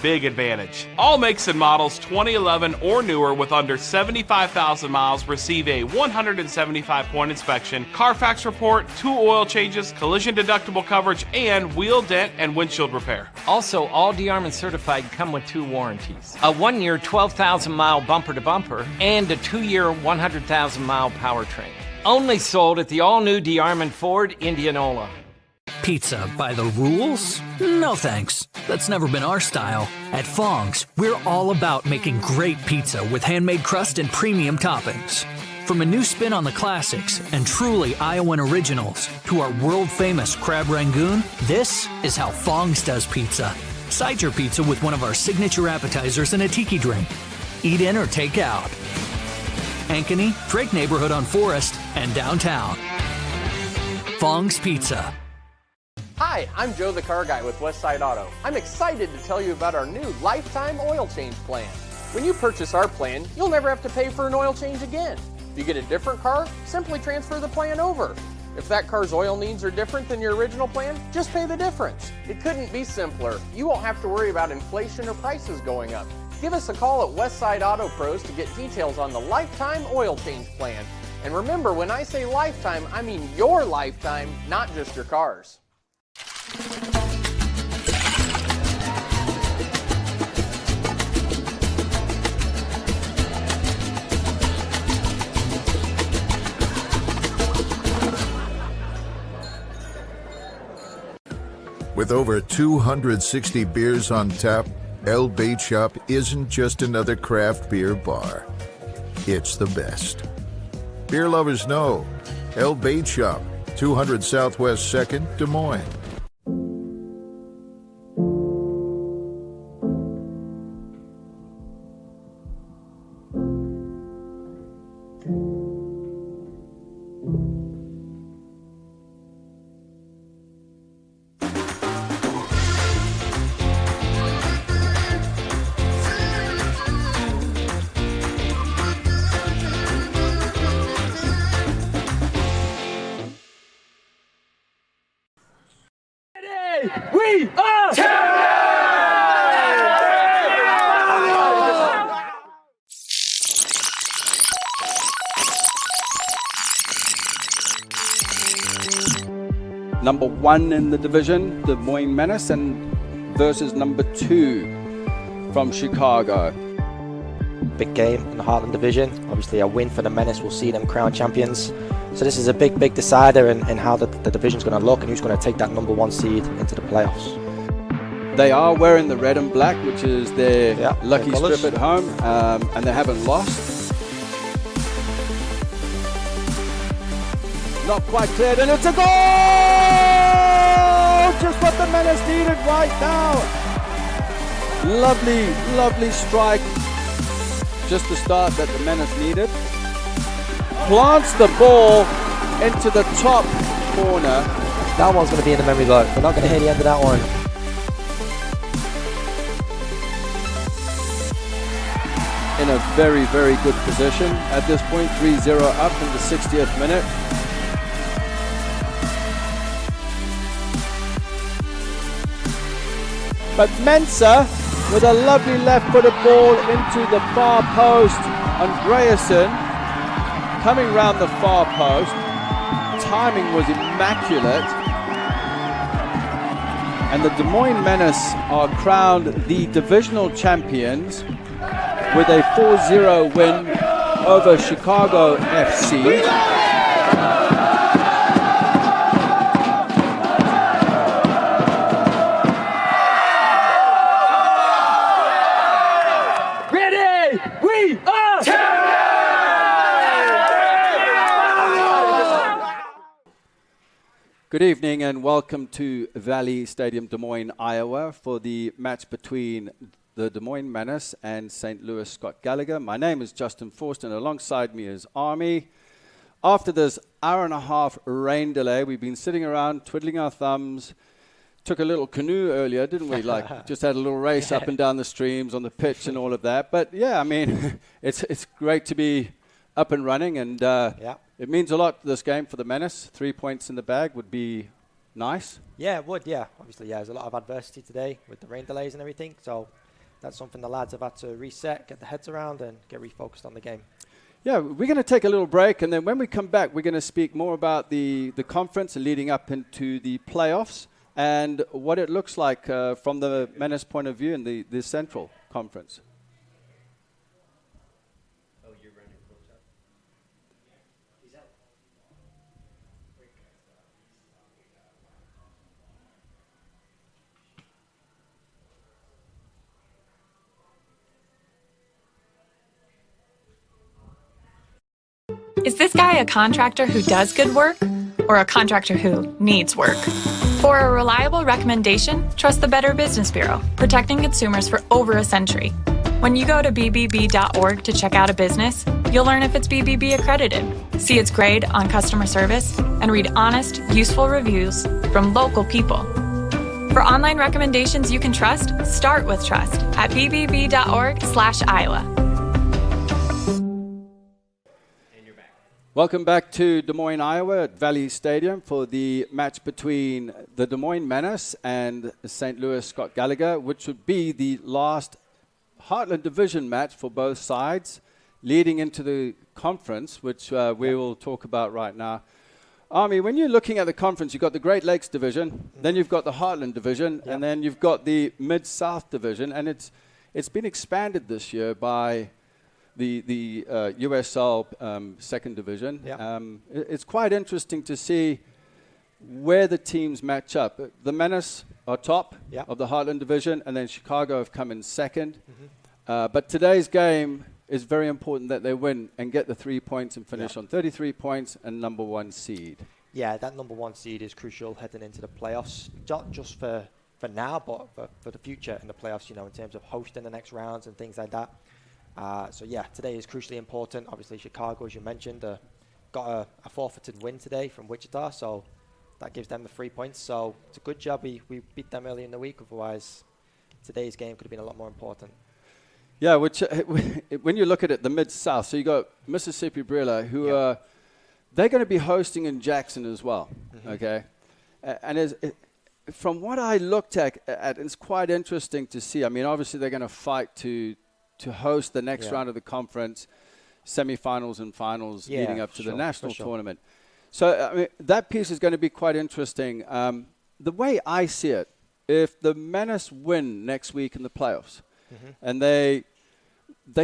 big advantage. All makes and models 2011 or newer with under 75,000 miles receive a 175-point inspection, Carfax report, 2 oil changes, collision deductible coverage, and wheel, dent, and windshield repair. Also, all DeArmond certified come with 2 warranties. A 1-year 12,000-mile bumper-to-bumper and a 2-year 100,000-mile powertrain. Only sold at the all-new DeArmond Ford Indianola. Pizza by the rules? No thanks. That's never been our style. At Fong's, we're all about making great pizza with handmade crust and premium toppings. From a new spin on the classics and truly Iowan originals to our world-famous crab rangoon, this is how Fong's does pizza. Side your pizza with one of our signature appetizers and a tiki drink. Eat in or take out. Ankeny, Drake neighborhood on Forest, and downtown. Fong's Pizza. Hi, I'm Joe the Car Guy with Westside Auto. I'm excited to tell you about our new lifetime oil change plan. When you purchase our plan, you'll never have to pay for an oil change again. If you get a different car, simply transfer the plan over. If that car's oil needs are different than your original plan, just pay the difference. It couldn't be simpler. You won't have to worry about inflation or prices going up. Give us a call at Westside Auto Pros to get details on the lifetime oil change plan. And remember, when I say lifetime, I mean your lifetime, not just your car's. With over 260 beers on tap, El Bait Shop isn't just another craft beer bar. It's the best. Beer lovers know El Bait Shop, 200 Southwest 2nd, Des Moines. We are Number 1 in the division, the Moines Menace, and versus number 2 from Chicago. Big game in the Heartland division. Obviously a win for the Menace will see them crowned champions. So this is a big decider in how the division's going to look and who's going to take that number 1 seed into the playoffs. They are wearing the red and black, which is their lucky strip at home, and they haven't lost. Not quite cleared, and it's a goal! Just what the Menace needed right now. Lovely strike. Just the start that the Menace needed. Plants the ball into the top corner. That one's going to be in the memory book. We're not going to hear the end of that one. In a very good position at this point. 3-0 up in the 60th minute. But Mensa with a lovely left-footed ball into the far post. Andreasen coming round the far post. Timing was immaculate. And the Des Moines Menace are crowned the divisional champions with a 4-0 win over Chicago FC. Good evening and welcome to Valley Stadium, Des Moines, Iowa for the match between the Des Moines Menace and St. Louis Scott Gallagher. My name is Justin Forst and alongside me is Army. After this hour-and-a-half rain delay, we've been sitting around twiddling our thumbs. Took a little canoe earlier, didn't we? Like, just had a little race up and down the streams on the pitch and all of that. But yeah, I mean, it's great to be up and running and it means a lot, this game, for the Menace. 3 points in the bag would be nice. Yeah, it would, yeah. Obviously, yeah, there's a lot of adversity today with the rain delays and everything. So that's something the lads have had to reset, get their heads around, and get refocused on the game. Yeah, we're going to take a little break, and then when we come back, we're going to speak more about the conference leading up into the playoffs and what it looks like from the Menace point of view in the Central Conference. Is this guy a contractor who does good work or a contractor who needs work? For a reliable recommendation, trust the Better Business Bureau, protecting consumers for over a century. When you go to bbb.org to check out a business, you'll learn if it's BBB accredited, see its grade on customer service, and read honest, useful reviews from local people. For online recommendations you can trust, start with trust at bbb.org/Iowa. Welcome back to Des Moines, Iowa at Valley Stadium for the match between the Des Moines Menace and St. Louis Scott Gallagher, which would be the last Heartland Division match for both sides, leading into the conference, which we will talk about right now. Army, when you're looking at the conference, you've got the Great Lakes Division, then you've got the Heartland Division, and then you've got the Mid-South Division, and it's been expanded this year by the USL second division. It's quite interesting to see where the teams match up. The Menace are top of the Heartland division, and then Chicago have come in second. But today's game is very important that they win and get the 3 points and finish on 33 points and number 1 seed. Yeah, that number 1 seed is crucial heading into the playoffs, not just for now, but for the future in the playoffs, you know, in terms of hosting the next rounds and things like that. So yeah, today is crucially important. Obviously, Chicago, as you mentioned, got a forfeited win today from Wichita, so that gives them the 3 points. So it's a good job we beat them early in the week. Otherwise, today's game could have been a lot more important. Yeah, which when you look at it, the Mid-South, so you got Mississippi Brilla, who they're going to be hosting in Jackson as well. Okay, and from what I looked at, it's quite interesting to see. I mean, obviously they're going to fight to host the next round of the conference, semifinals and finals leading up to the national tournament. So I mean, that piece is going to be quite interesting. The way I see it, if the Menace win next week in the playoffs, and they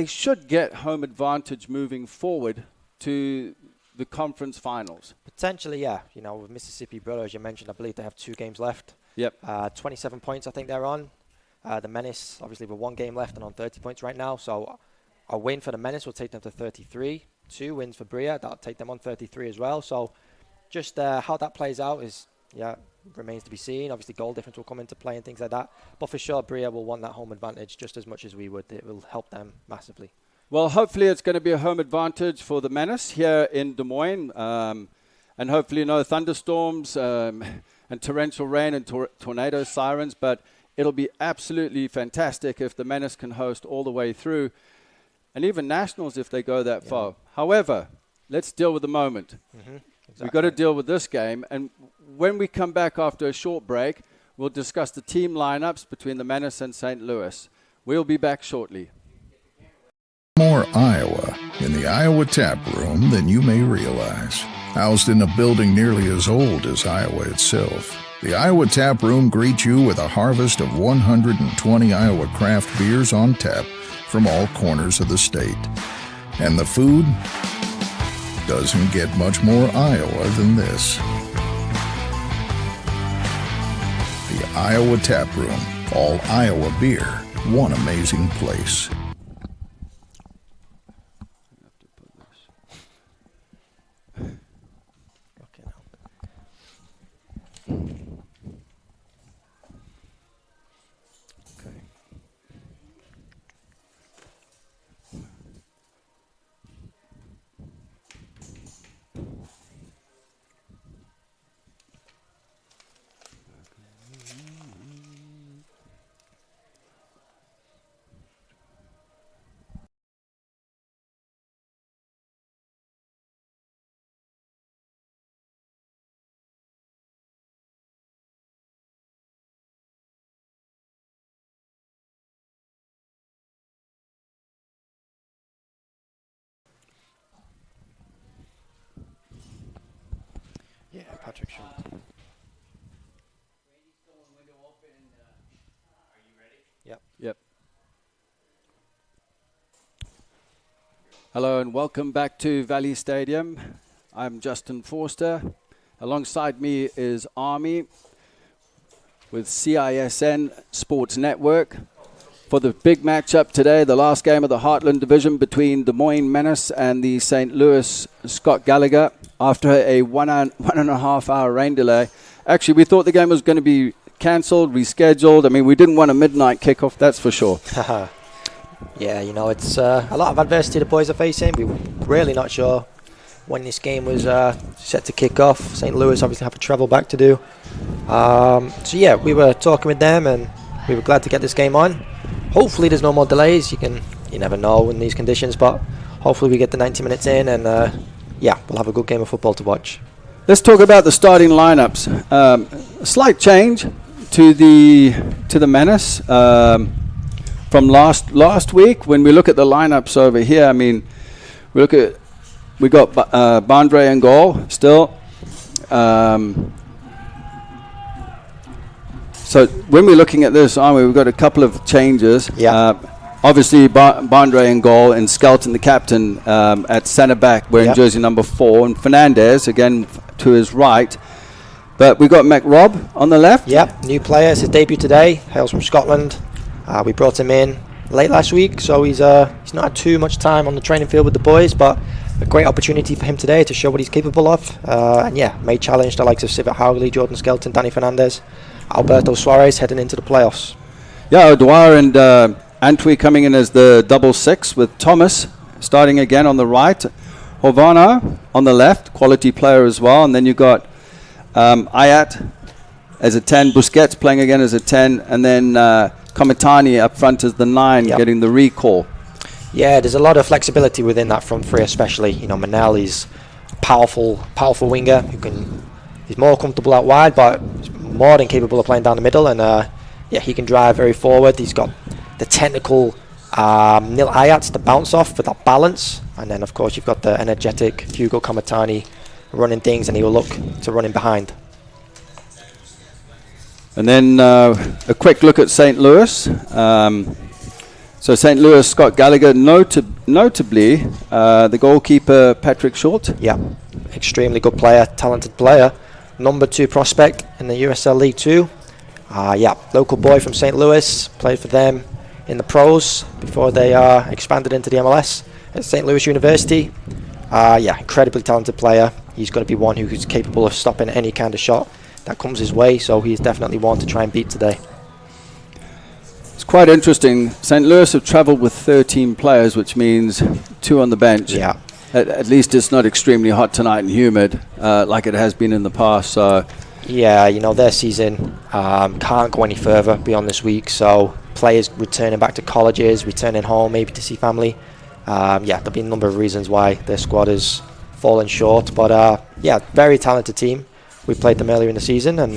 should get home advantage moving forward to the conference finals. Potentially, yeah. You know, with Mississippi Brother, as you mentioned, I believe they have 2 games left. 27 points I think they're on. The Menace, obviously, with 1 game left and on 30 points right now. So a win for the Menace will take them to 33. 2 wins for Bria, that'll take them on 33 as well. So just how that plays out is, remains to be seen. Obviously, goal difference will come into play and things like that. But for sure, Bria will want that home advantage just as much as we would. It will help them massively. Well, hopefully it's going to be a home advantage for the Menace here in Des Moines. And hopefully no thunderstorms and torrential rain and tornado sirens. But it'll be absolutely fantastic if the Menace can host all the way through. And even nationals if they go that far. However, let's deal with the moment. We've got to deal with this game. And when we come back after a short break, we'll discuss the team lineups between the Menace and St. Louis. We'll be back shortly. More Iowa in the Iowa Tap Room than you may realize. Housed in a building nearly as old as Iowa itself, the Iowa Tap Room greets you with a harvest of 120 Iowa craft beers on tap from all corners of the state. And the food doesn't get much more Iowa than this. The Iowa Tap Room, all Iowa beer, one amazing place. Patrick Schultz. Yep. Hello and welcome back to Valley Stadium. I'm Justin Forster. Alongside me is Army with CISN Sports Network for the big matchup today, the last game of the Heartland Division between Des Moines Menace and the St. Louis Scott Gallagher after a 1.5 hour rain delay. Actually, we thought the game was going to be cancelled, rescheduled. I mean, we didn't want a midnight kickoff, that's for sure. Yeah, you know, it's a lot of adversity the boys are facing. We were really not sure when this game was set to kick off. St. Louis obviously have a travel back to do. So yeah, we were talking with them and we were glad to get this game on. Hopefully there's no more delays. You never know in these conditions, but hopefully we get the 90 minutes in and yeah, we'll have a good game of football to watch. Let's talk about the starting lineups. A slight change to the Menace from last week. When we look at the lineups over here, I mean, we got Bandre in goal still. So when we're looking at this, we've got a couple of changes. Yeah. Obviously, Bandre in goal and Skelton, the captain, at centre back, wearing jersey number 4, and Fernandez again to his right. But we got McRobb on the left. Yep, new player. It's his debut today. Hails from Scotland. We brought him in late last week, so he's not had too much time on the training field with the boys, but a great opportunity for him today to show what he's capable of. And yeah, may challenge the likes of Sivert Haugley, Jordan Skelton, Danny Fernandez, Alberto Suarez heading into the playoffs. Yeah, O'Dwyer and Antwi coming in as the double 6 with Thomas starting again on the right. Hovano on the left, quality player as well. And then you've got Ayat as a 10, Busquets playing again as a 10, and then Komitani up front as the 9, getting the recall. Yeah, there's a lot of flexibility within that front three, especially. You know, Manel is a powerful winger he's more comfortable out wide, but he's more than capable of playing down the middle, and yeah, he can drive very forward. He's got the technical Nil Ayats to bounce off for that balance, and then of course you've got the energetic Hugo Komitani running things, and he will look to run in behind. And then a quick look at St. Louis. So St. Louis, Scott Gallagher, notably the goalkeeper Patrick Schultz. Yeah, extremely good player, talented player. Number 2 prospect in the USL League 2. Yeah, local boy from St. Louis, played for them in the pros before they expanded into the MLS at St. Louis University. Yeah, incredibly talented player. He's going to be one who's capable of stopping any kind of shot that comes his way, so he's definitely one to try and beat today. It's quite interesting. St. Louis have travelled with 13 players, which means 2 on the bench. Yeah. At least it's not extremely hot tonight and humid like it has been in the past. So yeah, you know, their season can't go any further beyond this week, so players returning back to colleges, returning home maybe to see family. Yeah, there'll be a number of reasons why their squad has fallen short, but yeah, very talented team. We played them earlier in the season, and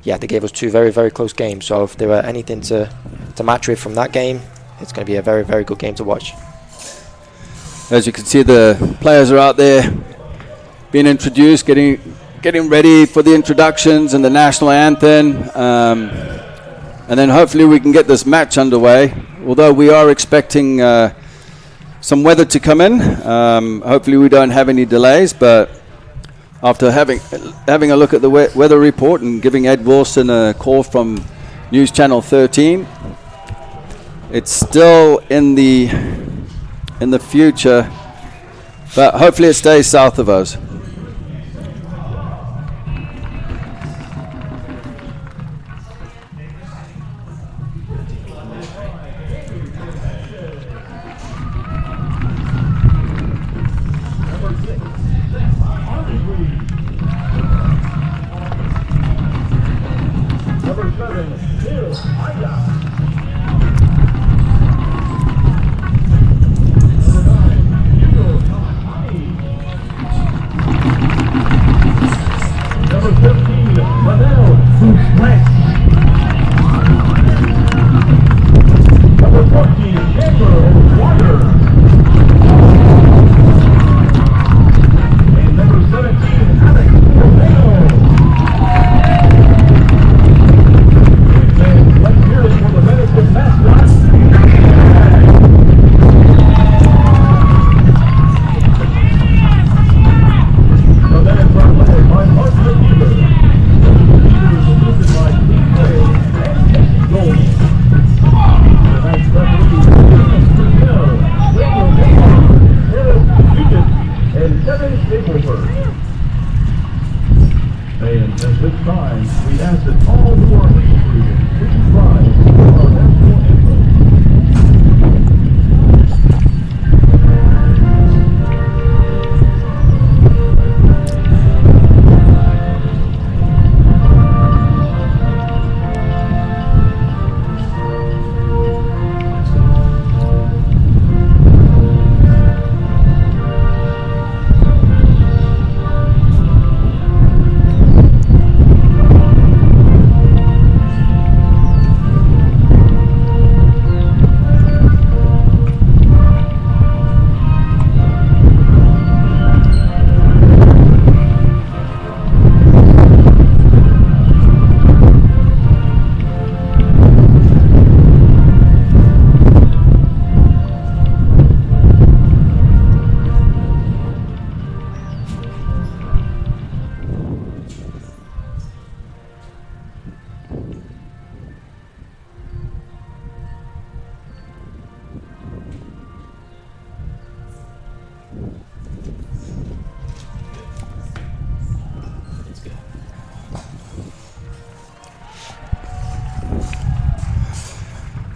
yeah, they gave us 2 very, very close games. So if there were anything to match with from that game, it's going to be a very, very good game to watch. As you can see, the players are out there being introduced, getting ready for the introductions and the national anthem, and then hopefully we can get this match underway. Although we are expecting some weather to come in, hopefully we don't have any delays, but after having a look at the weather report and giving Ed Wilson a call from News Channel 13, it's still in the future, but hopefully it stays south of us.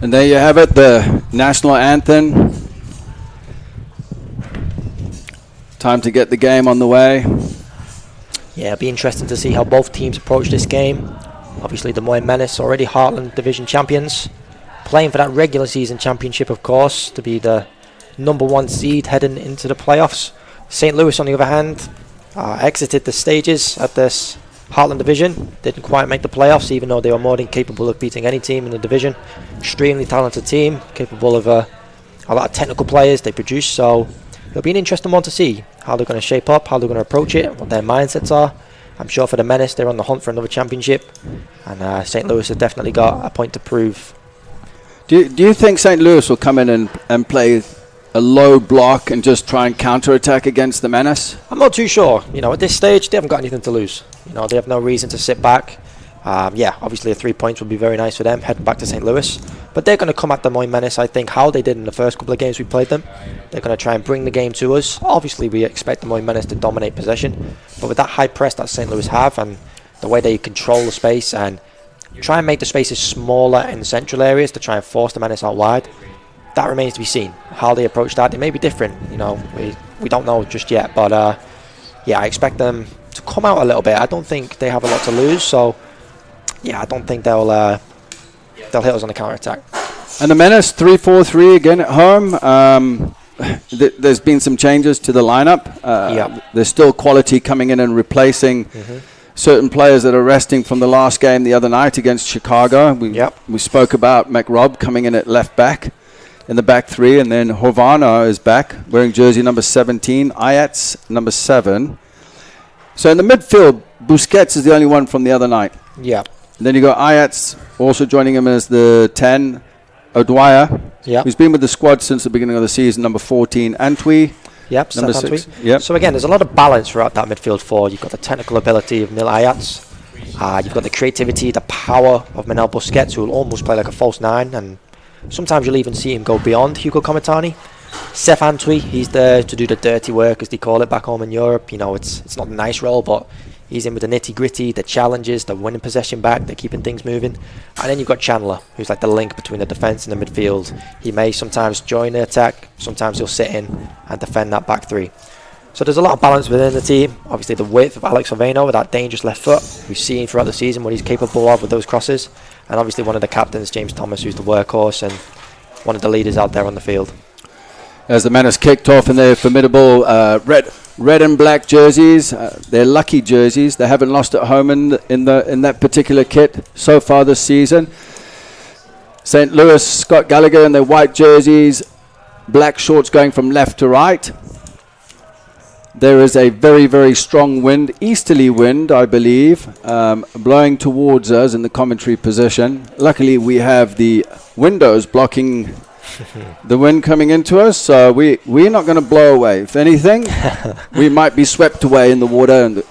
And there you have it, the national anthem. Time to get the game on the way. Yeah, it'll be interesting to see how both teams approach this game. Obviously, the Moines Menace, already Heartland Division champions, playing for that regular season championship, of course, to be the #1 seed heading into the playoffs. St. Louis, on the other hand, exited the stages at this Heartland Division. Didn't quite make the playoffs, even though they were more than capable of beating any team in the division. Extremely talented team, capable of a lot of technical players they produce. So it'll be an interesting one to see how they're going to shape up, how they're going to approach it, what their mindsets are. I'm sure for the Menace, they're on the hunt for another championship, and St. Louis have definitely got a point to prove. Do you think St. Louis will come in and play a low block and just try and counter-attack against the Menace? I'm not too sure. At this stage, they haven't got anything to lose. They have no reason to sit back. Yeah, obviously a 3 points would be very nice for them, heading back to St. Louis. But they're going to come at the Moines Menace, I think, how they did in the first couple of games we played them. They're going to try and bring the game to us. Obviously, we expect the Moines Menace to dominate possession. But with that high press that St. Louis have, and the way they control the space and try and make the spaces smaller in the central areas to try and force the Menace out wide, that remains to be seen. How they approach that, it may be different. We don't know just yet. But yeah, I expect them to come out a little bit. I don't think they have a lot to lose. So yeah, I don't think they'll hit us on the counter-attack. And the Menace, 3-4-3 again at home. There's been some changes to the lineup. There's still quality coming in and replacing certain players that are resting from the last game the other night against Chicago. We spoke about McRobb coming in at left back in the back three, and then Hovano is back wearing jersey number 17, Ayats number 7. So in the midfield, Busquets is the only one from the other night. Yeah. And then you got Ayats also joining him as the 10, O'Dwyer, who's been with the squad since the beginning of the season, number 14, Antwi. Yep, number 6. Yep. So again, there's a lot of balance throughout that midfield four. You've got the technical ability of Nil Ayats. You've got the creativity, the power of Manel Busquets, who will almost play like a false 9, and sometimes you'll even see him go beyond Hugo Comitani. Seth Antwi, he's there to do the dirty work, as they call it back home in Europe. It's not a nice role, but he's in with the nitty-gritty, the challenges, the winning possession back, the keeping things moving. And then you've got Chandler, who's like the link between the defence and the midfield. He may sometimes join the attack, sometimes he'll sit in and defend that back three. So there's a lot of balance within the team. Obviously the width of Alex Oveno with that dangerous left foot, we've seen throughout the season what he's capable of with those crosses. And obviously one of the captains, James Thomas, who's the workhorse and one of the leaders out there on the field. As the Menace kicked off in their formidable red and black jerseys, they're lucky jerseys. They haven't lost at home in that particular kit so far this season. St. Louis, Scott Gallagher in their white jerseys, black shorts going from left to right. There is a very, very strong wind, easterly wind, I believe, blowing towards us in the commentary position. Luckily, we have the windows blocking the wind coming into us, so we're not going to blow away. If anything, we might be swept away in the water and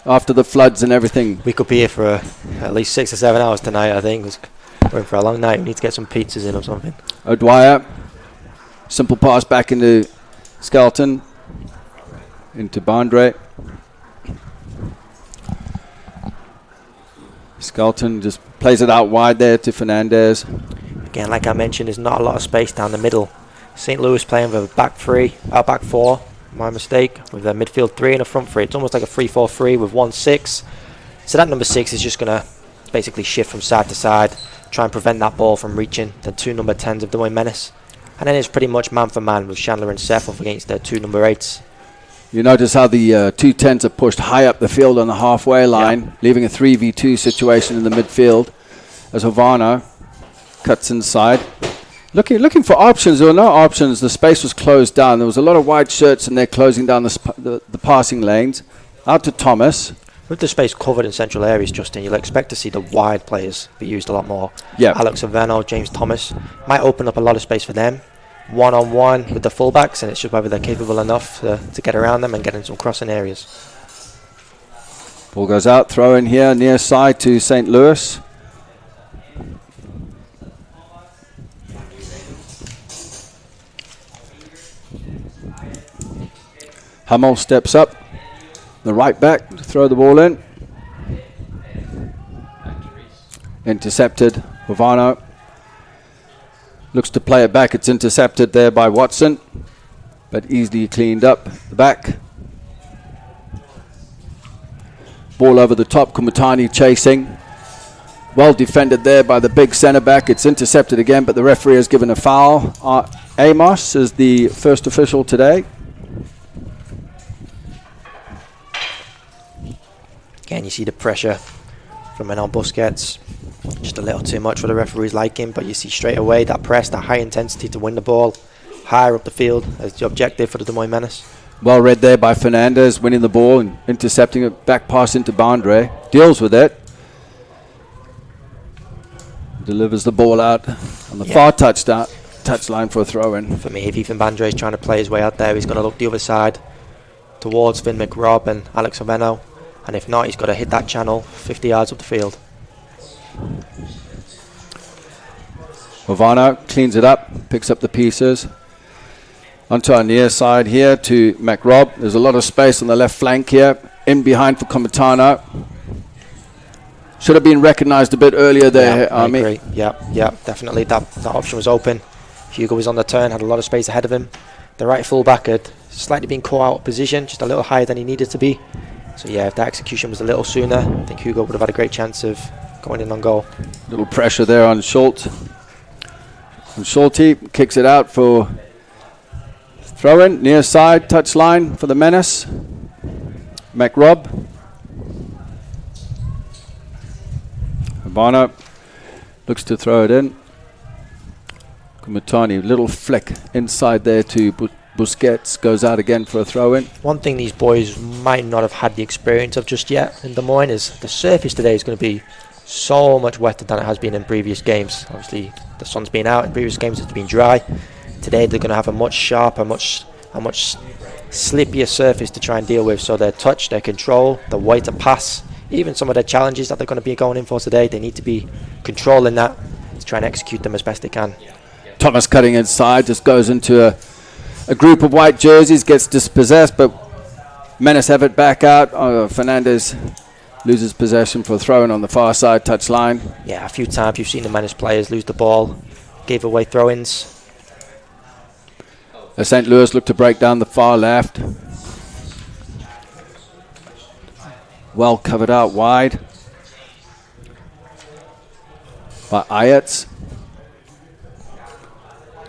after the floods and everything. We could be here for at least 6 or 7 hours tonight, I think. We're in for a long night. We need to get some pizzas in or something. O'Dwyer, simple pass back into Skelton, into Bandre. Skelton just plays it out wide there to Fernandez. Again, like I mentioned, there's not a lot of space down the middle. St. Louis playing with a back four, my mistake, with a midfield 3 and a front 3. It's almost like a 3-4-3 with 1-6. So that number 6 is just going to basically shift from side to side, try and prevent that ball from reaching the 2 number 10s of the Moines Menace. And then it's pretty much man for man with Chandler and Seth up against their 2 number 8s. You notice how the 2 10s are pushed high up the field on the halfway line, leaving a 3v2 situation in the midfield as Hovano cuts inside. Looking for options. There were no options. The space was closed down. There was a lot of wide shirts and they're closing down the passing lanes. Out to Thomas. With the space covered in central areas, Justin, you'll expect to see the wide players be used a lot more. Yeah. Alex Oveno, James Thomas might open up a lot of space for them. One-on-one with the fullbacks, and it's just whether they're capable enough to get around them and get in some crossing areas. Ball goes out, throw in here, near side to St. Louis. Hummel steps up, the right back to throw the ball in. Intercepted, Hovano. Looks to play it back. It's intercepted there by Watson, but easily cleaned up the back. Ball over the top. Kumatani chasing. Well defended there by the big centre back. It's intercepted again, but the referee has given a foul. Amos is the first official today. Again, you see the pressure from Manuel Busquets. Just a little too much for the referee's liking, but you see straight away that press, that high intensity to win the ball higher up the field as the objective for the Des Moines Menace. Well read there by Fernandez, winning the ball and intercepting it. Back pass into Bandre. Deals with it. Delivers the ball out on the far touchline for a throw-in. For me, if Ethan Bandre is trying to play his way out there, he's going to look the other side towards Finn McRobb and Alex Oveno. And if not, he's got to hit that channel 50 yards up the field. Ovano cleans it up, picks up the pieces. Onto our near side here to McRobb. There's a lot of space on the left flank here. In behind for Comitano. Should have been recognised a bit earlier there, I agree. Yeah, definitely. That option was open. Hugo was on the turn, had a lot of space ahead of him. The right full-back had slightly been caught out of position, just a little higher than he needed to be. So yeah, if that execution was a little sooner, I think Hugo would have had a great chance of going in on goal. Little pressure there on Schultz. And Schulte kicks it out for throw-in, near side, touchline for the Menace. McRobb. Habana looks to throw it in. Kumatani, little flick inside there to Busquets, goes out again for a throw-in. One thing these boys might not have had the experience of just yet in Des Moines is the surface today is going to be so much wetter than it has been in previous games. Obviously, the sun's been out. In previous games, it's been dry. Today, they're going to have a much sharper, much slippier surface to try and deal with. So their touch, their control, the way to pass, even some of their challenges that they're going to be going in for today, they need to be controlling that to try and execute them as best they can. Thomas cutting inside, just goes into a group of white jerseys, gets dispossessed, but Menace have it back out. Fernandez loses possession for a throw-in on the far side touchline. Yeah, a few times you've seen the Menace players lose the ball, gave away throw-ins. St. Louis look to break down the far left. Well covered out wide by Ayats.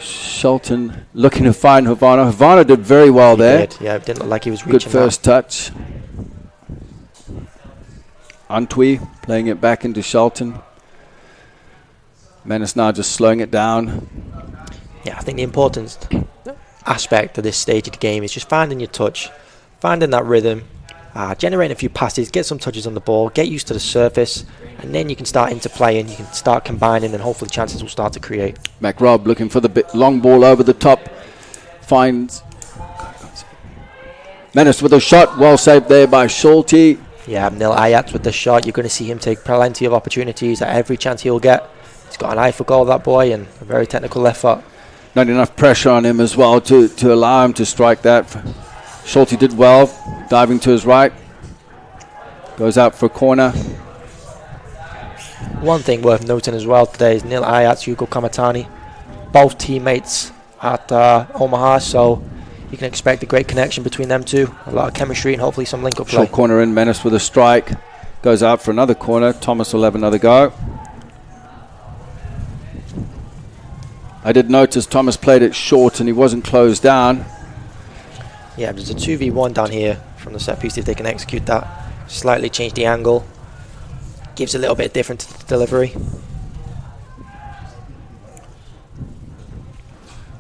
Shelton looking to find Havana. Havana did very well there. Yeah, it didn't look like he was reaching. Good first touch. Antwi playing it back into Shelton. Menace now just slowing it down. Yeah, I think the important aspect of this stage of the game is just finding your touch, finding that rhythm, generating a few passes, get some touches on the ball, get used to the surface, and then you can start interplaying, you can start combining, and hopefully chances will start to create. McRobb looking for the long ball over the top. Finds Menace with a shot. Well saved there by Schulte. Yeah, Nil Ayats with the shot. You're going to see him take plenty of opportunities at every chance he'll get. He's got an eye for goal, that boy, and a very technical left foot. Not enough pressure on him as well to allow him to strike that. Schulte did well, diving to his right. Goes out for a corner. One thing worth noting as well today is Nil Ayats, Hugo Kamatani, both teammates at Omaha, so you can expect a great connection between them two. A lot of chemistry and hopefully some link-up play. Short corner in, Menace with a strike. Goes out for another corner. Thomas will have another go. I did notice Thomas played it short and he wasn't closed down. Yeah, there's a 2v1 down here from the set piece if they can execute that. Slightly change the angle. Gives a little bit different to the delivery.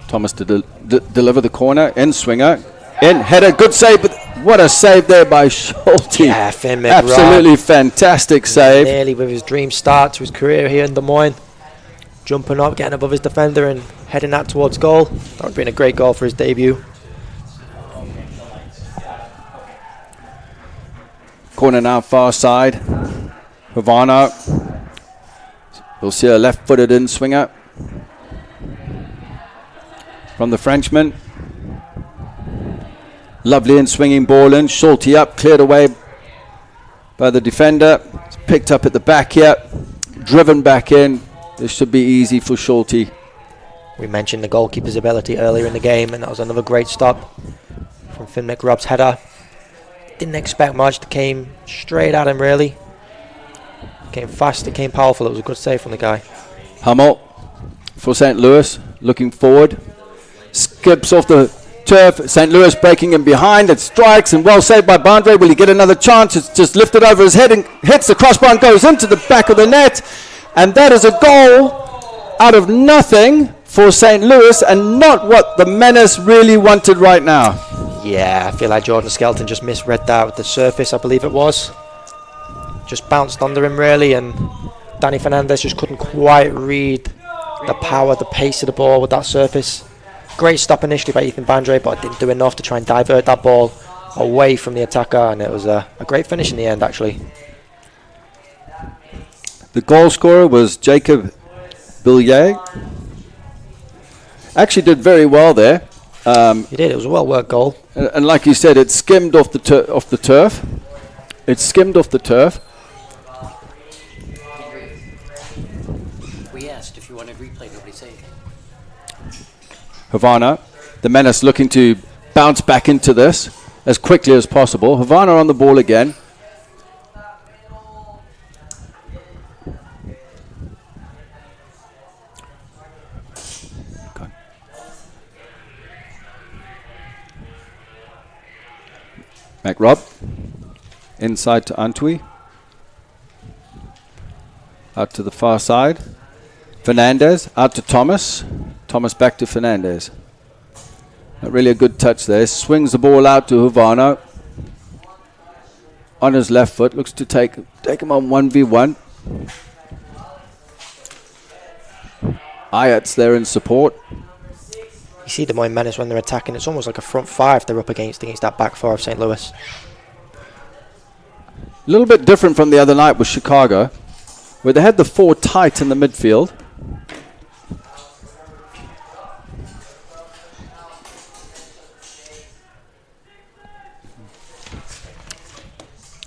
Thomas to deliver the corner. In swinger. In header. Good save. But what a save there by Schulte. Yeah, Finn McRobb. Absolutely fantastic save. Nearly with his dream start to his career here in Des Moines. Jumping up, getting above his defender and heading that towards goal. That would have been a great goal for his debut. Corner now far side. Havana. We'll see a left-footed in swinger from the Frenchman. Lovely in swinging ball in. Schulte up, cleared away by the defender. It's picked up at the back here. Driven back in. This should be easy for Schulte. We mentioned the goalkeeper's ability earlier in the game, and that was another great stop from Finn McRobb's header. Didn't expect much. It came straight at him, really. Came fast, it came powerful. It was a good save from the guy. Hummel for St. Louis, looking forward. Skips off the turf. St. Louis breaking him behind. It strikes, and well saved by Bandre. Will he get another chance? It's just lifted over his head and hits the crossbar and goes into the back of the net. And that is a goal out of nothing for St. Louis, and not what the Menace really wanted right now. Yeah, I feel like Jordan Skelton just misread that with the surface, I believe it was. Just bounced under him, really, and Danny Fernandez just couldn't quite read the power, the pace of the ball with that surface. Great stop initially by Ethan Bandre, but didn't do enough to try and divert that ball away from the attacker, and it was a great finish in the end, actually. The goal scorer was Jacob Billier. Actually did very well there. He did. It was a well-worked goal. And like you said, it skimmed off the turf. It skimmed off the turf. We asked if you wanted replay. Nobody said. Havana, the Menace looking to bounce back into this as quickly as possible. Havana on the ball again. McRobb, inside to Antwi, out to the far side. Fernandez, out to Thomas. Thomas back to Fernandez. Not really a good touch there. Swings the ball out to Havana. On his left foot, looks to take him on 1v1. Ayats there in support. You see the Moines Menace when they're attacking, it's almost like a front five they're up against that back four of St. Louis. A little bit different from the other night with Chicago, where they had the four tight in the midfield.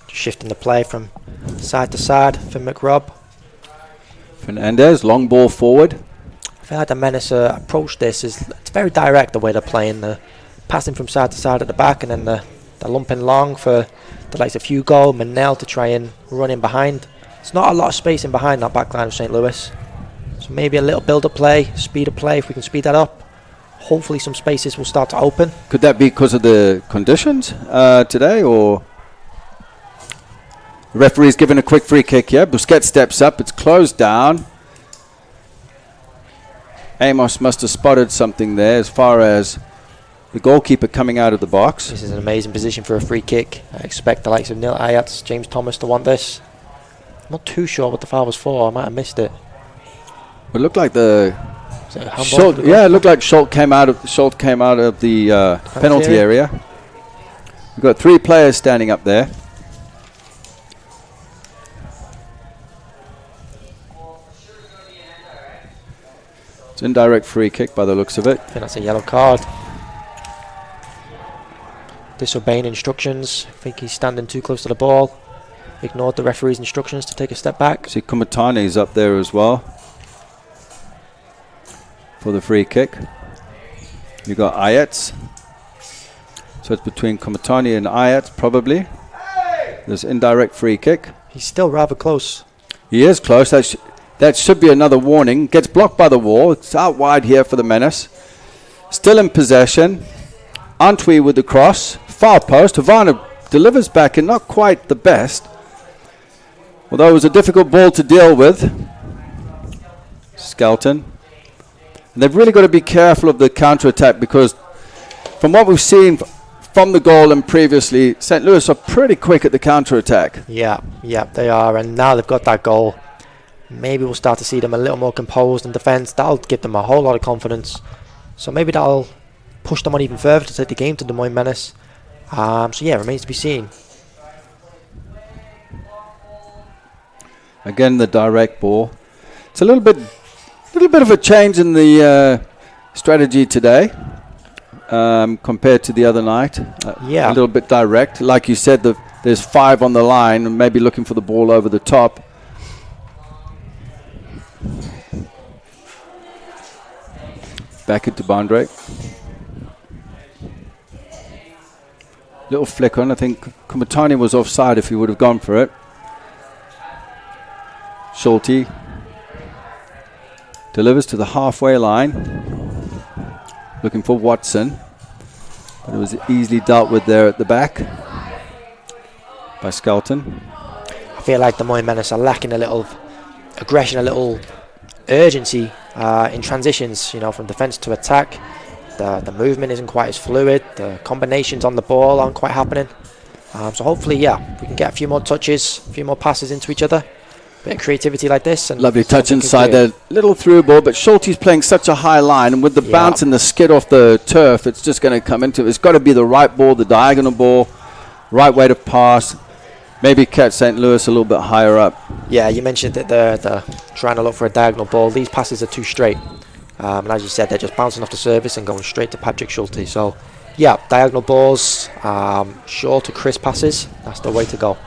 Shifting the play from side to side for McRobb. Fernandez, long ball forward. I feel like the Menace approach this it's very direct the way they're playing. The passing from side to side at the back, and then the lumping long for the likes of Hugo, Manel to try and run in behind. It's not a lot of space in behind that back line of St. Louis. So maybe a little build-up play, speed of play, if we can speed that up. Hopefully some spaces will start to open. Could that be because of the conditions today, or... The referee's given a quick free kick here. Busquets steps up. It's closed down. Amos must have spotted something there as far as the goalkeeper coming out of the box. This is an amazing position for a free kick. I expect the likes of Neil Ayats, James Thomas to want this. I'm not too sure what the foul was for. I might have missed it. It looked like the... Schultz, yeah, it looked like Schultz came out of the penalty area. We've got three players standing up there. It's an indirect free kick by the looks of it. I think that's a yellow card. Disobeying instructions. I think he's standing too close to the ball. Ignored the referee's instructions to take a step back. See, Kumatani's up there as well for the free kick. You got Ayats. So it's between Kumatani and Ayats probably. There's indirect free kick. He's still rather close. He is close. That should be another warning. Gets blocked by the wall. It's out wide here for the Menace. Still in possession. Antwi with the cross. Far post. Havana delivers back and not quite the best. Although it was a difficult ball to deal with. Skelton. And they've really got to be careful of the counter-attack, because from what we've seen from the goal and previously, St. Louis are pretty quick at the counter-attack. Yeah, they are. And now they've got that goal. Maybe we'll start to see them a little more composed in defence. That'll give them a whole lot of confidence. So maybe that'll push them on even further to take the game to Des Moines Menace. So yeah, remains to be seen. Again, the direct ball. It's a little bit of a change in the strategy today compared to the other night. Yeah, a little bit direct. Like you said, there's five on the line and maybe looking for the ball over the top. Back into Bondre. Little flick on. I think Kumatani was offside if he would have gone for it. Schulte delivers to the halfway line. Looking for Watson. But it was easily dealt with there at the back by Skelton. I feel like the Moines Menace are lacking a little aggression, a little urgency in transitions, you know, from defence to attack. The movement isn't quite as fluid. The combinations on the ball aren't quite happening. So hopefully, yeah, we can get a few more touches, a few more passes into each other. Bit of creativity like this. And lovely touch inside there. Little through ball, but Schulte's playing such a high line, and with the bounce and the skid off the turf, it's just going to come into it. It's got to be the right ball, the diagonal ball, right way to pass. Maybe catch St. Louis a little bit higher up. Yeah, you mentioned that they're trying to look for a diagonal ball. These passes are too straight. And as you said, they're just bouncing off the surface and going straight to Patrick Schulte. So, yeah, diagonal balls, short to crisp passes. That's the way to go.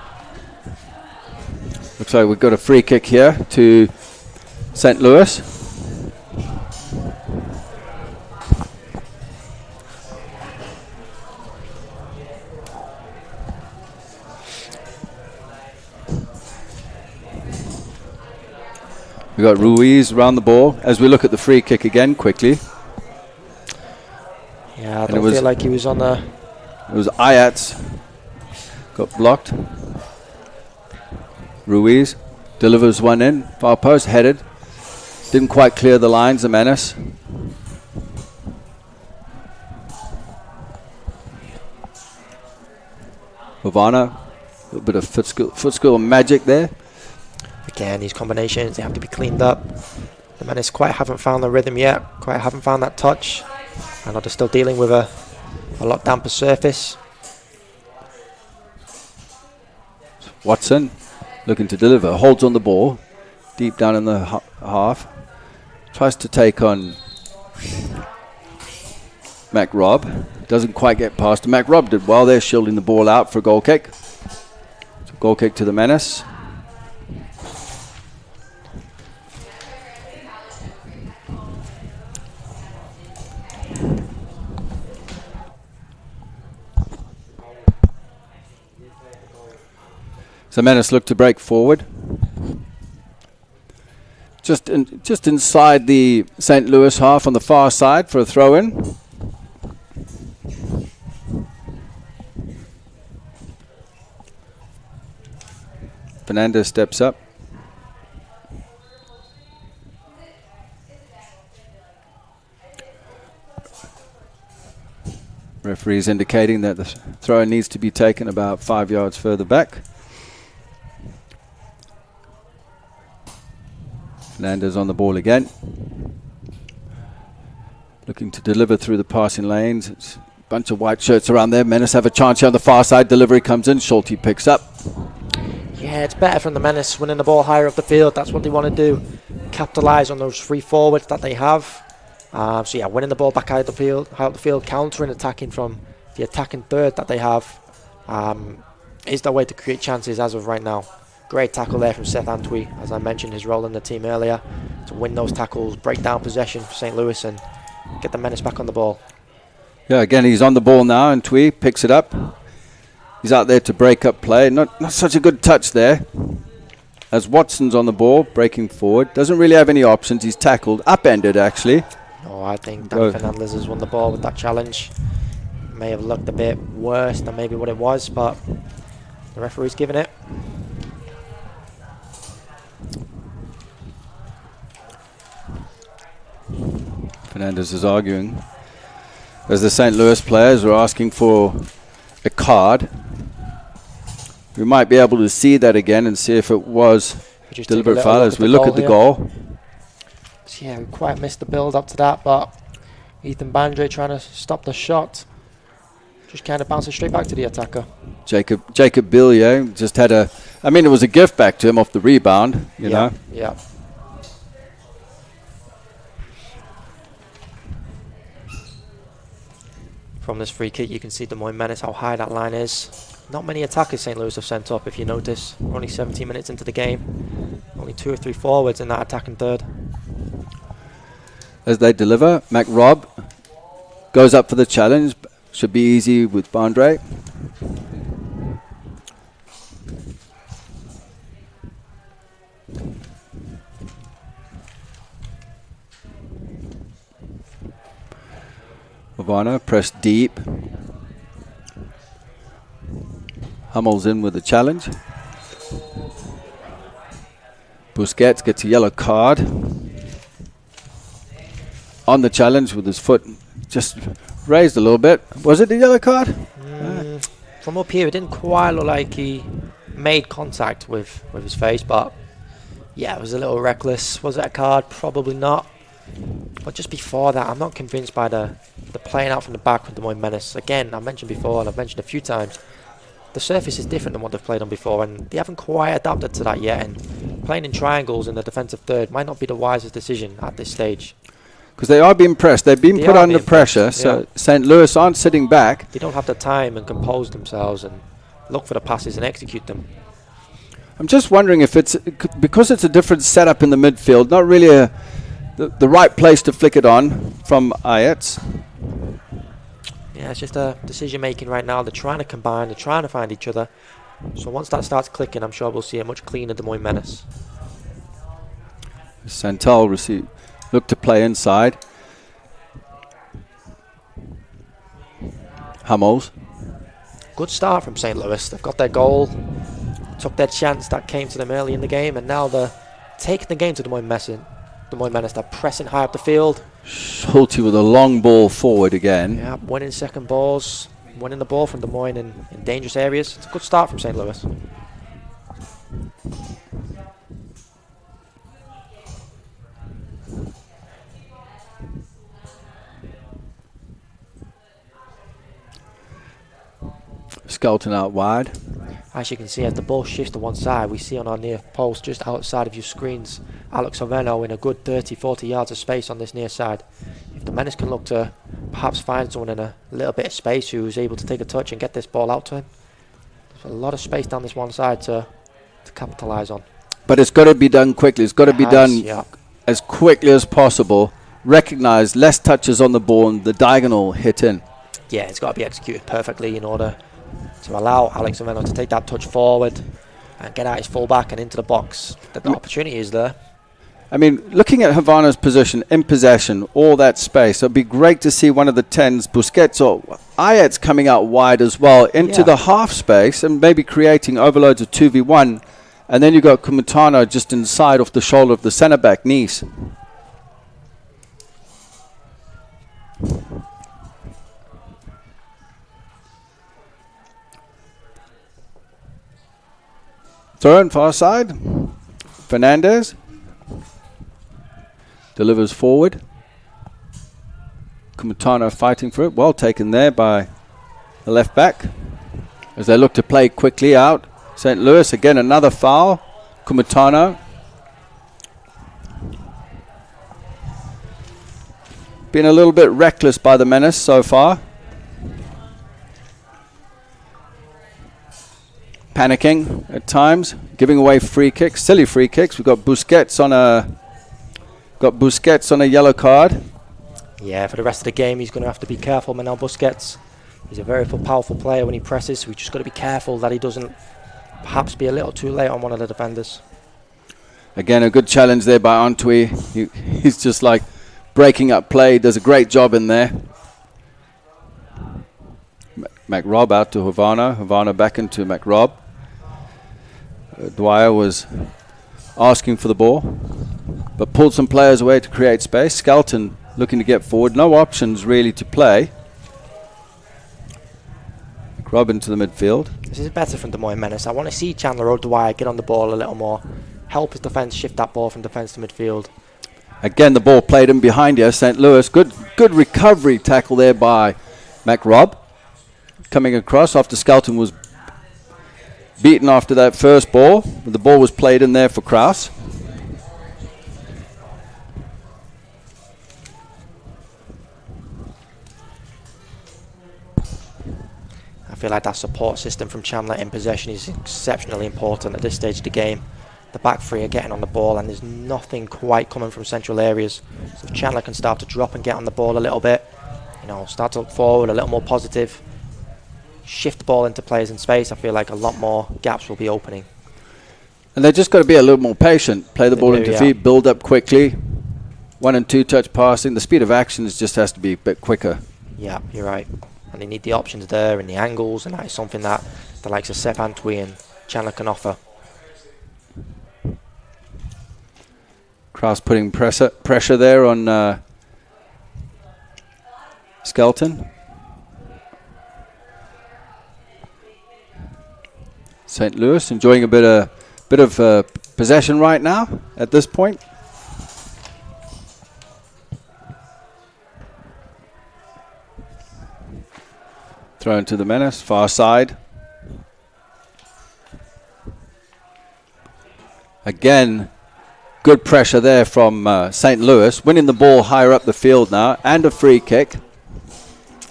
Looks like we've got a free kick here to St. Louis. We've got Ruiz around the ball as we look at the free kick again quickly. Yeah, I don't feel like he was on the... It was Ayats. Got blocked. Ruiz delivers one in. Far post, headed. Didn't quite clear the lines, the Menace. Havana. A little bit of foot school magic there. Again, these combinations, they have to be cleaned up. The Menace quite haven't found the rhythm yet. Quite haven't found that touch. I know they're still dealing with a lot damper surface. Watson looking to deliver. Holds on the ball. Deep down in the half. Tries to take on Mac Robb. Doesn't quite get past him. Mac Robb did well there, shielding the ball out for a goal kick. So goal kick to the Menace. So Menace look to break forward. Just inside the St. Louis half on the far side for a throw-in. Fernandez steps up. Referee is indicating that the throw needs to be taken about 5 yards further back. Fernandez on the ball again. Looking to deliver through the passing lanes. It's a bunch of white shirts around there. Menace have a chance here on the far side. Delivery comes in. Schulte picks up. Yeah, it's better from the Menace winning the ball higher up the field. That's what they want to do. Capitalise on those free forwards that they have. So yeah, winning the ball back out of the field, countering, attacking from the attacking third that they have is the way to create chances as of right now. Great tackle there from Seth Antwi, as I mentioned his role in the team earlier, to win those tackles, break down possession for St. Louis and get the Menace back on the ball. Yeah, again, he's on the ball now, and Twee picks it up. He's out there to break up play. Not such a good touch there. As Watson's on the ball, breaking forward. Doesn't really have any options. He's tackled, upended actually. Oh, I think Dan Fernandez has won the ball with that challenge. May have looked a bit worse than maybe what it was, but the referee's giving it. Fernandez is arguing as the St. Louis players are asking for a card. We might be able to see that again and see if it was deliberate foul as we look at the goal. So yeah, we quite missed the build up to that, but Ethan Bandre trying to stop the shot. Just kind of bouncing straight back to the attacker. Jacob Billier just had it was a gift back to him off the rebound, you know. Yeah. From this free kick, you can see Des Moines Menace, how high that line is. Not many attackers St. Louis have sent up, if you notice. We're only 17 minutes into the game. Only 2 or 3 forwards in that attacking third. as they deliver. McRob goes up for the challenge. Should be easy with Bondre. Havana press deep. Hummels in with the challenge. Busquets gets a yellow card on the challenge with his foot just raised a little bit. Was it the yellow card? From up here, it didn't quite look like he made contact with his face, but yeah, it was a little reckless. Was it a card? Probably not. But just before that, I'm not convinced by the playing out from the back with the Moines Menace. Again, I mentioned before, and I've mentioned a few times, the surface is different than what they've played on before, and they haven't quite adapted to that yet, and playing in triangles in the defensive third might not be the wisest decision at this stage. Because they are being pressed. They've been put under pressure, so St. Louis aren't sitting back. They don't have the time and compose themselves and look for the passes and execute them. I'm just wondering if it's because it's a different setup in the midfield, not really the right place to flick it on from Ayets. Yeah, it's just a decision making right now. They're trying to combine, they're trying to find each other. So once that starts clicking, I'm sure we'll see a much cleaner Des Moines Menace. Santal look to play inside. Hummels. Good start from St. Louis. They've got their goal, took their chance that came to them early in the game, and now they're taking the game to Des Moines Menace. They're pressing high up the field. Schulte with a long ball forward again. Yeah, winning second balls, winning the ball from Des Moines in dangerous areas. It's a good start from St. Louis. Skelton out wide. As you can see, as the ball shifts to one side, we see on our near post just outside of your screens Alex Oveno in a good 30-40 yards of space on this near side. If the Menace can look to perhaps find someone in a little bit of space who's able to take a touch and get this ball out to him, there's a lot of space down this one side to capitalise on. But it's got to be done quickly. It's got to be done as quickly as possible. Recognise less touches on the ball and the diagonal hit in. Yeah, it's got to be executed perfectly in order to allow Alex Oveno to take that touch forward and get out his fullback and into the box. The opportunity is there. I mean, looking at Havana's position in possession, all that space, it'd be great to see one of the 10s, Busquets or Ayets, coming out wide as well into the half space and maybe creating overloads of 2v1. And then you've got Kumatano just inside off the shoulder of the centre-back, Nice. Throw in far side. Fernandez delivers forward. Kumatano fighting for it. Well taken there by the left back as they look to play quickly out. St. Louis again, another foul. Kumatano been a little bit reckless by the Menace so far. Panicking at times, giving away free kicks, silly free kicks. We've got Busquets on a yellow card. Yeah, for the rest of the game, he's going to have to be careful. Manuel Busquets, he's a very powerful player when he presses, so we've just got to be careful that he doesn't perhaps be a little too late on one of the defenders. Again, a good challenge there by Antwi. He's just like breaking up play, does a great job in there. McRob out to Havana. Havana back into McRob. Dwyer was asking for the ball, but pulled some players away to create space. Skelton looking to get forward. No options really to play. McRob into the midfield. This is better from Des Moines Menace. I want to see Chandler O'Dwyer get on the ball a little more. Help his defence shift that ball from defence to midfield. Again, the ball played in behind here. St. Louis. Good recovery tackle there by McRob. Coming across after Skelton was beaten after that first ball. The ball was played in there for Kraus. I feel like that support system from Chandler in possession is exceptionally important at this stage of the game. the back three are getting on the ball, and there's nothing quite coming from central areas. So if Chandler can start to drop and get on the ball a little bit, you know, start to look forward, a little more positive, shift the ball into players in space, I feel like a lot more gaps will be opening. And they just got to be a little more patient. Play the ball into feet, build up quickly. 1 and 2 touch passing. The speed of action just has to be a bit quicker. Yeah, you're right. And they need the options there and the angles, and that is something that the likes of Sep Antwi and Chandler can offer. Kraus putting pressure there on Skelton. St. Louis enjoying a bit of possession right now at this point. Thrown to the Menace, far side. Again, good pressure there from St. Louis, winning the ball higher up the field now, and a free kick.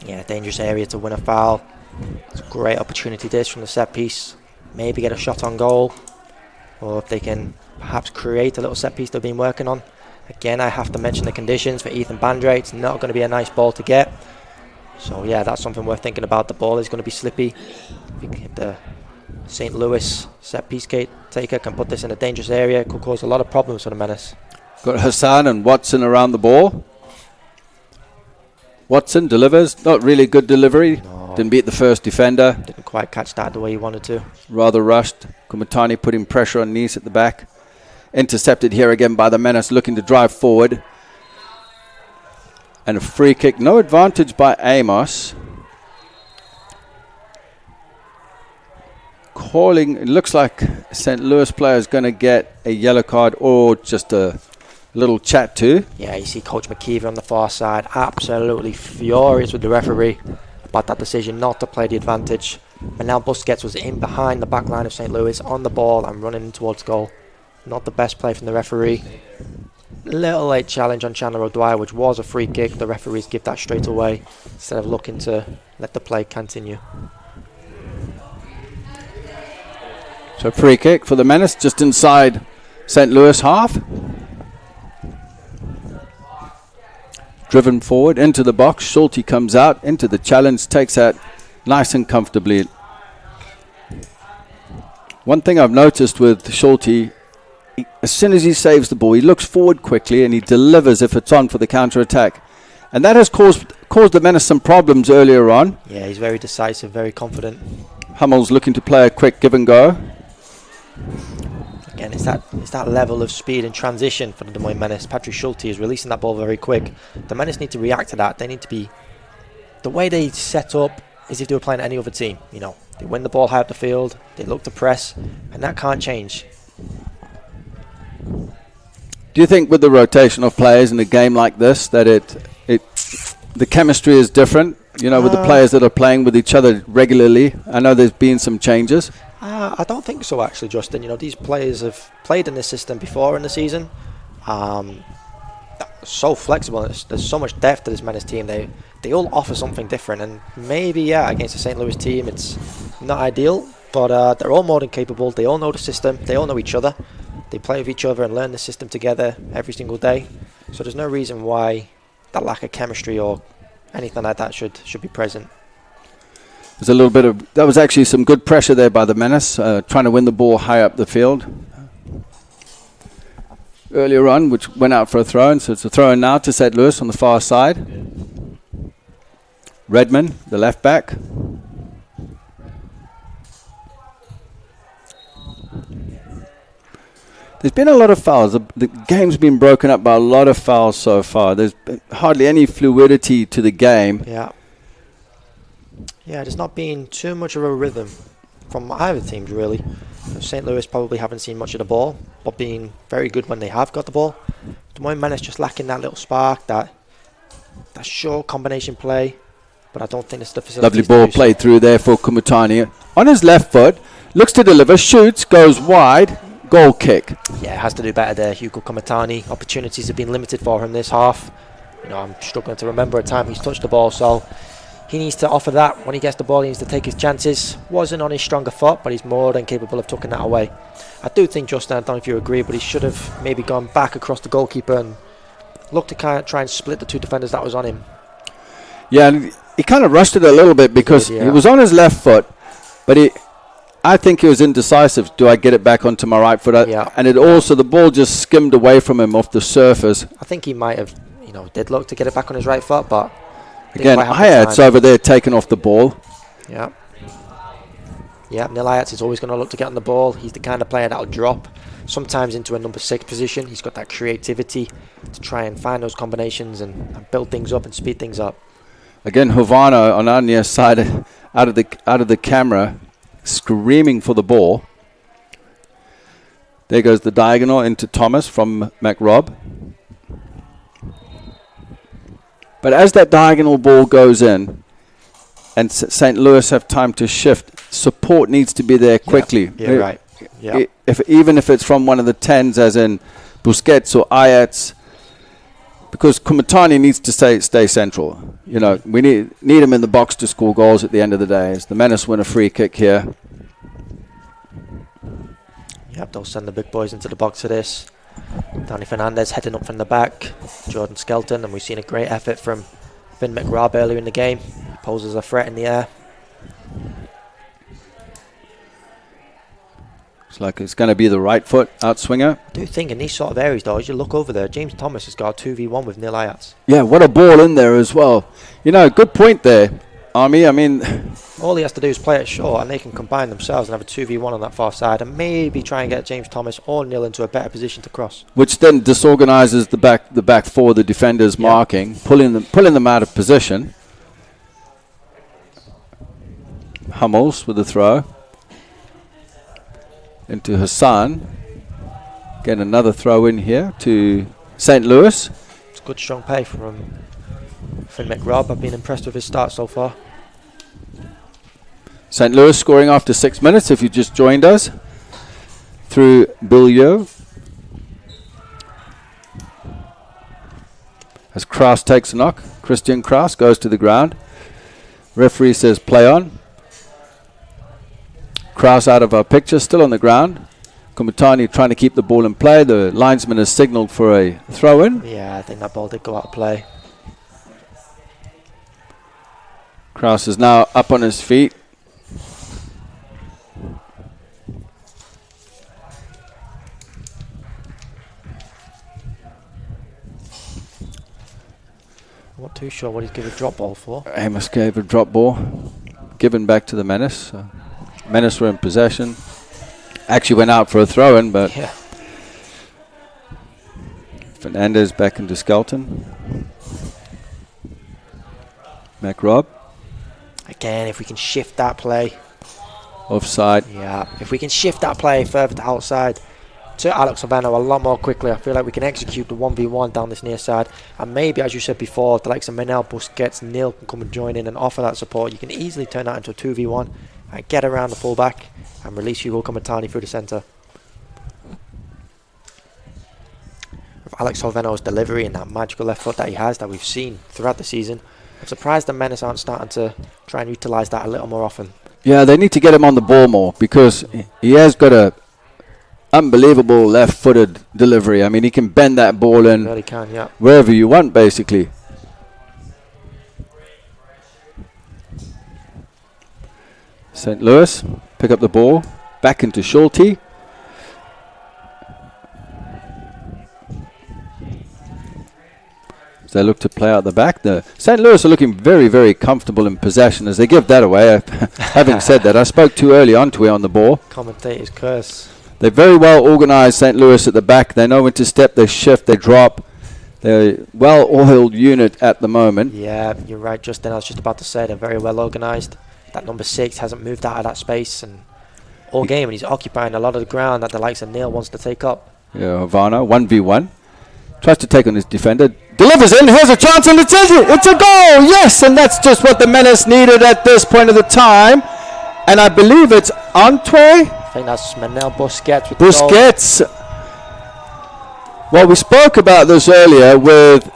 Yeah, dangerous area to win a foul. It's a great opportunity this from the set piece. Maybe get a shot on goal, or if they can perhaps create a little set piece they've been working on. Again, I have to mention the conditions for Ethan Bandre. It's not going to be a nice ball to get. So yeah, that's something worth thinking about. The ball is going to be slippy. If the St. Louis set piece taker can put this in a dangerous area, it could cause a lot of problems for the Menace. Got Hassan and Watson around the ball. Watson delivers, not really good delivery. No. Didn't beat the first defender. Didn't quite catch that the way he wanted to. Rather rushed. Kumatani putting pressure on Nice at the back. Intercepted here again by the Menace, looking to drive forward. And a free kick. No advantage by Amos. Calling, it looks like St. Louis player is going to get a yellow card or just a little chat to. Yeah, you see Coach McKeever on the far side, absolutely furious with the referee about that decision not to play the advantage. But now Busquets was in behind the back line of St. Louis on the ball and running towards goal. Not the best play from the referee. Little late challenge on Chandler O'Dwyer, which was a free kick. The referees give that straight away instead of looking to let the play continue. So free kick for the Menace just inside St. Louis half. Driven forward into the box. Schulte comes out into the challenge, takes that nice and comfortably. One thing I've noticed with Schulte, as soon as he saves the ball, he looks forward quickly and he delivers if it's on for the counter-attack. And that has caused the Menace some problems earlier on. Yeah, he's very decisive, very confident. Hummel's looking to play a quick give and go. Again, it's that level of speed and transition for the Des Moines Menace. Patrick Schulte is releasing that ball very quick. The Menace need to react to that. They need to be... The way they set up is if they were playing any other team. You know, they win the ball high up the field, they look to press, and that can't change. Do you think with the rotation of players in a game like this that the chemistry is different? You know, with the players that are playing with each other regularly. I know there's been some changes. I don't think so, actually, Justin. You know, these players have played in this system before in the season. So flexible. There's so much depth to this Menace team. They all offer something different. And maybe, yeah, against the St. Louis team, it's not ideal. But they're all more than capable. They all know the system. They all know each other. They play with each other and learn the system together every single day. So there's no reason why that lack of chemistry or anything like that should be present. There's a little bit of... That was actually some good pressure there by the Menace, trying to win the ball high up the field. Earlier on, which went out for a throw-in, so it's a throw-in now to St. Louis on the far side. Redmond, the left back. There's been a lot of fouls. The game's been broken up by a lot of fouls so far. There's hardly any fluidity to the game. Yeah. Yeah, there's not been too much of a rhythm from either teams, really. St. Louis probably haven't seen much of the ball, but being very good when they have got the ball. Des Moines Menace just lacking that little spark, that short combination play, but I don't think it's the facilities. Lovely ball played through there for Kumutani. On his left foot, looks to deliver, shoots, goes wide, goal kick. Yeah, has to do better there, Hugo Kumatani. Opportunities have been limited for him this half. You know, I'm struggling to remember a time he's touched the ball, so he needs to offer that. When he gets the ball, he needs to take his chances. Wasn't on his stronger foot, but he's more than capable of tucking that away. I do think, Justin, I don't know if you agree, but he should have maybe gone back across the goalkeeper and looked to kind of try and split the two defenders that was on him. Yeah, and he kind of rushed it a little bit because he was on his left foot, but I think he was indecisive. Do I get it back onto my right foot? And it also, the ball just skimmed away from him off the surface. I think he might have, did look to get it back on his right foot, but again, Hayat's over there taking off the ball. Yeah. Yeah, Neil Hayat is always going to look to get on the ball. He's the kind of player that'll drop sometimes into a number 6 position. He's got that creativity to try and find those combinations and build things up and speed things up. Again, Havana on our near side, out of the camera, screaming for the ball. There goes the diagonal into Thomas from McRob. But as that diagonal ball goes in, and St. Louis have time to shift, support needs to be there quickly. Yeah, right. Yeah. Even if it's from one of the 10s, as in Busquets or Ayats, because Kumatani needs to stay central. We need him in the box to score goals at the end of the day. As the Menace win a free kick here. Yep, they'll send the big boys into the box for this. Danny Fernandez heading up from the back. Jordan Skelton, and we've seen a great effort from Finn McRob earlier in the game. He poses a threat in the air. Looks like it's going to be the right foot out swinger. I do think in these sort of areas, though, as you look over there, James Thomas has got a 2v1 with Neil Ayats. Yeah, what a ball in there as well. Good point there, Army. I mean, all he has to do is play it short, and they can combine themselves and have a 2v1 on that far side, and maybe try and get James Thomas or Neil into a better position to cross. Which then disorganizes the back four, the defenders marking, pulling them out of position. Hummels with the throw into Hassan. Get another throw in here to St. Louis. It's good strong play from Finn McRob. I've been impressed with his start so far. St. Louis scoring after 6 minutes, if you just joined us, through Bilio. As Kraus takes a knock, Christian Kraus goes to the ground. Referee says play on. Kraus out of our picture, still on the ground. Kumatani trying to keep the ball in play. The linesman has signalled for a throw-in. Yeah, I think that ball did go out of play. Kraus is now up on his feet. I'm not too sure what he's given a drop ball for. Amos gave a drop ball, given back to the Menace. Menace were in possession. Actually went out for a throw-in, but Fernandez back into Skelton. McRob. Again, if we can shift that play. Offside. Yeah, if we can shift that play further to outside to Alex Oveno a lot more quickly, I feel like we can execute the 1v1 down this near side. And maybe, as you said before, the likes of Menel, Busquets, Neil can come and join in and offer that support. You can easily turn that into a 2v1 and get around the fullback and release Hugo Kumatani through the centre. With Alex Oveno's delivery and that magical left foot that he has that we've seen throughout the season, I'm surprised the Menace aren't starting to try and utilise that a little more often. Yeah, they need to get him on the ball more because he has got a unbelievable left-footed delivery. I mean, he can bend that ball in really can, yeah, wherever you want, basically. St. Louis pick up the ball, back into Schulte. They look to play out the back. The St. Louis are looking very, very comfortable in possession as they give that away. Having said that, I spoke too early on to on the ball. Commentator's curse. They're very well organised, St. Louis at the back. They know when to step, they shift, they drop. They're a well-oiled unit at the moment. Yeah, you're right, Justin. I was just about to say they're very well organised. That number 6 hasn't moved out of that space and all game, and he's occupying a lot of the ground that the likes of Neil wants to take up. Yeah, Havana, 1v1. Tries to take on his defender. Delivers in. Here's a chance, and it's a goal. Yes, and that's just what the Menace needed at this point of the time. And I believe it's Antwe. I think that's Manel Busquets with Busquets. Well, we spoke about this earlier with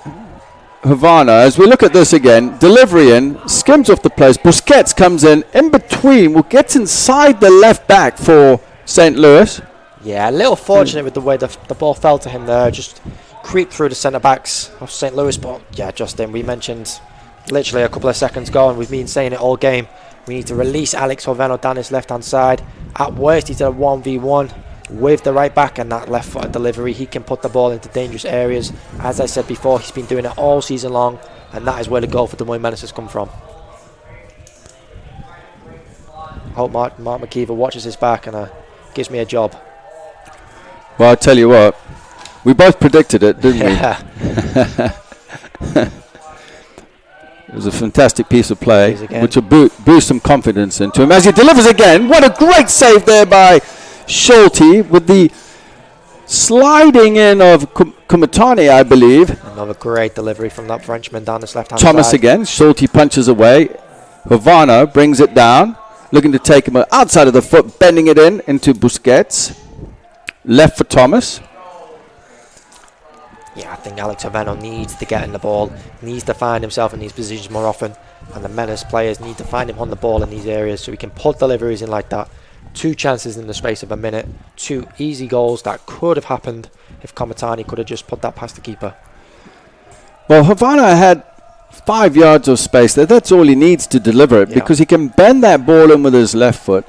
Havana. As we look at this again, delivery in, skims off the place. Busquets comes in between, well, gets inside the left back for St. Louis. Yeah, a little fortunate with the way the ball fell to him there. Just creeped through the centre-backs of St. Louis. But, yeah, Justin, we mentioned literally a couple of seconds ago, and we've been saying it all game, we need to release Alex Oveno down his left-hand side. At worst, he's at a 1v1 with the right back, and that left-footed delivery, he can put the ball into dangerous areas. As I said before, he's been doing it all season long, and that is where the goal for Des Moines Menace has come from. I hope Mark McKeever watches his back and gives me a job. Well, I'll tell you what, we both predicted it, didn't we? It was a fantastic piece of play, which will boost some confidence into him as he delivers again. What a great save there by Schulte with the sliding in of Kumatani, I believe. Another great delivery from that Frenchman down this left-hand Thomas side. again. Schulte punches away. Havana brings it down, looking to take him outside of the foot, bending it into Busquets. Left for Thomas. Yeah, I think Alex Oveno needs to get in the ball, needs to find himself in these positions more often, and the Menace players need to find him on the ball in these areas so he can put deliveries in like that. 2 chances in the space of a minute, 2 easy goals that could have happened if Komatani could have just put that past the keeper. Well, Havana had 5 yards of space there. That's all he needs to deliver it, because he can bend that ball in with his left foot.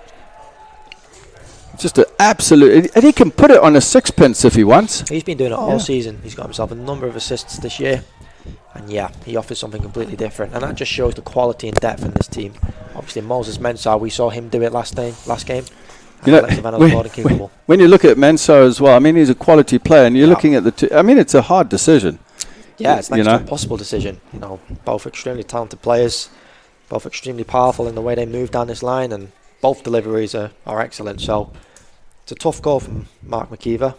Just an absolute, and he can put it on a sixpence if he wants. He's been doing it all season. He's got himself a number of assists this year, and yeah, he offers something completely different, and that just shows the quality and depth in this team. Obviously, Moses Mensah, we saw him do it last game. You know, when you look at Mensah as well, I mean, he's a quality player, and you're looking at the two. I mean, it's a hard decision. Yeah, it's like an impossible decision. You know, both extremely talented players, both extremely powerful in the way they move down this line, and both deliveries are excellent. So it's a tough goal from Mark McKeever.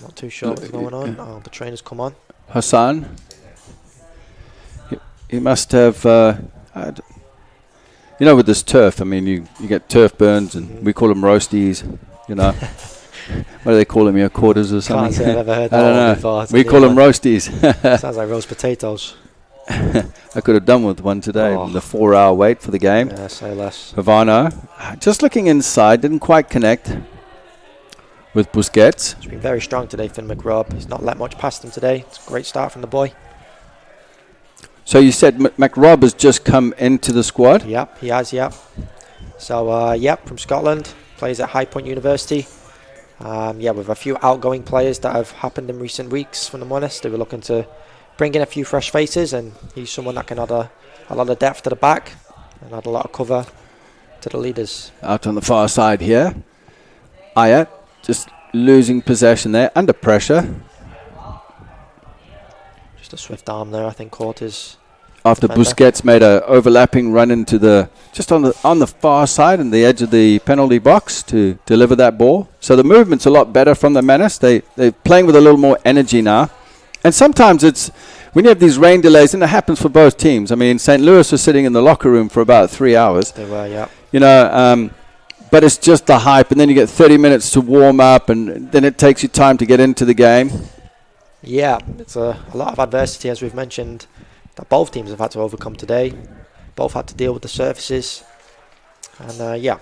Not too sure what's going on. Oh, the train has come on. Hassan. He must have, you know, with this turf, I mean, you get turf burns, and we call them roasties, you know. What do they call them here, quarters or something? Can't say I've ever heard that one before. We call them roasties. Sounds like roast potatoes. I could have done with one today. The 4-hour wait for the game. Yeah, say less. Havana, just looking inside, didn't quite connect with Busquets. He's been very strong today, Finn McRobb. He's not let much past him today. It's a great start from the boy. So you said McRobb has just come into the squad? Yep, he has, yep. So, from Scotland, plays at High Point University. With a few outgoing players that have happened in recent weeks from the Moines. They were looking to bring in a few fresh faces, and he's someone that can add a lot of depth to the back and add a lot of cover to the leaders. Out on the far side here. Ayat just losing possession there, under pressure. Just a swift arm there, I think, caught his after defender. Busquets made a overlapping run into just on the far side and the edge of the penalty box to deliver that ball. So the movement's a lot better from the Menace. They're playing with a little more energy now. And sometimes it's when you have these rain delays, and it happens for both teams. I mean, St. Louis was sitting in the locker room for about 3 hours. They were, yeah. You know, but it's just the hype, and then you get 30 minutes to warm up, and then it takes you time to get into the game. Yeah, it's a lot of adversity, as we've mentioned, that both teams have had to overcome today. Both had to deal with the surfaces. And,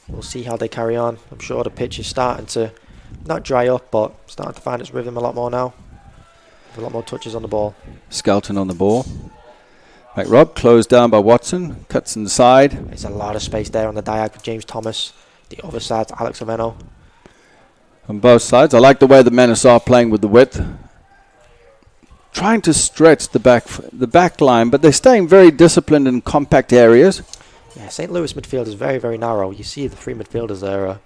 we'll see how they carry on. I'm sure the pitch is starting to not dry up, but starting to find its rhythm a lot more now. A lot more touches on the ball. Skelton on the ball. McRobb closed down by Watson. Cuts inside. There's a lot of space there on the diag with James Thomas. The other side's Alex Oveno. On both sides. I like the way the Menace are playing with the width. Trying to stretch the back line, but they're staying very disciplined in compact areas. Yeah, St. Louis midfield is very, very narrow. You see the 3 midfielders there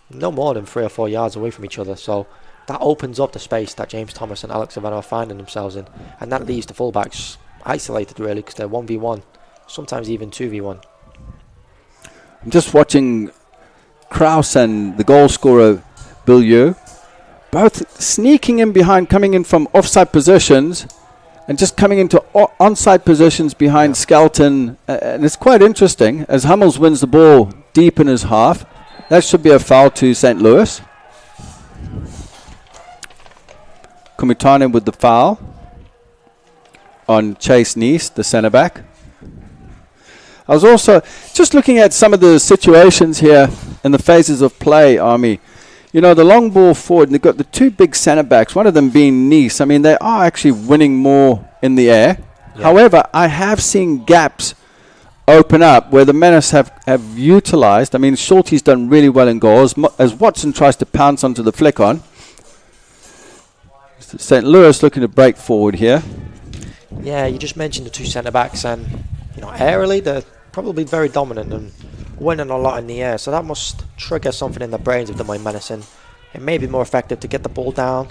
no more than 3 or 4 yards away from each other. So that opens up the space that James Thomas and Alex Oveno are finding themselves in. And that leaves the fullbacks isolated, really, because they're 1v1, sometimes even 2v1. I'm just watching Kraus and the goal scorer, Bilieu, both sneaking in behind, coming in from offside positions and just coming into onside positions behind Skelton. And it's quite interesting as Hummels wins the ball deep in his half. That should be a foul to St. Louis. Kumitane with the foul. on Chase Nice, the centre back. I was also just looking at some of the situations here in the phases of play, Army. You know, the long ball forward, and they've got the two big centre backs, one of them being Nice. I mean, they are actually winning more in the air. Yeah. However, I have seen gaps open up where the Menace have utilised. I mean, Shorty's done really well in goals. As Watson tries to pounce onto the flick on. St. Louis looking to break forward here. Yeah, you just mentioned the two centre-backs, and, you know, aerially, they're probably very dominant and winning a lot in the air, so that must trigger something in the brains of the Moines Menace, and it may be more effective to get the ball down,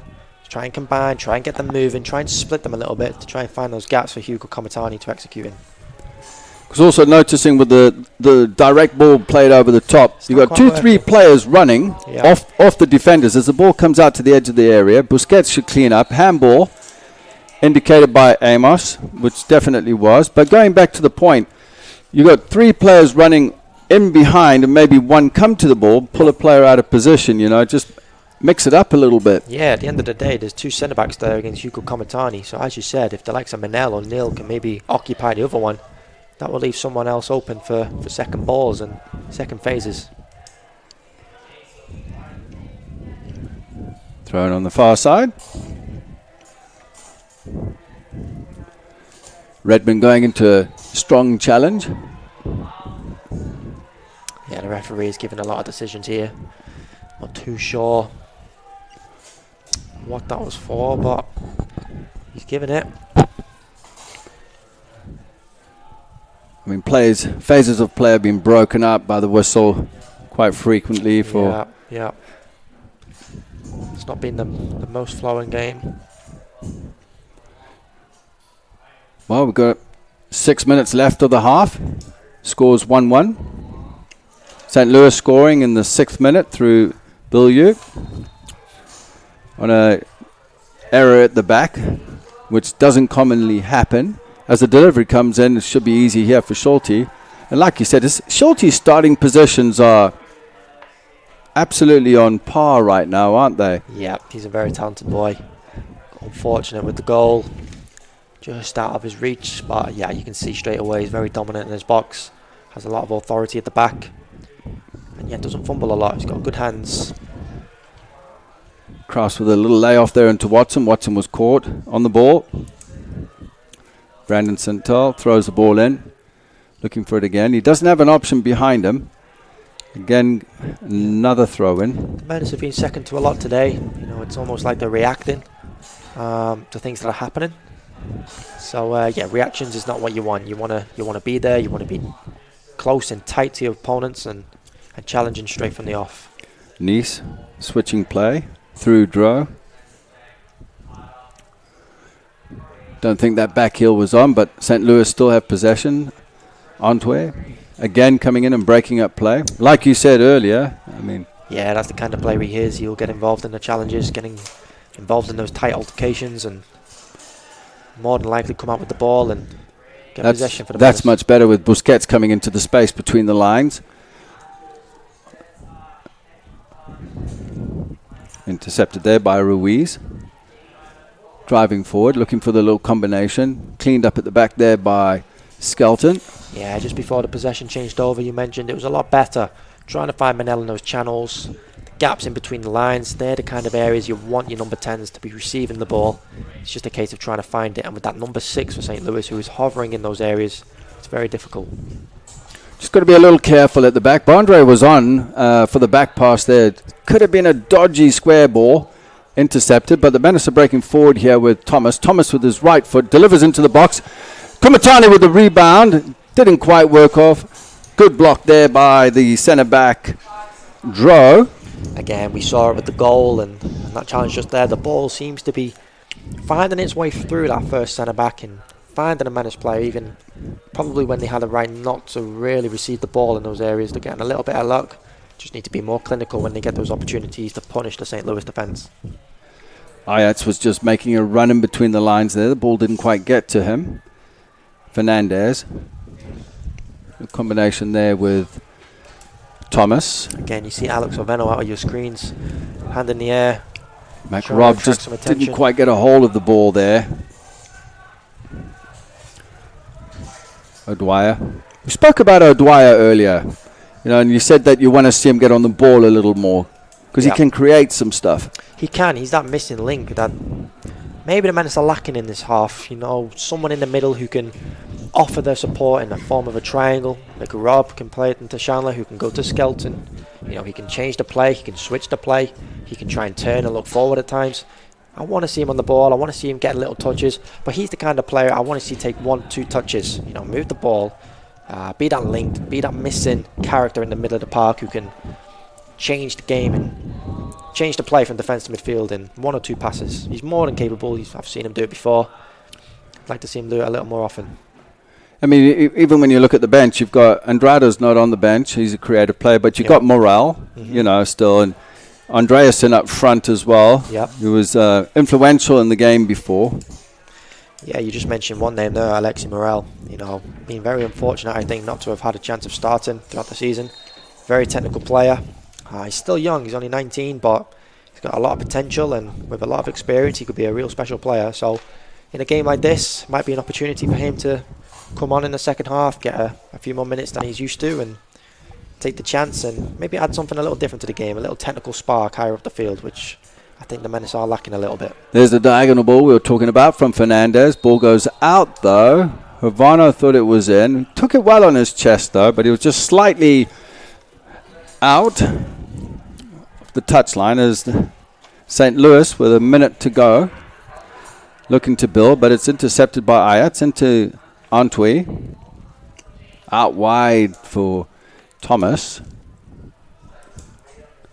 try and combine, try and get them moving, try and split them a little bit to try and find those gaps for Hugo Comitani to execute in. I was also noticing with the direct ball played over the top, you've got 2-3 players running off the defenders as the ball comes out to the edge of the area. Busquets should clean up. Handball indicated by Amos, which definitely was. But going back to the point, you've got 3 players running in behind and maybe one come to the ball, pull a player out of position, you know, just mix it up a little bit. Yeah, at the end of the day, there's 2 centre-backs there against Hugo Comitani. So as you said, if the likes of Manel or Neil can maybe occupy the other one, that will leave someone else open for second balls and second phases. Thrown on the far side. Redmond going into a strong challenge. Yeah, the referee is giving a lot of decisions here. Not too sure what that was for, but he's giving it. I mean, phases of play have been broken up by the whistle quite frequently for... Yeah. It's not been the most flowing game. Well, we've got 6 minutes left of the half. Scores 1-1. St. Louis scoring in the 6th minute through Billieu on a error at the back, which doesn't commonly happen. As the delivery comes in, it should be easy here for Schulte. And like you said, Schulte's starting positions are absolutely on par right now, aren't they? Yeah, he's a very talented boy. Unfortunate with the goal. Just out of his reach. But yeah, you can see straight away he's very dominant in his box. Has a lot of authority at the back. And yeah, doesn't fumble a lot. He's got good hands. Cross with a little layoff there into Watson. Watson was caught on the ball. Brandon Santal throws the ball in, looking for it again. He doesn't have an option behind him. Again, another throw in. The Menace have been second to a lot today. You know, it's almost like they're reacting to things that are happening. So yeah, reactions is not what you want. You want to be there. You want to be close and tight to your opponents and challenging straight from the off. Nice switching play through Dro. Don't think that back heel was on, but St. Louis still have possession. Antwerp again coming in and breaking up play. Like you said earlier, I mean... Yeah, that's the kind of player he is. He'll get involved in the challenges, getting involved in those tight altercations, and more than likely come out with the ball and get possession for the That's much better with Busquets coming into the space between the lines. Intercepted there by Ruiz. Driving forward, looking for the little combination. Cleaned up at the back there by Skelton. Yeah, just before the possession changed over, you mentioned it was a lot better. Trying to find Manel in those channels, the gaps in between the lines. They're the kind of areas you want your number 10s to be receiving the ball. It's just a case of trying to find it. And with that number 6 for St. Louis, who is hovering in those areas, it's very difficult. Just got to be a little careful at the back. Bondre was on for the back pass there. Could have been a dodgy square ball. Intercepted, but the Menace are breaking forward here with Thomas. Thomas with his right foot delivers into the box. Comitani with the rebound. Didn't quite work off. Good block there by the centre-back, Dro. Again, we saw it with the goal and that challenge just there. The ball seems to be finding its way through that first centre-back and finding a Menace player, even probably when they had a right not to really receive the ball in those areas. They're getting a little bit of luck. Just need to be more clinical when they get those opportunities to punish the St. Louis defence. Ayats was just making a run in between the lines there. The ball didn't quite get to him. Fernandez. A combination there with Thomas. Again, you see Alex Oveno out of your screens. Hand in the air. McRobb just didn't quite get a hold of the ball there. O'Dwyer. We spoke about O'Dwyer earlier, and you said that you want to see him get on the ball a little more because he can create some stuff. He can. He's that missing link that maybe the Menace are lacking in this half. Someone in the middle who can offer their support in the form of a triangle. Like Rob can play it into Chandler, who can go to Skelton. He can change the play. He can switch the play. He can try and turn and look forward at times. I want to see him on the ball. I want to see him get little touches. But he's the kind of player I want to see take 1-2 touches. Move the ball. Be that linked. Be that missing character in the middle of the park who can change the game and change the play from defence to midfield in 1 or 2 passes. He's more than capable. I've seen him do it before. I'd like to see him do it a little more often. I mean, even when you look at the bench, you've got Andrada's not on the bench. He's a creative player, but you've got Morel, still, and Andreasen up front as well. Yep. Who was influential in the game before. Yeah, you just mentioned one name there, Alexi Morel. Been very unfortunate, I think, not to have had a chance of starting throughout the season. Very technical player. He's still young. He's only 19, but he's got a lot of potential, and with a lot of experience, he could be a real special player. So, in a game like this, might be an opportunity for him to come on in the second half, get a few more minutes than he's used to, and take the chance and maybe add something a little different to the game, a little technical spark higher up the field, which I think the Menace are lacking a little bit. There's the diagonal ball we were talking about from Fernandez. Ball goes out, though. Havano thought it was in. Took it well on his chest, though, but he was just slightly out of the touchline as St. Louis, with a minute to go, looking to build, but it's intercepted by Ayats into Antwi. Out wide for Thomas.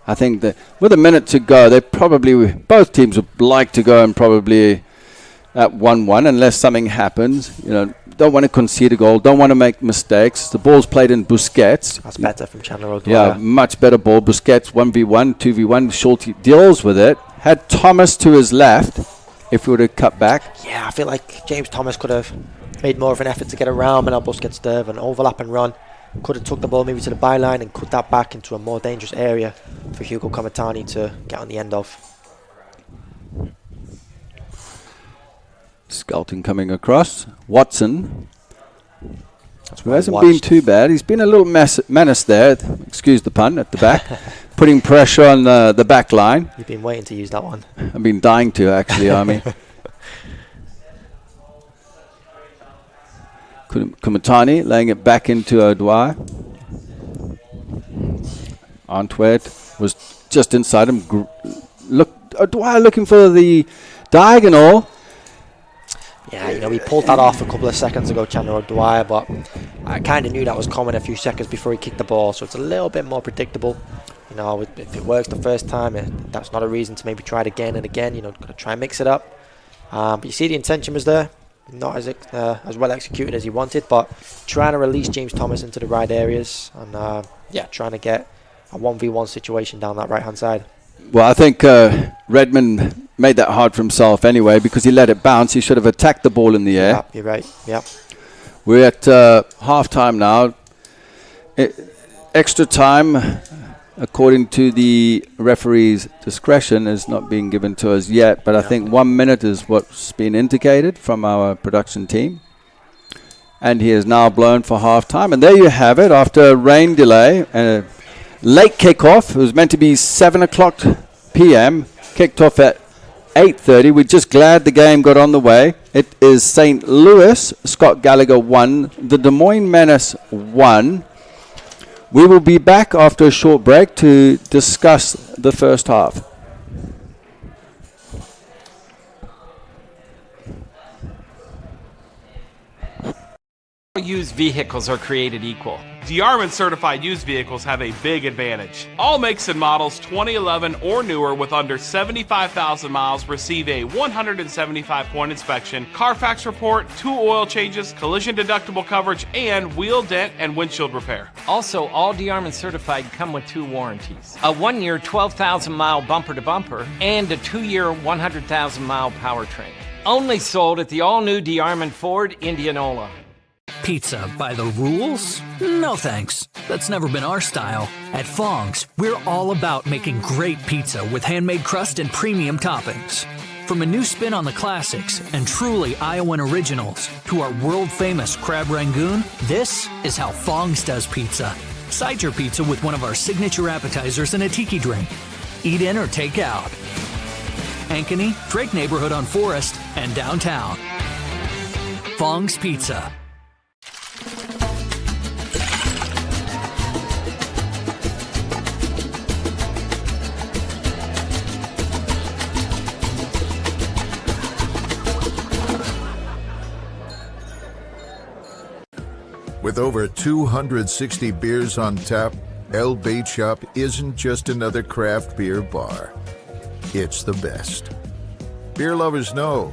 I think that with a minute to go, they probably, both teams would like to go and probably at 1-1 unless something happens. Don't want to concede a goal, don't want to make mistakes. The ball's played in Busquets. That's better from Chandler O'Dwyer. Yeah, much better ball. Busquets 1v1, 2v1. Shorty deals with it. Had Thomas to his left if he would have cut back. Yeah, I feel like James Thomas could have made more of an effort to get around Manuel Busquets there and overlap and run. Could have took the ball maybe to the byline and cut that back into a more dangerous area for Hugo Comitani to get on the end of. Skelton coming across. Watson, who hasn't been too bad. He's been a little menace there, excuse the pun, at the back, putting pressure on the back line. You've been waiting to use that one. I've been dying to, actually, Army. Kumatani laying it back into O'Dwyer. Antwerp was just inside him. O'Dwyer looking for the diagonal. Yeah, we pulled that off a couple of seconds ago, Chandler O'Dwyer, but I kind of knew that was coming a few seconds before he kicked the ball, so it's a little bit more predictable. If it works the first time, that's not a reason to maybe try it again and again. Got to try and mix it up. But you see the intention was there. Not as well executed as he wanted, but trying to release James Thomas into the right areas and trying to get a 1v1 situation down that right-hand side. Well, I think Redmond made that hard for himself anyway because he let it bounce. He should have attacked the ball in the air. Yeah, you're right. Yeah. We're at half-time now. Extra time, according to the referee's discretion, is not being given to us yet, but I think 1 minute is what's been indicated from our production team. And he is now blown for half-time. And there you have it, after a rain delay and a late kickoff. It was meant to be 7 o'clock p.m., kicked off at 8:30. We're just glad the game got on the way. It is St. Louis, Scott Gallagher 1, the Des Moines Menace 1. We will be back after a short break to discuss the first half. Used vehicles are created equal. DeArmond certified used vehicles have a big advantage. All makes and models 2011 or newer with under 75,000 miles receive a 175-point inspection, Carfax report, 2 oil changes, collision deductible coverage, and wheel dent and windshield repair. Also, all DeArmond certified come with 2 warranties. A 1-year 12,000-mile bumper-to-bumper and a 2-year 100,000-mile powertrain. Only sold at the all-new DeArmond Ford Indianola. Pizza by the rules? No thanks. That's never been our style. At Fong's, we're all about making great pizza with handmade crust and premium toppings. From a new spin on the classics and truly Iowan originals to our world-famous crab rangoon, this is how Fong's does pizza. Side your pizza with one of our signature appetizers and a tiki drink. Eat in or take out. Ankeny, Drake Neighborhood on Forest, and downtown. Fong's Pizza. With over 260 beers on tap, El Bait Shop isn't just another craft beer bar. It's the best. Beer lovers know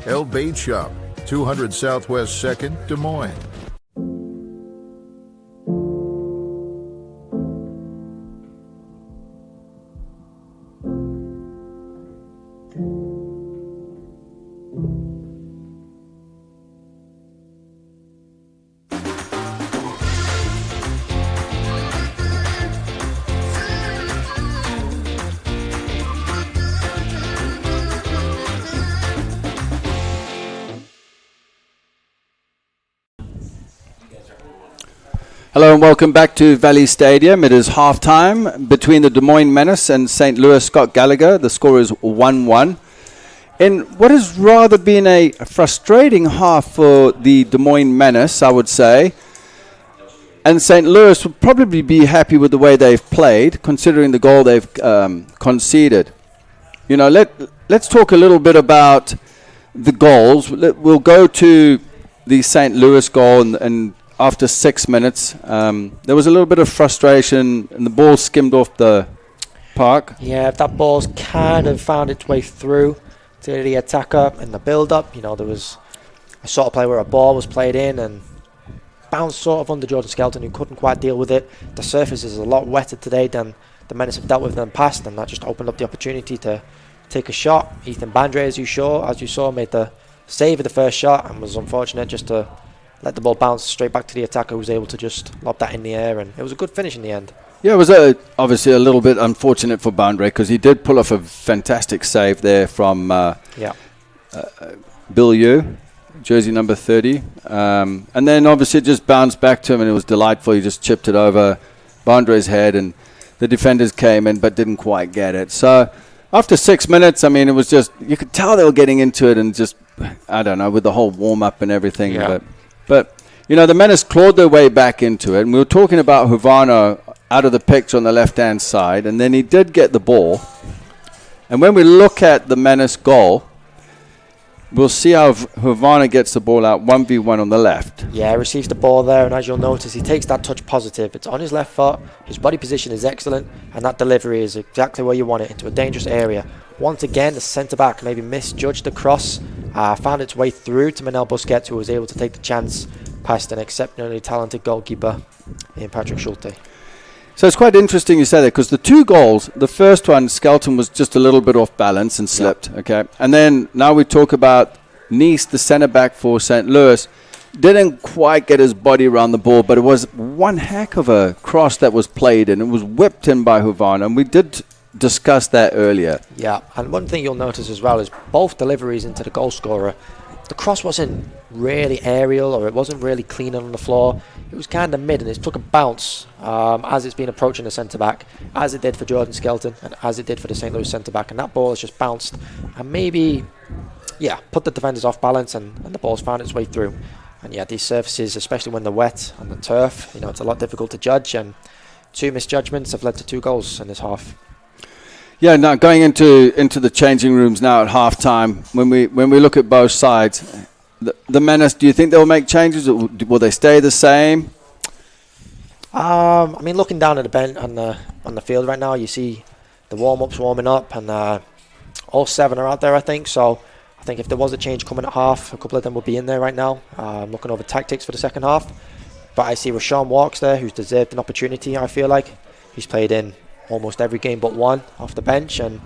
El Bait Shop, 200 Southwest 2nd, Des Moines. Hello and welcome back to Valley Stadium. It is halftime between the Des Moines Menace and St. Louis Scott Gallagher. The score is 1-1. In what has rather been a frustrating half for the Des Moines Menace, I would say. And St. Louis would probably be happy with the way they've played, considering the goal they've conceded. You know, let's talk a little bit about the goals. We'll go to the St. Louis goal and after 6 minutes, there was a little bit of frustration and the ball skimmed off the park. Yeah, that ball's kind of found its way through to the attacker in the build-up. You know, there was a sort of play where a ball was played in and bounced sort of under Jordan Skelton, who couldn't quite deal with it. The surface is a lot wetter today than the Menace have dealt with in the past, and that just opened up the opportunity to take a shot. Ethan Bandre, as you saw, made the save of the first shot and was unfortunate just to let the ball bounce straight back to the attacker, who was able to just lob that in the air, and it was a good finish in the end. Yeah, it was obviously a little bit unfortunate for Bandre because he did pull off a fantastic save there from Bill Yu, jersey number 30. And then obviously it just bounced back to him and it was delightful. He just chipped it over Bandre's head and the defenders came in but didn't quite get it. So after 6 minutes, I mean, it was just, you could tell they were getting into it and just, I don't know, with the whole warm-up and everything. Yeah. But, you know, the Menace clawed their way back into it. And we were talking about Havana out of the picture on the left-hand side. And then he did get the ball. And when we look at the Menace goal, we'll see how Havana gets the ball out 1v1 on the left. Yeah, he receives the ball there. And as you'll notice, he takes that touch positive. It's on his left foot. His body position is excellent. And that delivery is exactly where you want it, into a dangerous area. Once again, the centre-back maybe misjudged the cross. Found its way through to Manel Busquets, who was able to take the chance past an exceptionally talented goalkeeper in Patrick Schulte. So it's quite interesting you say that, because the two goals, the first one, Skelton was just a little bit off balance and slipped, okay? And then now we talk about Nice, the centre-back for St. Louis, didn't quite get his body around the ball, but it was one heck of a cross that was played in. It was whipped in by Havana, and we did discussed that earlier. Yeah, and one thing you'll notice as well is both deliveries into the goal scorer, the cross wasn't really aerial, or it wasn't really clean on the floor. It was kind of mid, and it took a bounce as it's been approaching the centre-back, as it did for Jordan Skelton, and as it did for the St. Louis centre-back, and that ball has just bounced and maybe, put the defenders off balance, and the ball's found its way through. And these surfaces, especially when they're wet on the turf, it's a lot difficult to judge, and two misjudgments have led to 2 goals in this half. Yeah, now going into the changing rooms now at halftime, when we look at both sides, the Menace, do you think they'll make changes, or will they stay the same? I mean, looking down at the bench on the field right now, you see the warm-ups warming up, and all 7 are out there, I think. So I think if there was a change coming at half, a couple of them would be in there right now. I'm looking over tactics for the second half, but I see Rashawn Walks there, who's deserved an opportunity. I feel like he's played in almost every game but one off the bench and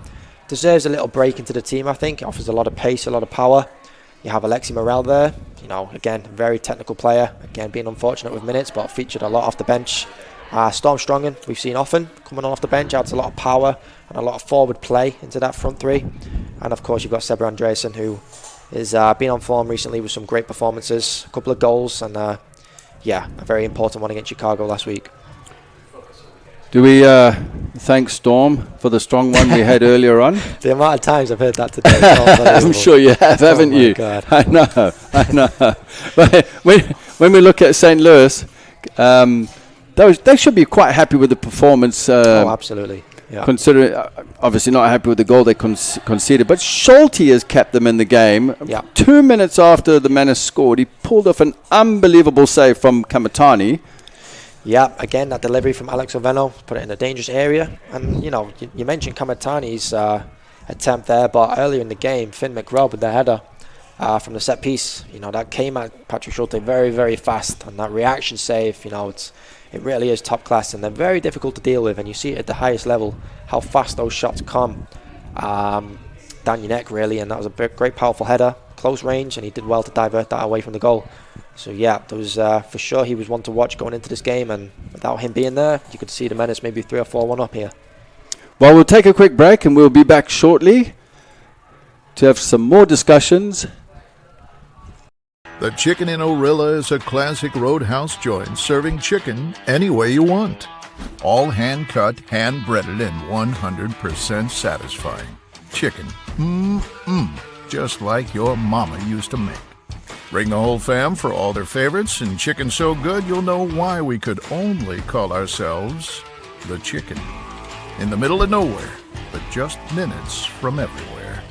deserves a little break into the team. I think offers a lot of pace, a lot of power. You have Alexi Morel there, again, very technical player, again being unfortunate with minutes, but featured a lot off the bench Storm Strongen, we've seen often coming on off the bench, adds a lot of power and a lot of forward play into that front three. And of course, you've got Seber Andreasen, who has been on form recently with some great performances, a couple of goals, and a very important one against Chicago last week. Do we thank Storm for the strong one we had earlier on? The amount of times I've heard that today. I'm sure you have, haven't you? God. I know. But when we look at St. Louis, they should be quite happy with the performance. Absolutely. Yeah. Considering, obviously not happy with the goal they conceded, but Schulte has kept them in the game. Yeah. 2 minutes after the Menace scored, he pulled off an unbelievable save from Kamatani. Yeah, again, that delivery from Alex Oveno put it in a dangerous area. And, you mentioned Kamatani's attempt there, but earlier in the game, Finn McRobb with the header from the set piece, that came at Patrick Schulte very, very fast. And that reaction save, it really is top class, and they're very difficult to deal with. And you see it at the highest level, how fast those shots come down your neck, really. And that was a great, powerful header, close range, and he did well to divert that away from the goal. So yeah, there was for sure he was one to watch going into this game, and without him being there, you could see the Menace maybe 3 or 4-1 up here. Well, we'll take a quick break, and we'll be back shortly to have some more discussions. The Chicken in Orilla is a classic roadhouse joint serving chicken any way you want. All hand-cut, hand-breaded, and 100% satisfying. Chicken, just like your mama used to make. Bring the whole fam for all their favorites, and chicken so good you'll know why we could only call ourselves the Chicken. In the middle of nowhere, but just minutes from everywhere.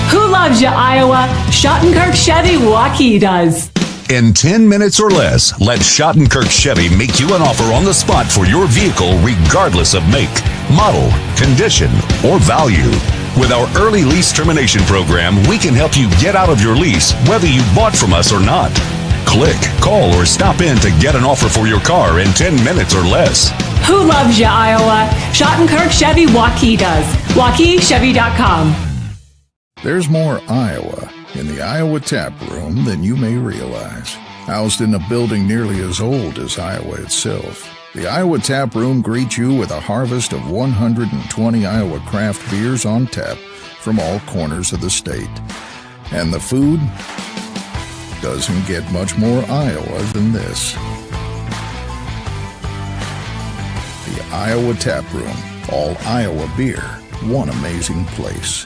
Who loves you, Iowa? Schottenkirk Chevy Waukee does. In 10 minutes or less, let Schottenkirk Chevy make you an offer on the spot for your vehicle regardless of make, model, condition, or value. With our early lease termination program, we can help you get out of your lease whether you bought from us or not. Click, call, or stop in to get an offer for your car in 10 minutes or less. Who loves you, Iowa? Schottenkirk Chevy Waukee does. WaukeeChevy.com. There's more Iowa in the Iowa Tap Room than you may realize. Housed in a building nearly as old as Iowa itself, the Iowa Tap Room greets you with a harvest of 120 Iowa craft beers on tap from all corners of the state. And the food doesn't get much more Iowa than this. The Iowa Tap Room, all Iowa beer, one amazing place.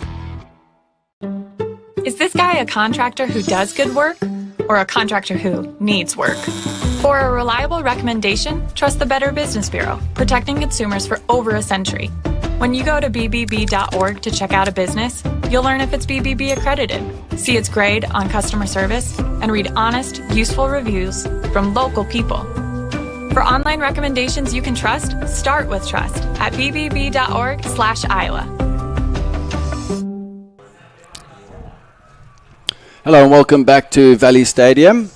Is this guy a contractor who does good work or a contractor who needs work? For a reliable recommendation, trust the Better Business Bureau, protecting consumers for over a century. When you go to bbb.org to check out a business, you'll learn if it's BBB accredited, see its grade on customer service, and read honest, useful reviews from local people. For online recommendations you can trust, start with trust at bbb.org/Iowa. Hello and welcome back to Valley Stadium.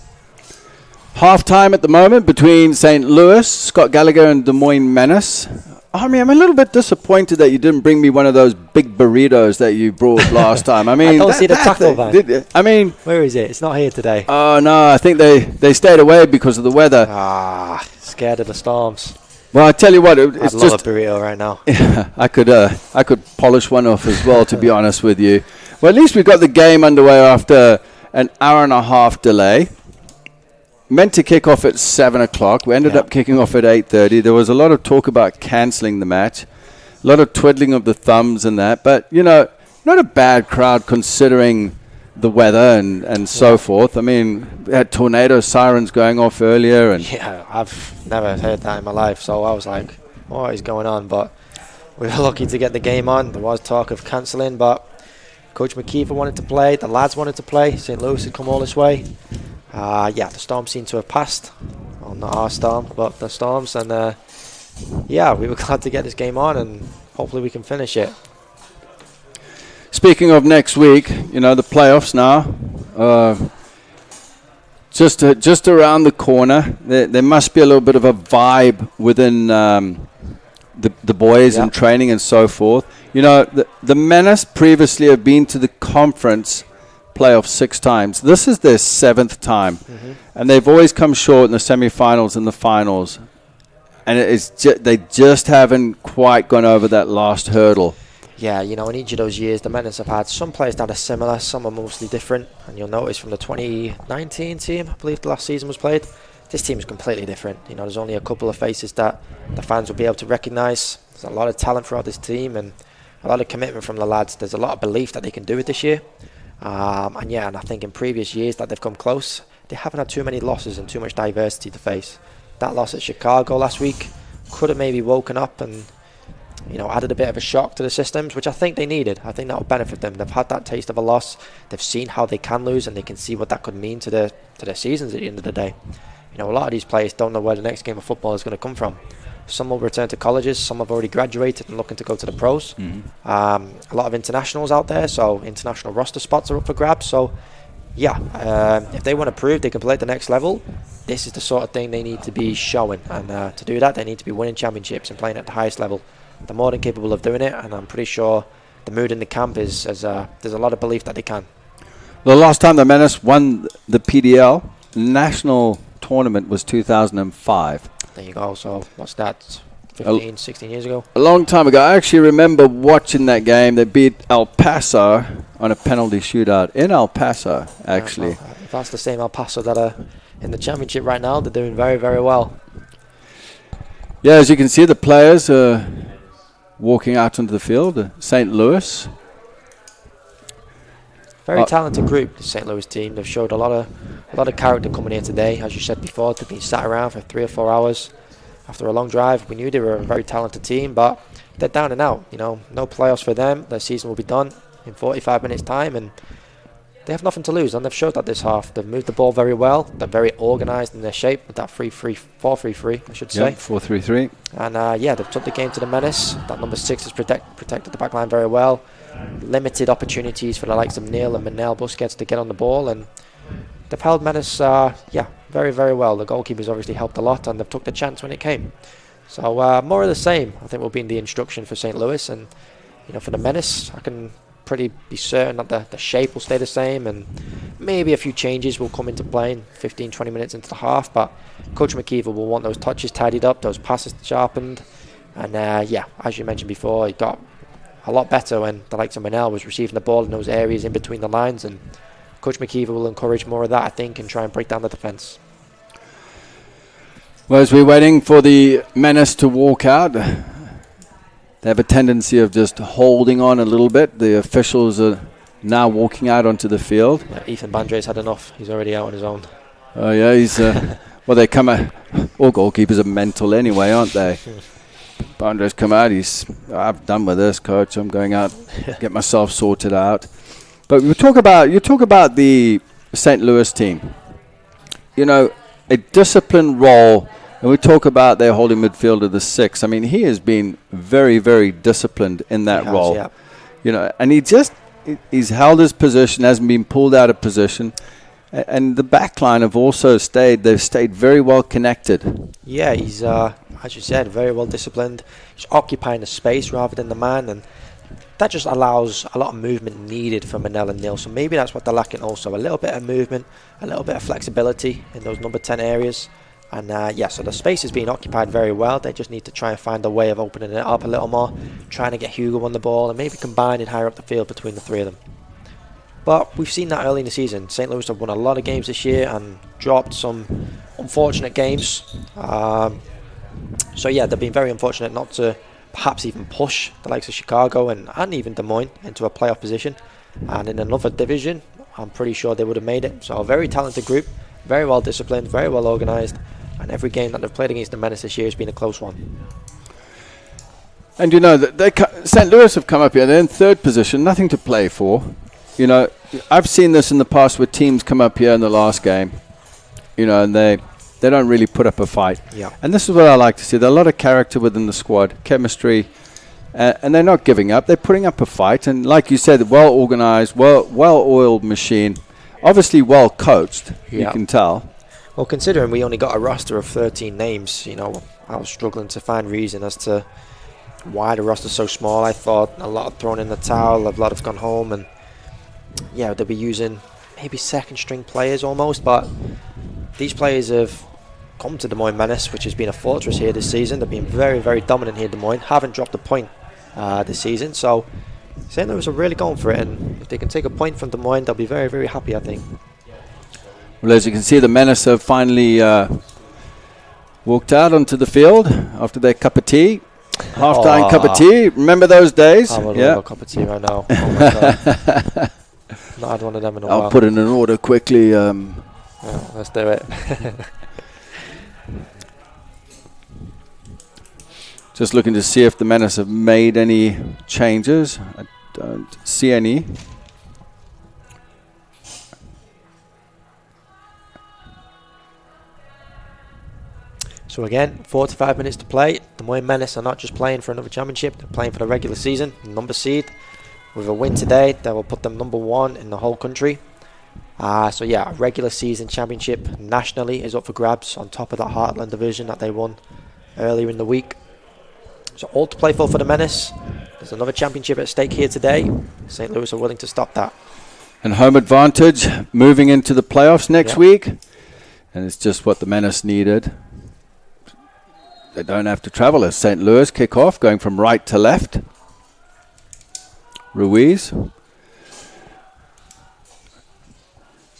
Half-time at the moment between St. Louis, Scott Gallagher, and Des Moines Menace. Army, I'm a little bit disappointed that you didn't bring me one of those big burritos that you brought last time. I mean, I don't see the taco van. Where is it? It's not here today. Oh no, I think they stayed away because of the weather. Scared of the storms. Well, I tell you what, I'd love a burrito right now. Yeah, I could polish one off as well, to be honest with you. Well, at least we got the game underway after an hour and a half delay. Meant to kick off at 7 o'clock. We ended up kicking off at 8:30. There was a lot of talk about cancelling the match. A lot of twiddling of the thumbs and that. But, not a bad crowd considering the weather and so forth. I mean, we had tornado sirens going off earlier. Yeah, I've never heard that in my life. So I was like, what is going on? But we were lucky to get the game on. There was talk of cancelling, but Coach McKeever wanted to play. The lads wanted to play. St. Louis had come all this way. The storm seemed to have passed. Well, not our storm, but the storms. And, we were glad to get this game on, and hopefully we can finish it. Speaking of next week, the playoffs now, just around the corner. There must be a little bit of a vibe within the boys in training and so forth. The Menace previously have been to the conference playoffs 6 times. This is their 7th time. Mm-hmm. And they've always come short in the semifinals and the finals. And they just haven't quite gone over that last hurdle. Yeah, you know, in each of those years, the Menace have had some players that are similar, some are mostly different. And you'll notice from the 2019 team, I believe the last season was played, this team is completely different. You know, there's only a couple of faces that the fans will be able to recognise. There's a lot of talent throughout this team and a lot of commitment from the lads. There's a lot of belief that they can do it this year. And I think in previous years that they've come close, they haven't had too many losses and too much diversity to face. That loss at Chicago last week could have maybe woken up and, you know, added a bit of a shock to the systems, which I think they needed. I think that will benefit them. They've had that taste of a loss. They've seen how they can lose, and they can see what that could mean to their seasons at the end of the day. You know, a lot of these players don't know where the next game of football is going to come from. Some will return to colleges. Some have already graduated and looking to go to the pros. Mm-hmm. A lot of internationals out there, so international roster spots are up for grabs. So, if they want to prove they can play at the next level, this is the sort of thing they need to be showing. And to do that, they need to be winning championships and playing at the highest level. They're more than capable of doing it, and I'm pretty sure the mood in the camp is there's a lot of belief that they can. The last time the Menace won the PDL national tournament was 2005. There you go. So what's that? 15, 16 years ago? A long time ago. I actually remember watching that game. They beat El Paso on a penalty shootout in El Paso, actually. If that's the same El Paso that are in the championship right now, they're doing very, very well. Yeah, as you can see, the players are walking out onto the field. St. Louis. Very talented group, the St. Louis team. They've showed a lot of character coming here today. As you said before, they've been sat around for 3 or 4 hours after a long drive. We knew they were a very talented team, but they're down and out. You know, no playoffs for them. Their season will be done in 45 minutes' time, and they have nothing to lose. And they've showed that this half. They've moved the ball very well. They're very organised in their shape with that 4-3-3, I should say. 4-3-3. And they've took the game to the Menace. That number 6 has protected the back line very well. Limited opportunities for the likes of Neil and Manel Busquets to get on the ball, and they've held Menace very, very well. The goalkeepers obviously helped a lot, and they've took the chance when it came. So more of the same, I think, will be in the instruction for St. Louis. And you know, for the Menace, I can pretty be certain that the shape will stay the same, and maybe a few changes will come into play in 15-20 minutes into the half. But Coach McKeever will want those touches tidied up, those passes sharpened, and as you mentioned before, he got a lot better when the likes of Manel was receiving the ball in those areas in between the lines, and Coach McKeever will encourage more of that, I think, and try and break down the defence. Well, as we're waiting for the Menace to walk out, they have a tendency of just holding on a little bit. The officials are now walking out onto the field. Yeah, Ethan Bandre's had enough. He's already out on his own. Oh, yeah, he's... well, they come out... All goalkeepers are mental anyway, aren't they? Bandre's come out. I'm done with this, coach. I'm going out, get myself sorted out. But you talk about the St. Louis team. You know, a disciplined role, and we talk about their holding midfielder, the 6. I mean, he has been very, very disciplined in that role. Yeah. You know, and he's held his position, hasn't been pulled out of position. And the back line have also stayed very well connected. Yeah, he's, as you said, very well disciplined. He's occupying the space rather than the man, and that just allows a lot of movement needed for Manel and Neil. So maybe that's what they're lacking also. A little bit of movement, a little bit of flexibility in those number 10 areas. And so the space is being occupied very well. They just need to try and find a way of opening it up a little more, trying to get Hugo on the ball and maybe combining higher up the field between the 3 of them. But we've seen that early in the season. St. Louis have won a lot of games this year and dropped some unfortunate games. They've been very unfortunate not to perhaps even push the likes of Chicago and even Des Moines into a playoff position. And in another division, I'm pretty sure they would have made it. So a very talented group, very well disciplined, very well organised. And every game that they've played against the Menace this year has been a close one. And you know, St. Louis have come up here. They're in 3rd position, nothing to play for. You know, I've seen this in the past where teams come up here in the last game, you know, and they don't really put up a fight. Yeah. And this is what I like to see. There's a lot of character within the squad, chemistry, and they're not giving up. They're putting up a fight. And like you said, well-organized, well-oiled machine, obviously well-coached, you can tell. Well, considering we only got a roster of 13 names, you know, I was struggling to find reason as to why the roster's so small. I thought a lot have thrown in the towel, a lot have gone home, and yeah, they'll be using maybe second string players almost, but these players have come to Des Moines Menace, which has been a fortress here this season. They've been very, very dominant here, Des Moines. Haven't dropped a point this season, so St. Louis are really going for it, and if they can take a point from Des Moines, they'll be very, very happy, I think. Well, as you can see, the Menace have finally walked out onto the field after their cup of tea. Half-time cup of tea. Remember those days? I would love a cup of tea right now. Oh my God. Not had one of them in a while. I'll put in an order quickly. Yeah, let's do it. Just looking to see if the Menace have made any changes. I don't see any. So again, 45 minutes to play. The Moines Menace are not just playing for another championship, they're playing for the regular season, number seed. With a win today, that will put them number 1 in the whole country. So yeah, regular season championship nationally is up for grabs on top of that Heartland division that they won earlier in the week. So all to play for the Menace. There's another championship at stake here today. St. Louis are willing to stop that. And home advantage moving into the playoffs next week. And it's just what the Menace needed. They don't have to travel as St. Louis kick off, going from right to left. Ruiz.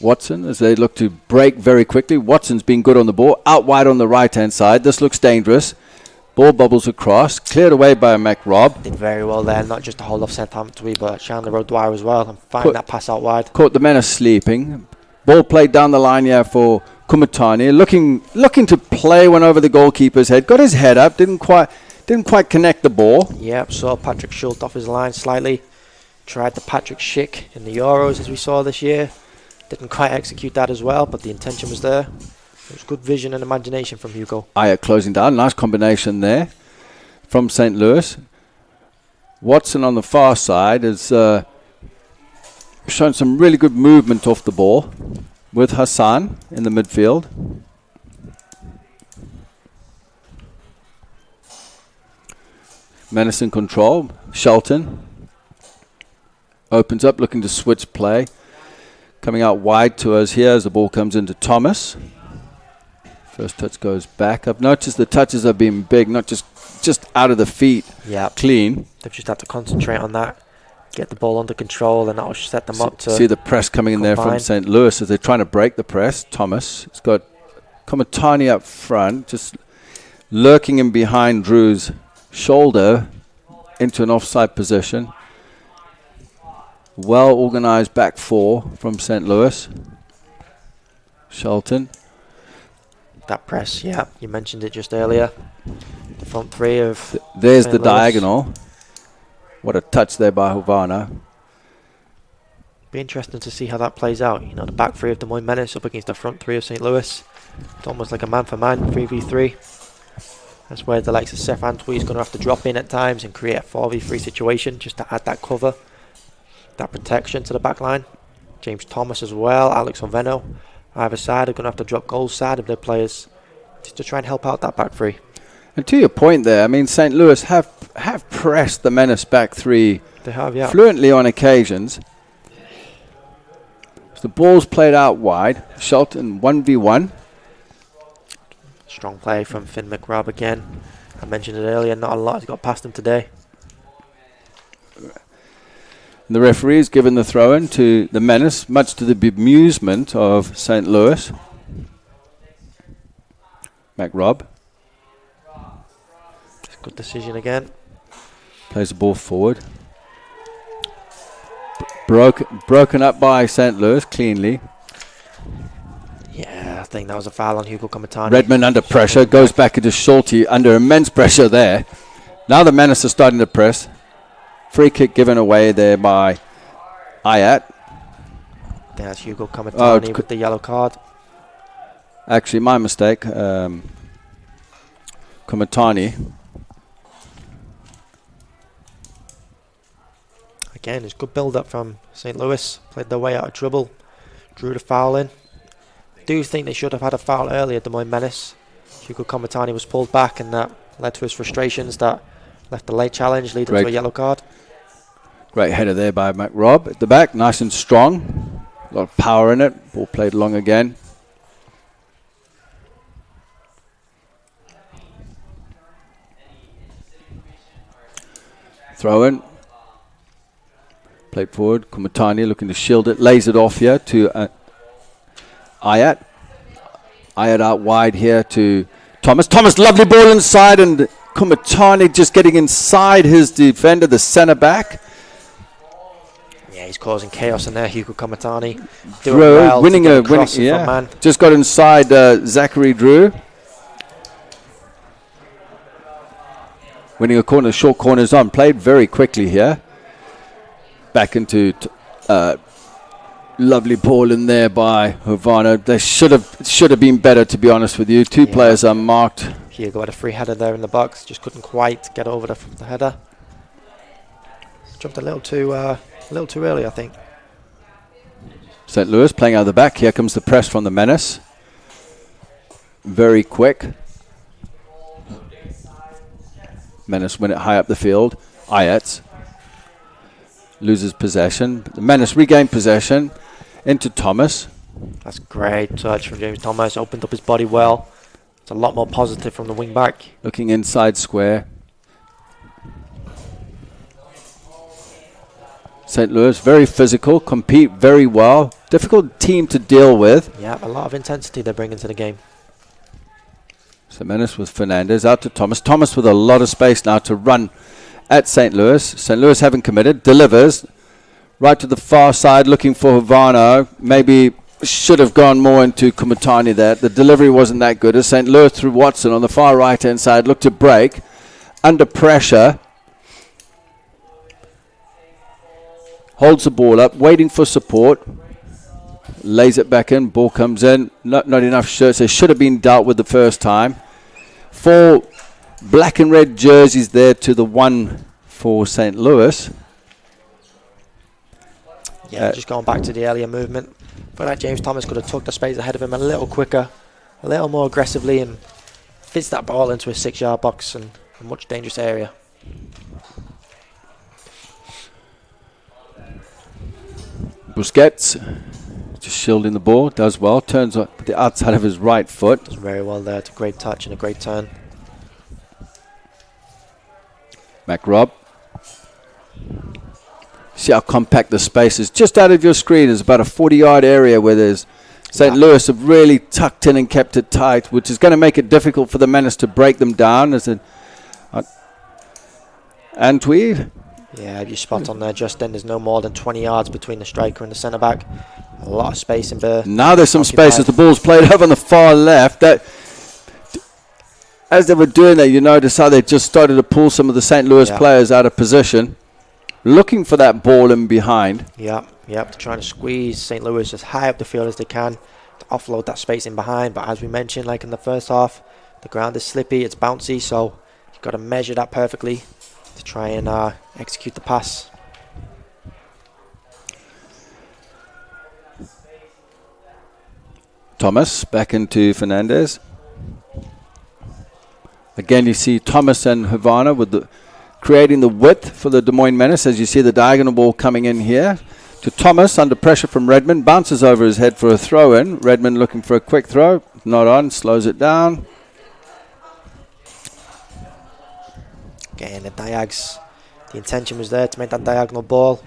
Watson, as they look to break very quickly. Watson's been good on the ball. Out wide on the right-hand side. This looks dangerous. Ball bubbles across. Cleared away by McRobb. Did very well there. Not just to hold off Southampton, but Chandler O'Dwyer as well. And find that pass out wide. Caught the Menace sleeping. Ball played down the line here for Kumatani. Looking to play one over the goalkeeper's head. Got his head up. Didn't quite connect the ball. Yep, saw Patrick Schultz off his line slightly. Tried the Patrick Schick in the Euros as we saw this year. Didn't quite execute that as well, but the intention was there. It was good vision and imagination from Hugo. Ayer closing down. Nice combination there from St. Louis. Watson on the far side has shown some really good movement off the ball with Hassan in the midfield. Menace in control. Shelton opens up, looking to switch play. Coming out wide to us here as the ball comes into Thomas. First touch goes back. I've noticed the touches have been big, not just out of the feet. Yeah, clean. They've just had to concentrate on that, get the ball under control, and that'll set them up to see the press coming in there from St. Louis as they're trying to break the press. Thomas, it's got Komatani up front, just lurking in behind Drew's shoulder into an offside position. Well organized back four from St. Louis. Shelton. That press, yeah, you mentioned it just earlier. The front three of there's St. the Louis. diagonal. What a touch there by Havana. Be interesting to see how that plays out. You know, the back three of Des Moines Menace up against the front three of St. Louis. It's almost like a man-for-man, 3v3. That's where the likes of Seth Antwi is going to have to drop in at times and create a 4v3 situation just to add that cover, that protection to the back line. James Thomas as well, Alex Oveno. Either side are going to have to drop goals side of their players just to try and help out that back three. And to your point there, I mean, St. Louis have pressed the Menace back three they have, yeah, fluently on occasions. So the ball's played out wide. Shelton 1v1. Strong play from Finn McRobb again. I mentioned it earlier, not a lot has got past him today. The referee's given the throw-in to the Menace, much to the bemusement of St. Louis. McRobb. Good decision again. Plays the ball forward. Broken up by St. Louis cleanly. Yeah, I think that was a foul on Hugo Komatani. Redmond under pressure, goes back into Schulte under immense pressure there. Now the Menace are starting to press. Free kick given away there by Ayat. There's Hugo Komatani with the yellow card. Actually, my mistake. Komatani. Again, it's good build-up from St. Louis. Played their way out of trouble. Drew the foul in. I do think they should have had a foul earlier, Des Moines Menace. Hugo Komatani was pulled back and that led to his frustrations that left the late challenge leading to a yellow card. Great header there by McRob at the back, nice and strong. A lot of power in it. Ball played long again. Throw in. Played forward. Kumatani looking to shield it. Lays it off here to Ayat. Ayat out wide here to Thomas. Thomas, lovely ball inside, and Kumatani just getting inside his defender, the centre back. Yeah, he's causing chaos in there, Hugo Kumatani. Drew, winning yeah. Just got inside Zachary Drew. Winning a corner, short corners on. Played very quickly here. Back into lovely ball in there by Havana. They should have been better, to be honest with you. Two players are marked. Hugo had a free header there in the box. Just couldn't quite get over the header. Jumped a little too early, I think. St. Louis playing out of the back. Here comes the press from the Menace. Very quick. Menace win it high up the field. Ayats loses possession. The Menace regained possession into Thomas. That's great touch from James Thomas. Opened up his body well. It's a lot more positive from the wing back. Looking inside square. St. Louis, very physical, compete very well. Difficult team to deal with. Yeah, a lot of intensity they're bringing to the game. So Menace with Fernandez out to Thomas. Thomas with a lot of space now to run at St. Louis. St. Louis haven't committed. Delivers right to the far side looking for Havana. Maybe should have gone more into Kumatani there. The delivery wasn't that good as St. Louis through Watson on the far right hand side. Looked to break. Under pressure. Holds the ball up. Waiting for support. Lays it back in. Ball comes in. Not enough shirts. They should have been dealt with the first time. 4 black and red jerseys there to the 1 for St. Louis. Yeah, just going back to the earlier movement. But that James Thomas could have took the space ahead of him a little quicker, a little more aggressively, and fits that ball into a 6-yard box and a much dangerous area. Busquets just shielding the ball, does well, turns on the outside of his right foot. Does very well there. It's a great touch and a great turn. McRob. See how compact the space is. Just out of your screen is about a 40-yard area where there's St. Louis have really tucked in and kept it tight, which is going to make it difficult for the Menace to break them down. As Antwi. Yeah, you're spot on there, Justin. There's no more than 20 yards between the striker and the centre back. A lot of space in there. Now there's some space as the ball's played over on the far left. As they were doing that, you notice how they just started to pull some of the St. Louis players out of position, looking for that ball in behind. Yep, they're trying to squeeze St. Louis as high up the field as they can to offload that space in behind. But as we mentioned, like in the first half, the ground is slippy, it's bouncy, so you've got to measure that perfectly to try and execute the pass. Thomas back into Fernandez. Again, you see Thomas and Havana with creating the width for the Des Moines Menace. As you see the diagonal ball coming in here to Thomas under pressure from Redmond. Bounces over his head for a throw in. Redmond looking for a quick throw. Not on. Slows it down. Again, the diags. The intention was there to make that diagonal ball.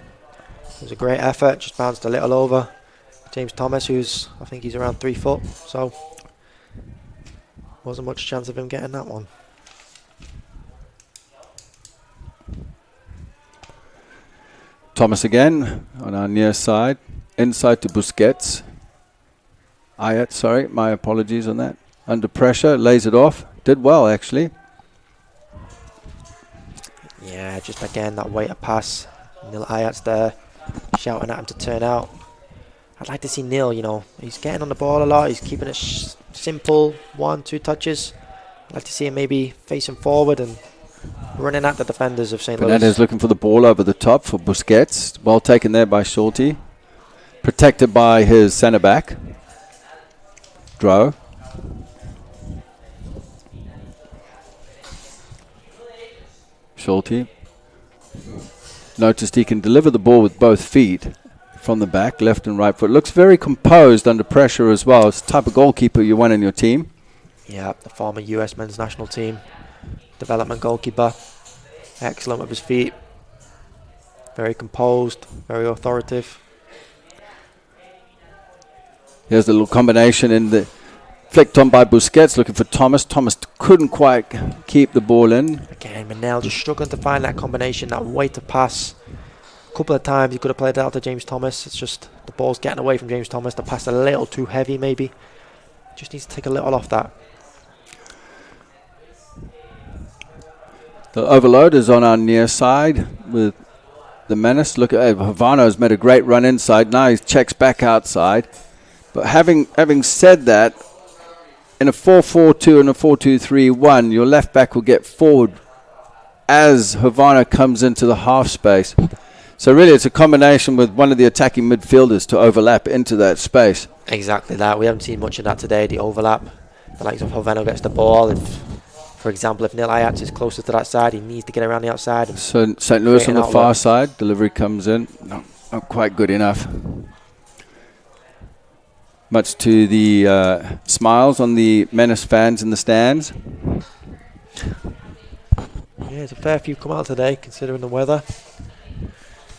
It was a great effort. Just bounced a little over James Thomas, who's, I think he's around 3 foot. So wasn't much chance of him getting that one. Thomas again on our near side. Inside to Busquets. Ayat, sorry, my apologies on that. Under pressure, lays it off. Did well, actually. Yeah, just again, that weighted pass. Neil Ayat's there, shouting at him to turn out. I'd like to see Neil, he's getting on the ball a lot. He's keeping it simple, 1-2 touches. I'd like to see him maybe facing forward and running at the defenders of St. Louis. Fernandez looking for the ball over the top for Busquets. Well taken there by Schulte. Protected by his centre back. Dro. Schulte. Noticed he can deliver the ball with both feet from the back, left and right foot. Looks very composed under pressure as well. It's the type of goalkeeper you want in your team. Yeah, the former US men's national team development goalkeeper. Excellent with his feet. Very composed, very authoritative. Here's the little combination in the flicked on by Busquets, looking for Thomas. Thomas couldn't quite keep the ball in. Again, Menace just struggling to find that combination, that way to pass. A couple of times he could have played it out to James Thomas. It's just the ball's getting away from James Thomas. The pass a little too heavy maybe. Just needs to take a little off that. The overload is on our near side with the Menace. Look at Havano's made a great run inside. Now he checks back outside. But having said that, in a 4-4-2 and a 4-2-3-1, your left back will get forward as Havana comes into the half space. So really it's a combination with one of the attacking midfielders to overlap into that space. Exactly that. We haven't seen much of that today, the overlap. The likes of Havana gets the ball. For example, if Neil Ajax is closer to that side, he needs to get around the outside. So St. Louis on the far side, delivery comes in. No, not quite good enough. Much to the smiles on the Menace fans in the stands. Yeah, there's a fair few come out today, considering the weather.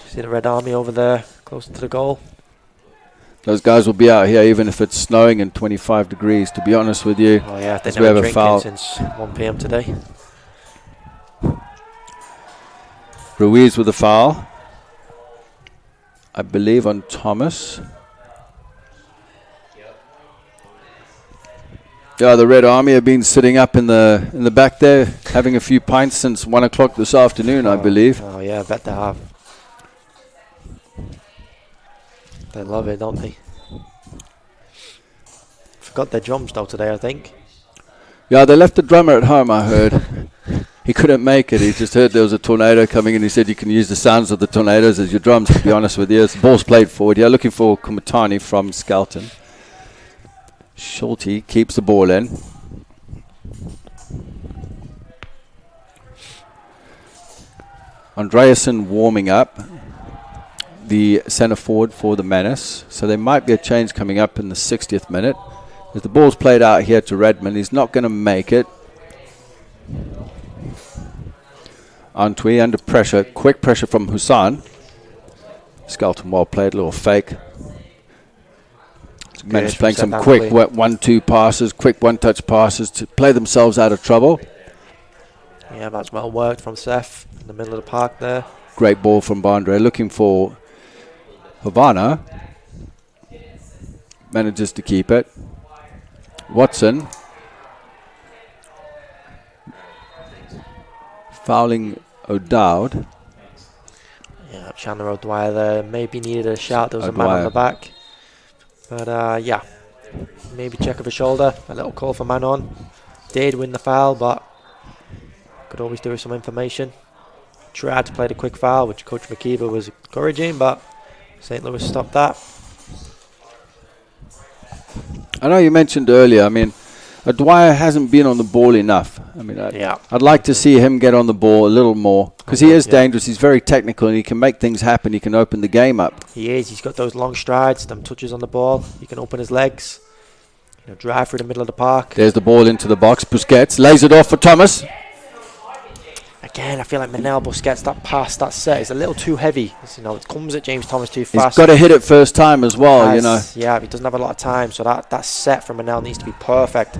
See the Red Army over there, closer to the goal. Those guys will be out here even if it's snowing and 25 degrees, to be honest with you. Oh yeah, they've we have been a foul since 1 p.m. today. Ruiz with a foul, I believe, on Thomas. Yeah, the Red Army have been sitting up in the back there, having a few pints since 1 o'clock this afternoon, I believe. Oh yeah, I bet they have. They love it, don't they? Forgot their drums though today, I think. Yeah, they left the drummer at home, I heard. He couldn't make it. He just heard there was a tornado coming and he said you can use the sounds of the tornadoes as your drums, to be honest with you. The ball's played forward here, looking for Kumatani from Skelton. Schulte keeps the ball in. Andreasen warming up, the centre forward for the Menace. So there might be a change coming up in the 60th minute. If the ball's played out here to Redmond, he's not going to make it. Antwi under pressure, quick pressure from Hussan. Skelton well played, little fake. Menace playing some quick 1-2 passes, quick one-touch passes to play themselves out of trouble. Yeah, that's well worked from Seth in the middle of the park there. Great ball from Bondre, looking for Havana. Manages to keep it. Watson. Fouling O'Dowd. Yeah, Chandler O'Dwyer there. Maybe needed a shout. There was a man on the back. But yeah, maybe check of a shoulder. A little call for man on. Did win the foul, but could always do with some information. Tried to play the quick foul, which Coach McKeever was encouraging, but St. Louis stopped that. I know you mentioned earlier, I mean, Dwyer hasn't been on the ball enough. I mean, I'd like to see him get on the ball a little more because he is dangerous. He's very technical and he can make things happen. He can open the game up. He is. He's got those long strides, them touches on the ball. He can open his legs, drive through the middle of the park. There's the ball into the box. Busquets lays it off for Thomas. Again, I feel like Manel Busquets, that pass, that set is a little too heavy. It comes at James Thomas too fast. He's got to hit it first time as well, Yeah, he doesn't have a lot of time, so that set from Manel needs to be perfect.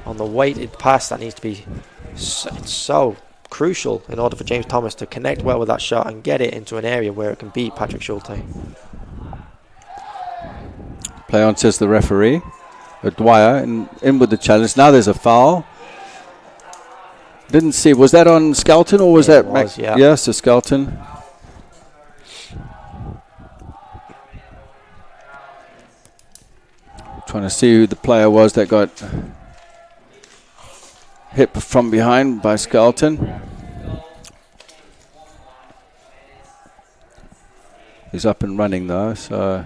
On the weighted pass, that needs to be it's so crucial in order for James Thomas to connect well with that shot and get it into an area where it can beat Patrick Schulte. Play on, says the referee. Dwyer in with the challenge. Now there's a foul. Didn't see. Was that on Skelton or was that Max? Yeah. Yes, so Skelton. Trying to see who the player was that got hit from behind by Skelton. He's up and running though, so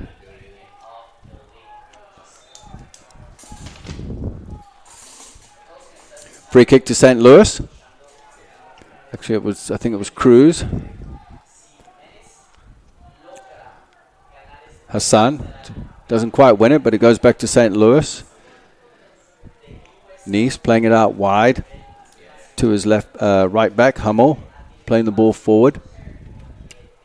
free kick to St. Louis. Actually, I think it was Cruz. Hassan doesn't quite win it, but it goes back to St. Louis. Nice playing it out wide to his left, right back. Hummel playing the ball forward.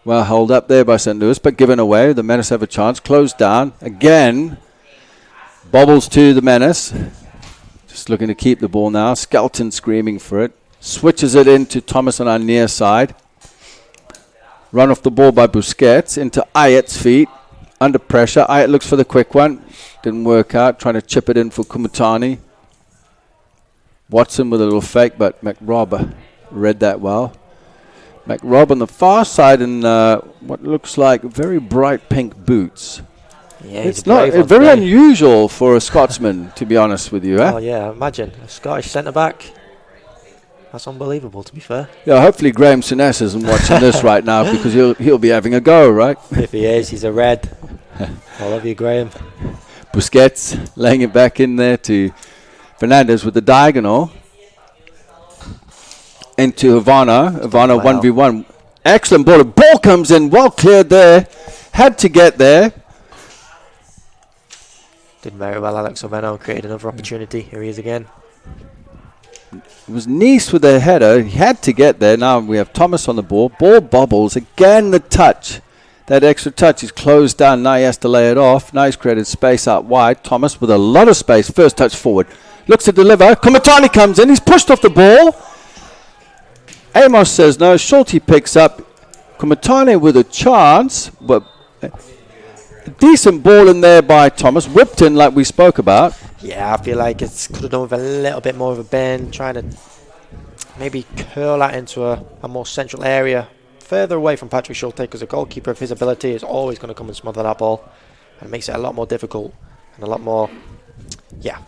Well held up there by St. Louis, but given away. The Menace have a chance. Closed down. Again, bobbles to the Menace. Just looking to keep the ball now. Skelton screaming for it. Switches it into Thomas on our near side. Run off the ball by Busquets into Ayat's feet. Under pressure. Ayat looks for the quick one. Didn't work out. Trying to chip it in for Kumatani. Watson with a little fake, but McRobb read that well. McRobb on the far side in what looks like very bright pink boots. Yeah, it's not very unusual for a Scotsman, to be honest with you. Oh, yeah, imagine. A Scottish centre-back. That's unbelievable, to be fair. Yeah, hopefully Graham Souness isn't watching this right now because he'll be having a go, right? If he is, he's a red. I love you, Graham. Busquets laying it back in there to Fernandez with the diagonal. Into Havana. Havana 1v1. Excellent ball. The ball comes in. Well cleared there. Had to get there. Did very well, Alex Oveno. Created another opportunity. Here he is again. It was Nice with a header. He had to get there. Now we have Thomas on the ball. Ball bobbles. Again the touch. That extra touch is closed down. Now he has to lay it off. Now he's created space out wide. Thomas with a lot of space. First touch forward. Looks to deliver. Kumatani comes in. He's pushed off the ball. Amos says no. Schulte picks up. Kumatani with a chance. But a decent ball in there by Thomas. Whipped in like we spoke about. Yeah, I feel like it could have done with a little bit more of a bend. Trying to maybe curl that into a more central area. Further away from Patrick Schulte, because a goalkeeper of his ability is always going to come and smother that ball. And it makes it a lot more difficult. And a lot more,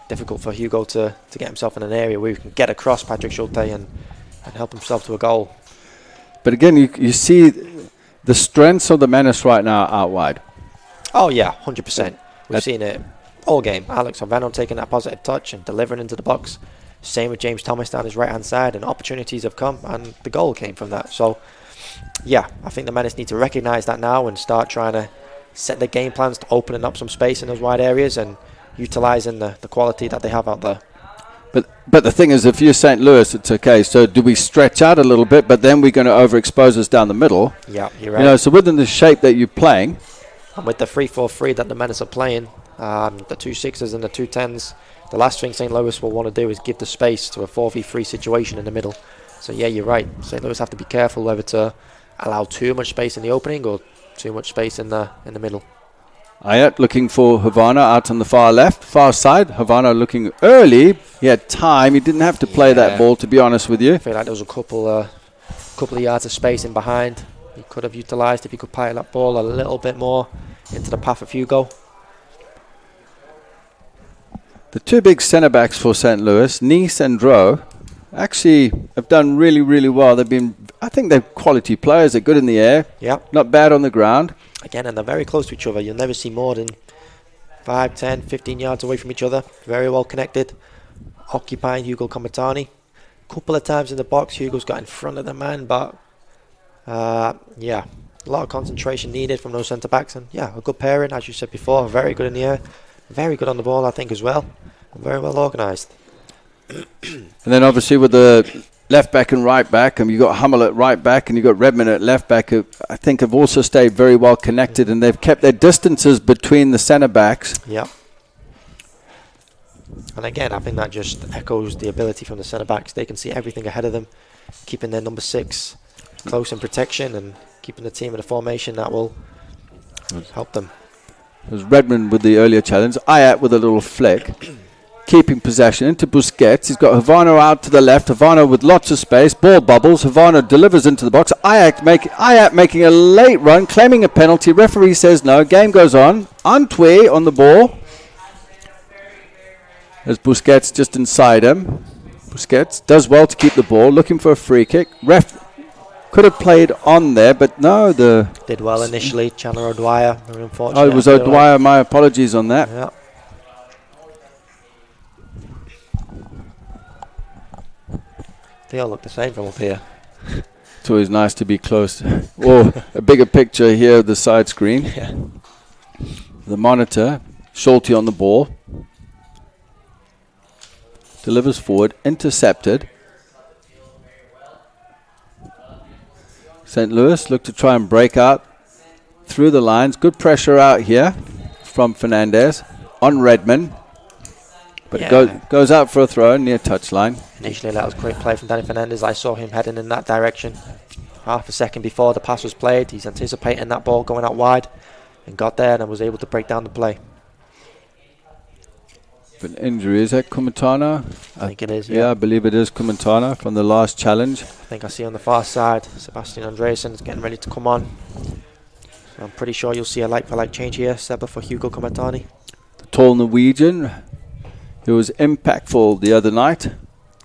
difficult for Hugo to get himself in an area where he can get across Patrick Schulte and help himself to a goal. But again, you see the strengths of the Menace right now out wide. Oh yeah, 100%. We've seen it all game. Alex Oveno taking that positive touch and delivering into the box. Same with James Thomas down his right hand side, and opportunities have come and the goal came from that. So yeah, I think the Menace need to recognise that now and start trying to set the game plans to opening up some space in those wide areas and utilising the quality that they have out there. But the thing is, if you're St. Louis, it's okay. So do we stretch out a little bit, but then we're going to overexpose us down the middle? Yeah, you're right. So within the shape that you're playing. And with the 3-4-3 that the Menace are playing, the 2 6s and the 2 10s, the last thing St. Louis will want to do is give the space to a 4v3 situation in the middle. So yeah, you're right. St. Louis have to be careful whether to allow too much space in the opening or too much space in the middle. Ayat looking for Havana out on the far left, far side. Havana looking early. He had time. He didn't have to play that ball, to be honest with you. I feel like there was a couple of yards of space in behind. He could have utilised if he could pile that ball a little bit more into the path of Hugo. The two big centre-backs for St. Louis, Nice and Dro, actually have done really, really well. I think they're quality players. They're good in the air. Yeah. Not bad on the ground. Again, and they're very close to each other. You'll never see more than 5, 10, 15 yards away from each other. Very well connected. Occupying Hugo Kumatani. Couple of times in the box, Hugo's got in front of the man, but a lot of concentration needed from those centre-backs. And a good pairing, as you said before. Very good in the air. Very good on the ball, I think, as well. And very well organised. And then obviously with the left back and right back, and you've got Hummel at right back and you've got Redmond at left back, who I think have also stayed very well connected, and they've kept their distances between the centre backs. Yeah. And again, I think that just echoes the ability from the centre backs. They can see everything ahead of them, keeping their number 6 close in protection and keeping the team in a formation that will help them. It was Redmond with the earlier challenge. Ayat with a little flick. Keeping possession into Busquets. He's got Havana out to the left. Havana with lots of space. Ball bubbles. Havana delivers into the box. Ayat making a late run, claiming a penalty. Referee says no. Game goes on. Antwi on the ball. There's Busquets just inside him. Busquets does well to keep the ball. Looking for a free kick. Ref could have played on there, but no. Did well initially. Chandler O'Dwyer. Unfortunately. Oh, it was O'Dwyer. My apologies on that. Yeah. They all look the same from up here. It's always nice to be close. Or a bigger picture here of the side screen. Yeah. The monitor, Schulte on the ball. Delivers forward, intercepted. St. Louis look to try and break out through the lines. Good pressure out here from Fernandez on Redmond. But it goes out for a throw near touchline. Initially, that was great play from Danny Fernandez. I saw him heading in that direction. Half a second before the pass was played, he's anticipating that ball going out wide and got there and was able to break down the play. An injury, is that Kumatana? I think it is, yeah. I believe it is Kumatana from the last challenge. I think I see on the far side, Sebastian Andreasen is getting ready to come on. So I'm pretty sure you'll see a like-for-like change here, Seba for Hugo Kumatani. The tall Norwegian, who was impactful the other night.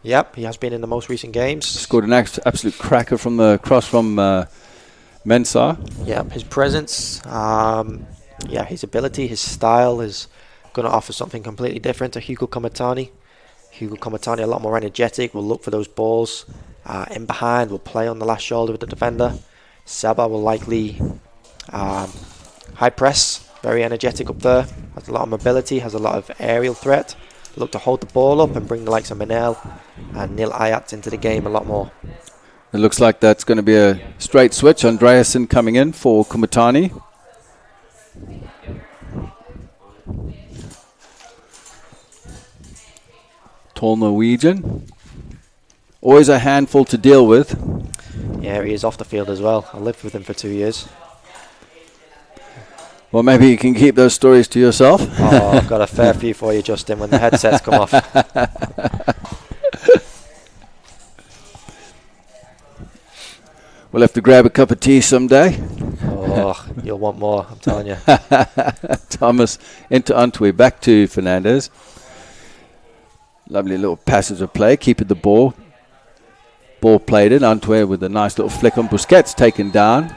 Yep, he has been in the most recent games. Scored an absolute cracker from the cross from Mensah. Yeah, his presence, his ability, his style is going to offer something completely different to Hugo Kumatani. Hugo Kumatani a lot more energetic, will look for those balls in behind, will play on the last shoulder with the defender. Seba will likely high press, very energetic up there, has a lot of mobility, has a lot of aerial threat. Look to hold the ball up and bring the likes of Manel and Neil Ayat into the game a lot more. It looks like that's going to be a straight switch. Andreasen coming in for Kumatani. Tall Norwegian. Always a handful to deal with. Yeah, he is off the field as well. I lived with him for 2 years. Well, maybe you can keep those stories to yourself. Oh, I've got a fair few for you, Justin, when the headsets come off. We'll have to grab a cup of tea someday. Oh, you'll want more, I'm telling you. Thomas into Antwi, back to Fernandez. Lovely little passage of play, keeping the ball. Ball played in, Antwi with a nice little flick on Busquets, taken down.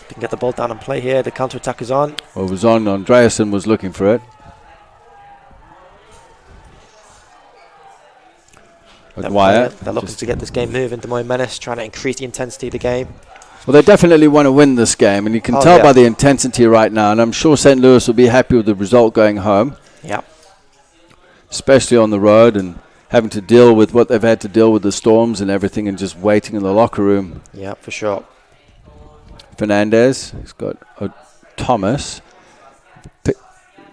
Can get the ball down and play here. The counter-attack is on. Well, it was on. Andreasen was looking for it. They're looking to get this game moving. Des Moines Menace trying to increase the intensity of the game. Well, they definitely want to win this game, and you can tell by the intensity right now. And I'm sure St. Louis will be happy with the result going home. Yeah. Especially on the road and having to deal with what they've had to deal with, the storms and everything, and just waiting in the locker room. Yeah, for sure. Fernandez, he's got Thomas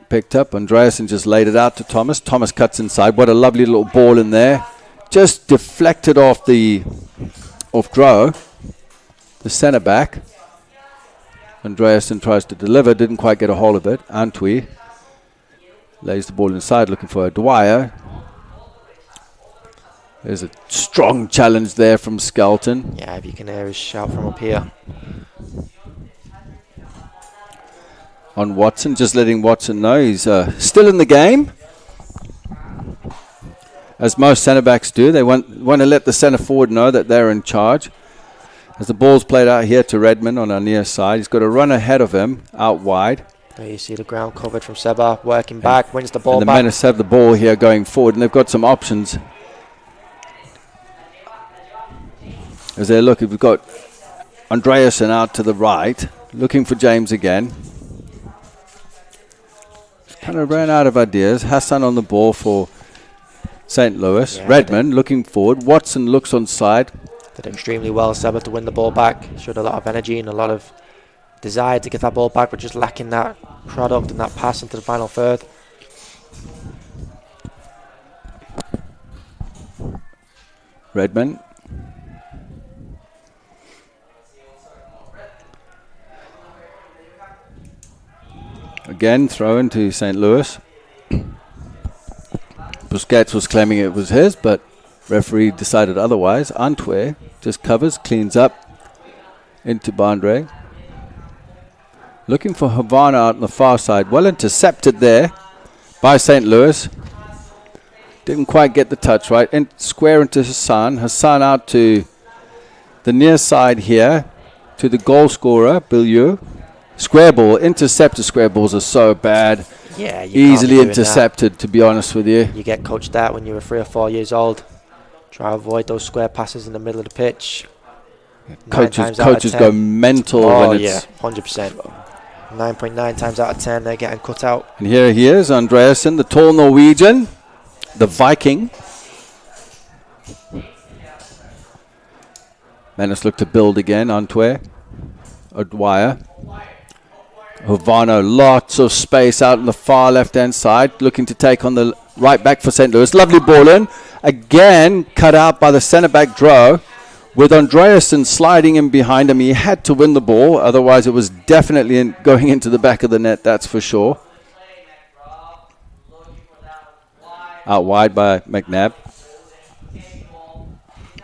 picked up. Andreasen just laid it out to Thomas. Thomas cuts inside. What a lovely little ball in there. Just deflected off Dro, the centre back. Andreasen tries to deliver, didn't quite get a hold of it. Antwi lays the ball inside, looking for Dwyer. There's a strong challenge there from Skelton. Yeah, if you can hear his shout from up here. On Watson, just letting Watson know he's still in the game. As most centre-backs do, they want to let the centre-forward know that they're in charge. As the ball's played out here to Redmond on our near side, he's got to run ahead of him, out wide. There you see the ground covered from Seba, working back, wins the ball and the back. Menace have the ball here going forward, and they've got some options. As they look, we've got Andreasen out to the right, looking for James again. Kind of ran out of ideas. Hassan on the ball for St. Louis. Yeah, Redmond looking forward. Watson looks on side. Did extremely well, Seba, to win the ball back. Showed a lot of energy and a lot of desire to get that ball back, but just lacking that product and that pass into the final third. Redmond. Again, throw into St. Louis. Busquets was claiming it was his, but referee decided otherwise. Antwi just covers, cleans up into Bandre. Looking for Havana out on the far side. Well intercepted there by St. Louis. Didn't quite get the touch right. Square into Hassan. Hassan out to the near side here to the goal scorer, Bilieu. Square ball, intercepted square balls are so bad. Yeah, you easily intercepted, to be honest with you. You get coached out when you were 3 or 4 years old. Try to avoid those square passes in the middle of the pitch. Coaches go mental when it's 100%. 9.9 times out of 10, they're getting cut out. And here he is, Andreasen, the tall Norwegian, the Viking. Menace look to build again, Antwerp. O'Dwyer. Havana, lots of space out on the far left-hand side, looking to take on the right back for St. Louis. Lovely ball in. Again, cut out by the centre-back Drow. With Andreasen sliding in behind him, he had to win the ball. Otherwise, it was definitely going into the back of the net, that's for sure. Out wide by McNabb.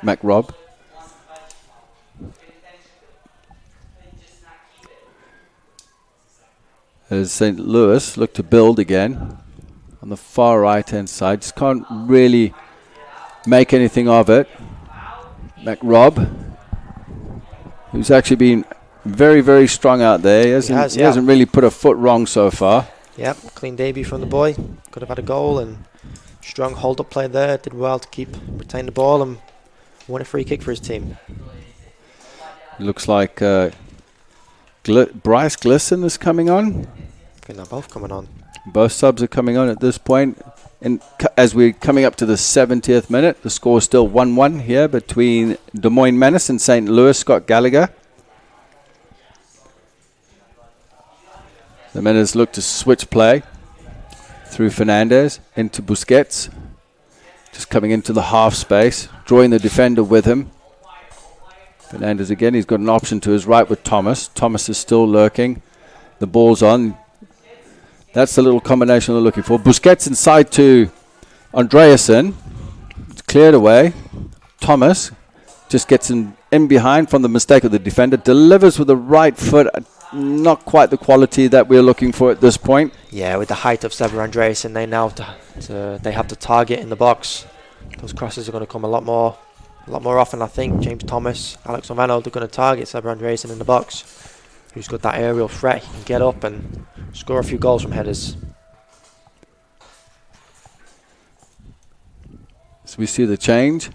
McRob. As St. Louis look to build again on the far right-hand side. Just can't really make anything of it. McRob, who's actually been very, very strong out there. He hasn't really put a foot wrong so far. Yep, clean debut from the boy. Could have had a goal, and strong hold-up play there. Did well to retain the ball and won a free kick for his team. It looks like Bryce Glisson is coming on. I think they're both coming on. Both subs are coming on at this point. And as we're coming up to the 70th minute, the score is still 1-1 here between Des Moines Menace and St. Louis Scott Gallagher. The Menace look to switch play through Fernandez into Busquets. Just coming into the half space, drawing the defender with him. Fernandez again, he's got an option to his right with Thomas. Thomas is still lurking. The ball's on. That's the little combination they're looking for. Busquets inside to Andreasen. It's cleared away. Thomas just gets in behind from the mistake of the defender. Delivers with the right foot. Not quite the quality that we're looking for at this point. Yeah, with the height of Sever Andreasen, they now they have to target in the box. Those crosses are going to come a lot more often, I think. James Thomas, Alex Ovano, they're going to target Sever Andreasen in the box. Who's got that aerial threat. He can get up and score a few goals from headers. So we see the change.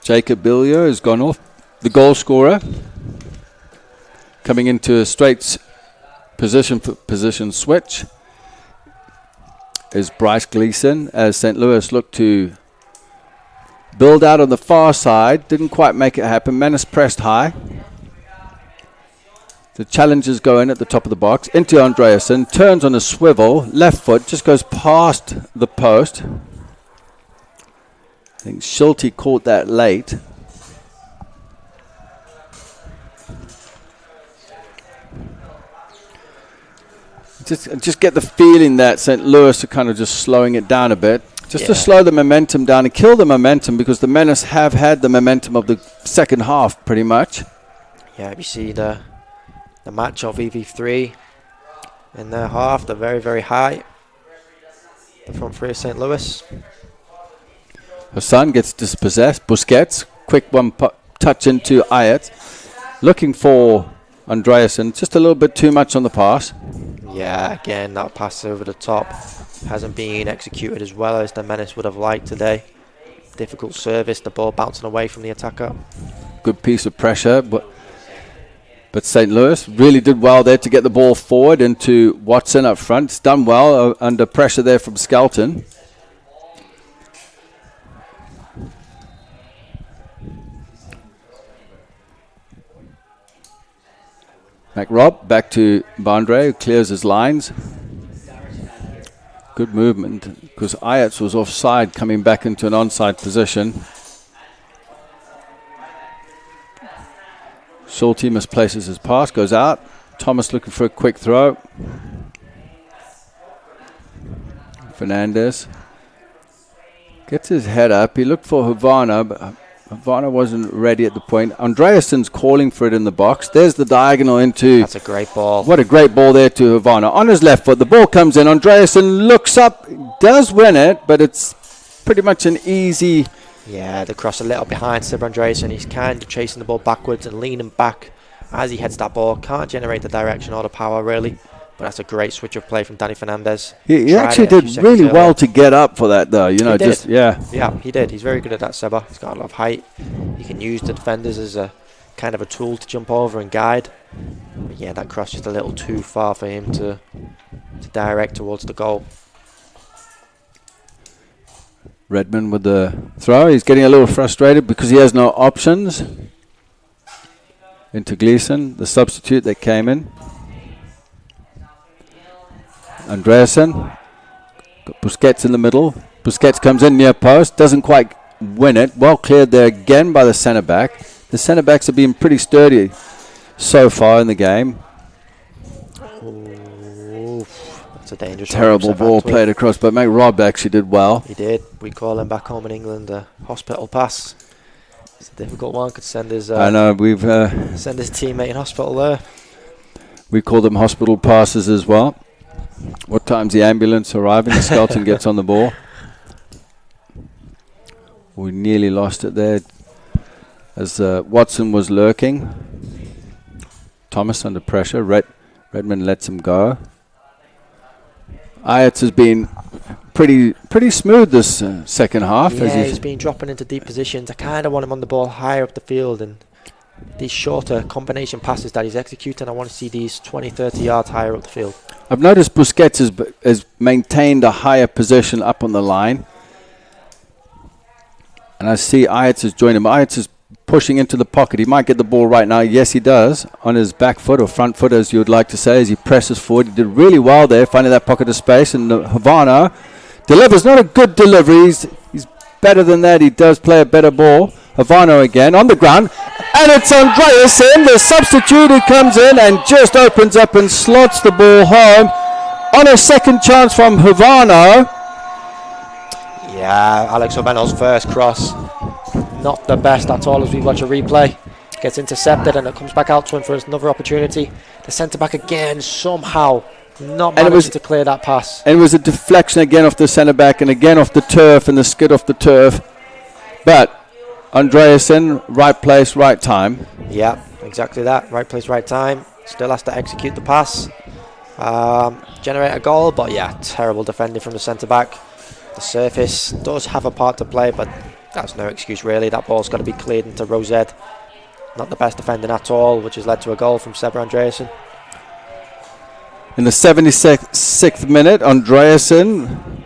Jacob Billier has gone off. The goal scorer. Coming into a straight position switch is Bryce Gleason as St. Louis look to build out on the far side. Didn't quite make it happen. Menace pressed high. The challengers go in at the top of the box. Into Andreasen. Turns on a swivel. Left foot. Just goes past the post. I think Schulte caught that late. Just get the feeling that St. Louis are kind of just slowing it down a bit. Just to slow the momentum down and kill the momentum, because the Menace have had the momentum of the second half pretty much. Yeah, we see the match of EV3 in their half. They're very, very high. The front three of St. Louis. Hassan gets dispossessed. Busquets, quick one touch into Ayat. Looking for Andreasen. Just a little bit too much on the pass. Yeah, again, that pass over the top hasn't been executed as well as the Menace would have liked today. Difficult service, the ball bouncing away from the attacker. Good piece of pressure, but St. Louis really did well there to get the ball forward into Watson up front. It's done well under pressure there from Skelton. McRob back to Bandre, who clears his lines. Good movement, because Ayats was offside, coming back into an onside position. Schulte misplaces his pass, goes out. Thomas looking for a quick throw. Fernandez gets his head up. He looked for Havana, but Havana wasn't ready at the point. Andreasen's calling for it in the box. There's the diagonal into... That's a great ball. What a great ball there to Havana. On his left foot, the ball comes in. Andreasen looks up, does win it, but it's pretty much an easy... Yeah, the cross a little behind Sever Andreasen. He's kind of chasing the ball backwards and leaning back as he heads that ball. Can't generate the direction or the power, really. But that's a great switch of play from Danny Fernandez. He actually did really well to get up for that, though. You know, just Yeah, he did. He's very good at that, Seba. He's got a lot of height. He can use the defenders as a kind of a tool to jump over and guide. But yeah, that cross just a little too far for him to direct towards the goal. Redmond with the throw. He's getting a little frustrated because he has no options. Into Gleason, the substitute that came in. Andreasen. Got Busquets in the middle. Busquets comes in near post. Doesn't quite win it. Well cleared there again by the centre-back. The centre-backs have been pretty sturdy so far in the game. That's a dangerous terrible ball played across, but mate, Rob actually did well. He did. We call him back home in England a hospital pass. It's a difficult one. Could send his I know we've send his teammate in hospital there. We call them hospital passes as well. What time's the ambulance arriving? The skeleton gets on the ball. We nearly lost it there as Watson was lurking. Thomas under pressure. Redmond lets him go. Ajax has been pretty smooth this second half. Yeah, he's been dropping into deep positions. I kind of want him on the ball higher up the field, and these shorter combination passes that he's executing, I want to see these 20, 30 yards higher up the field. I've noticed Busquets has maintained a higher position up on the line. And I see Ajax has joined him. Ajax is pushing into the pocket. He might get the ball right now. Yes, he does. On his back foot or front foot, as you would like to say, as he presses forward. He did really well there, finding that pocket of space. And Havana delivers. Not a good delivery. He's better than that. He does play a better ball. Havana again on the ground. And it's Andreasen, the substitute, who comes in and just opens up and slots the ball home on a second chance from Havana. Yeah, Alex Oveno's first cross, not the best at all as we watch a replay. Gets intercepted and it comes back out to him for another opportunity. The centre-back again somehow not managing to clear that pass. And it was a deflection again off the centre-back and again off the turf and the skid off the turf. But Andreasen, right place, right time. Yeah, exactly that. Right place, right time. Still has to execute the pass. Generate a goal, but yeah, terrible defending from the centre-back. The surface does have a part to play, but that's no excuse really. That ball's got to be cleared into Rosette. Not the best defending at all, which has led to a goal from Seba Andreasen. In the 76th minute, Andreasen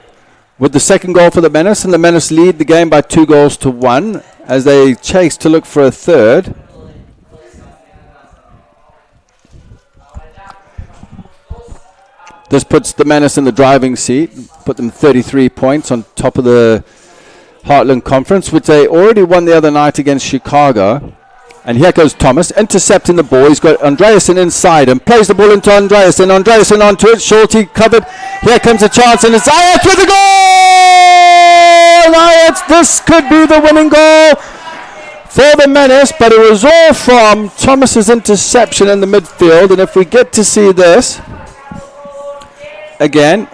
with the second goal for the Menace, and the Menace lead the game by 2-1 as they chase to look for a third. This puts the Menace in the driving seat, put them 33 points on top of the Heartland Conference, which they already won the other night against Chicago. And here goes Thomas, intercepting the ball. He's got Andreasen inside and plays the ball into Andreasen. Andreasen onto it, Shorty covered. Here comes a chance, and it's Ajax with the goal! Ajax, this could be the winning goal for the Menace, but it was all from Thomas's interception in the midfield. And if we get to see this again,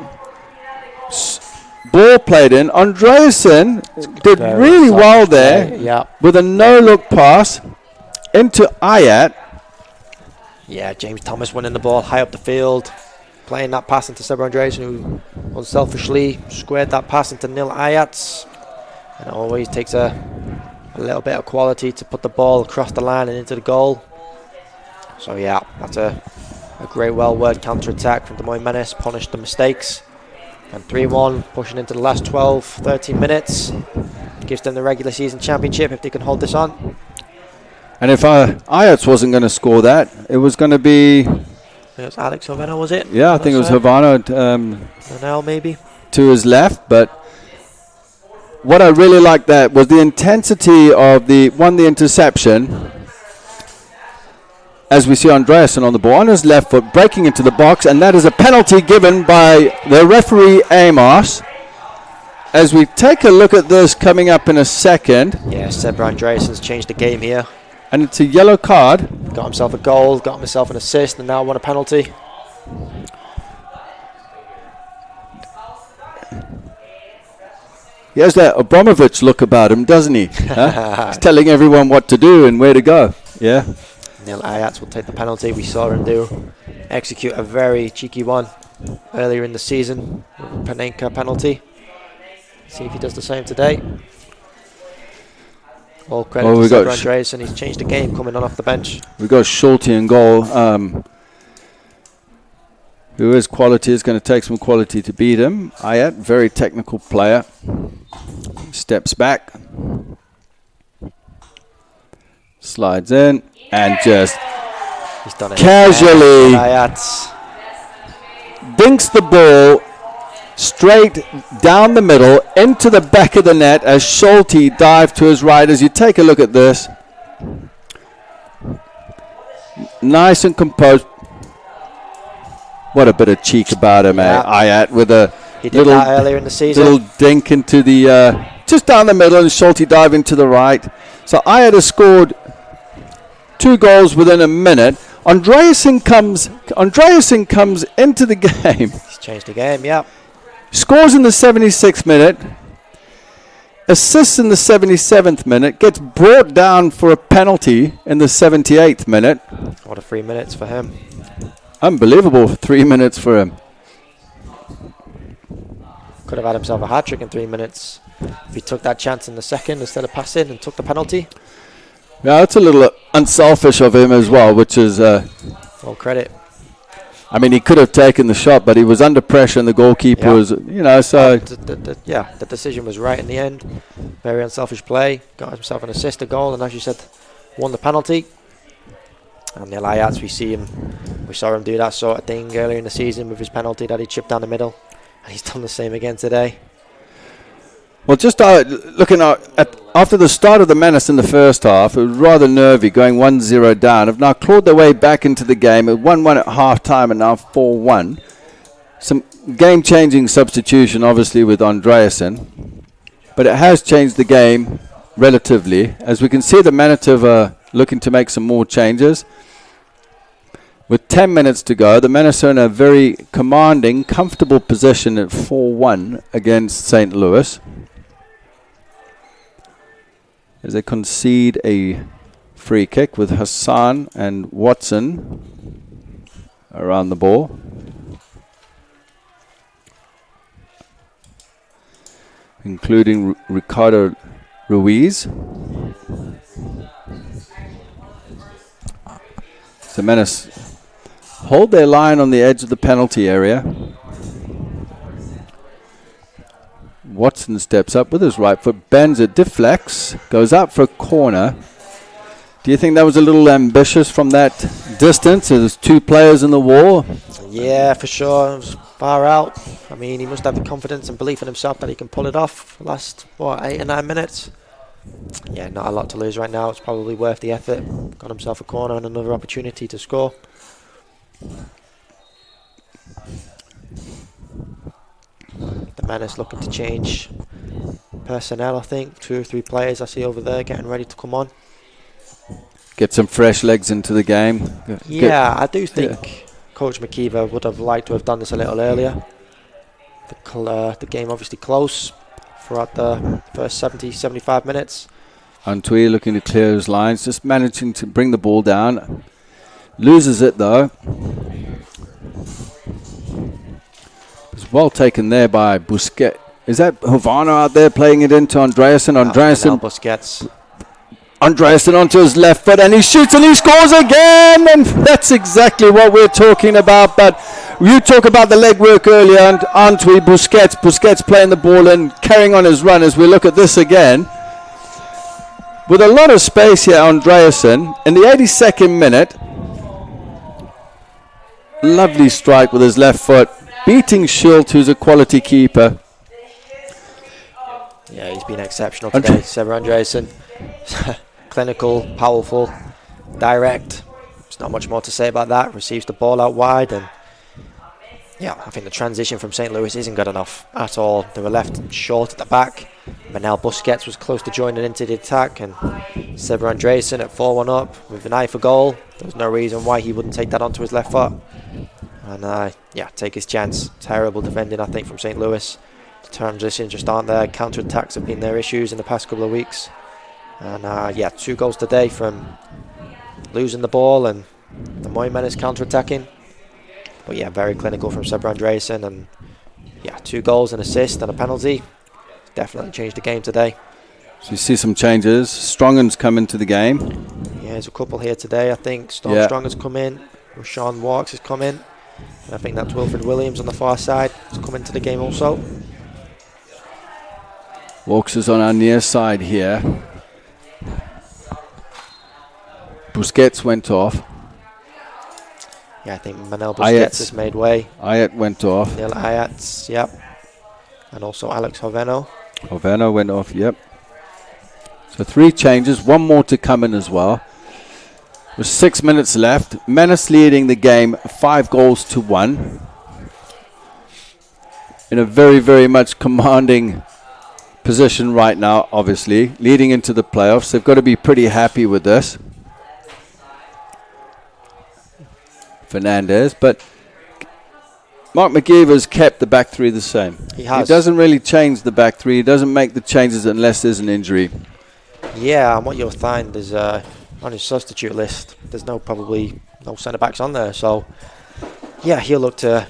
ball played in. Andreasen did really well there with a no-look pass into Ayat. Yeah, James Thomas winning the ball high up the field, playing that pass into Seba Andreasen, who unselfishly squared that pass into Nil Ayat. And it always takes a little bit of quality to put the ball across the line and into the goal. So yeah, that's a great well-worded counter-attack from Des Moines Menace, punished the mistakes. And 3-1, pushing into the last 12, 13 minutes. Gives them the regular season championship if they can hold this on. And if Ajax wasn't going to score that, it was going to be... It was Alex Havana, was it? Yeah, I think it was Havana. Manel, maybe? To his left, but what I really liked that was the intensity of the interception. As we see Andreasen on the ball on his left foot, breaking into the box, and that is a penalty given by the referee Amos. As we take a look at this coming up in a second. Yeah, Seba Andreasen's changed the game here. And it's a yellow card. Got himself a goal, got himself an assist, and now won a penalty. He has that Abramovich look about him, doesn't he? Huh? He's telling everyone what to do and where to go. Yeah. Nil Ajax will take the penalty. We saw him do execute a very cheeky one earlier in the season with a Panenka penalty. See if he does the same today. All credit to Sever Andreasen. He's changed the game coming on off the bench. We've got Schulte in goal. Who is quality, is going to take some quality to beat him. Ayat, very technical player. Steps back. Slides in and just he's done it casually dinks the ball straight down the middle into the back of the net as Schulte dived to his right. As you take a look at this, nice and composed. What a bit of cheek about him, Ayat, with a he did that earlier in the season. Little dink into the just down the middle, and Schulte diving to the right. So Ayat has scored 2 goals within a minute. Andreasen comes into the game. He's changed the game, yeah. Scores in the 76th minute. Assists in the 77th minute. Gets brought down for a penalty in the 78th minute. What a 3 minutes for him. Unbelievable 3 minutes for him. Could have had himself a hat-trick in 3 minutes if he took that chance in the second instead of passing and took the penalty. Yeah, that's a little unselfish of him as well, which is... all credit. I mean, he could have taken the shot, but he was under pressure and the goalkeeper was, so... the decision was right in the end. Very unselfish play. Got himself an assist, a goal, and as you said, won the penalty. And the Ayats, we saw him do that sort of thing earlier in the season with his penalty that he chipped down the middle. And he's done the same again today. Well, just looking at after the start of the Menace in the first half, it was rather nervy, going 1-0 down. Have now clawed their way back into the game. At 1-1 at half-time and now 4-1. Some game-changing substitution, obviously, with Andreasen. But it has changed the game relatively. As we can see, the Manitoba are looking to make some more changes. With 10 minutes to go, the Menace are in a very commanding, comfortable position at 4-1 against St. Louis. As they concede a free kick with Hassan and Watson around the ball. Including Ricardo Ruiz. The Menace hold their line on the edge of the penalty area. Watson steps up with his right foot, bends it, deflects, goes out for a corner. Do you think that was a little ambitious from that distance? There's 2 players in the wall. Yeah, for sure. It was far out. I mean, he must have the confidence and belief in himself that he can pull it off the last, 8 or 9 minutes. Yeah, not a lot to lose right now. It's probably worth the effort. Got himself a corner and another opportunity to score. The Menace looking to change personnel, I think. 2 or 3 players I see over there getting ready to come on. Get some fresh legs into the game. Yeah, I do think Coach McKeever would have liked to have done this a little earlier. The game obviously close throughout the first 70-75 minutes. Antwi looking to clear his lines, just managing to bring the ball down. Loses it though. It's well taken there by Busquets. Is that Havana out there playing it into Andreasen? Andreasen onto his left foot and he shoots and he scores again, and that's exactly what we're talking about. But you talk about the legwork earlier, and aren't we? Busquets playing the ball and carrying on his run as we look at this again. With a lot of space here, Andreasen in the 82nd minute. Lovely strike with his left foot, beating Schulte, who's a quality keeper. Yeah, he's been exceptional today, Sever Andreasen. Clinical, powerful, direct. There's not much more to say about that. Receives the ball out wide, and yeah, I think the transition from St. Louis isn't good enough at all. They were left short at the back. Manel Busquets was close to joining into the attack, and Sever Andreasen at 4-1 up with an eye for goal. There's no reason why he wouldn't take that onto his left foot. And yeah, take his chance. Terrible defending, I think, from St. Louis. The transitions just aren't there. Counter-attacks have been their issues in the past couple of weeks. And yeah, 2 goals today from losing the ball and the Moines Menace counter-attacking. But yeah, very clinical from Seber Andreasen, and yeah, 2 goals, an assist, and a penalty. Definitely changed the game today. So you see some changes. Strongen's come into the game. Yeah, there's a couple here today, I think. Strong has come in. Rashawn Walks has come in. And I think that's Wilfred Williams on the far side has come into the game also. Walks is on our near side here. Busquets went off. Yeah, I think Manel Busquets has made way. Ayat went off. Neil Ayats, yep. And also Alex Hoveno. Hoveno went off, yep. So 3 changes, 1 more to come in as well. With 6 minutes left. Menace leading the game 5-1. In a very, very much commanding position right now, obviously. Leading into the playoffs. They've got to be pretty happy with this. Fernandez, but Mark McGeever's kept the back 3 the same. He has. He doesn't really change the back 3. He doesn't make the changes unless there's an injury. Yeah, and what you'll find is on his substitute list, there's probably no centre-backs on there. So, yeah, he'll look to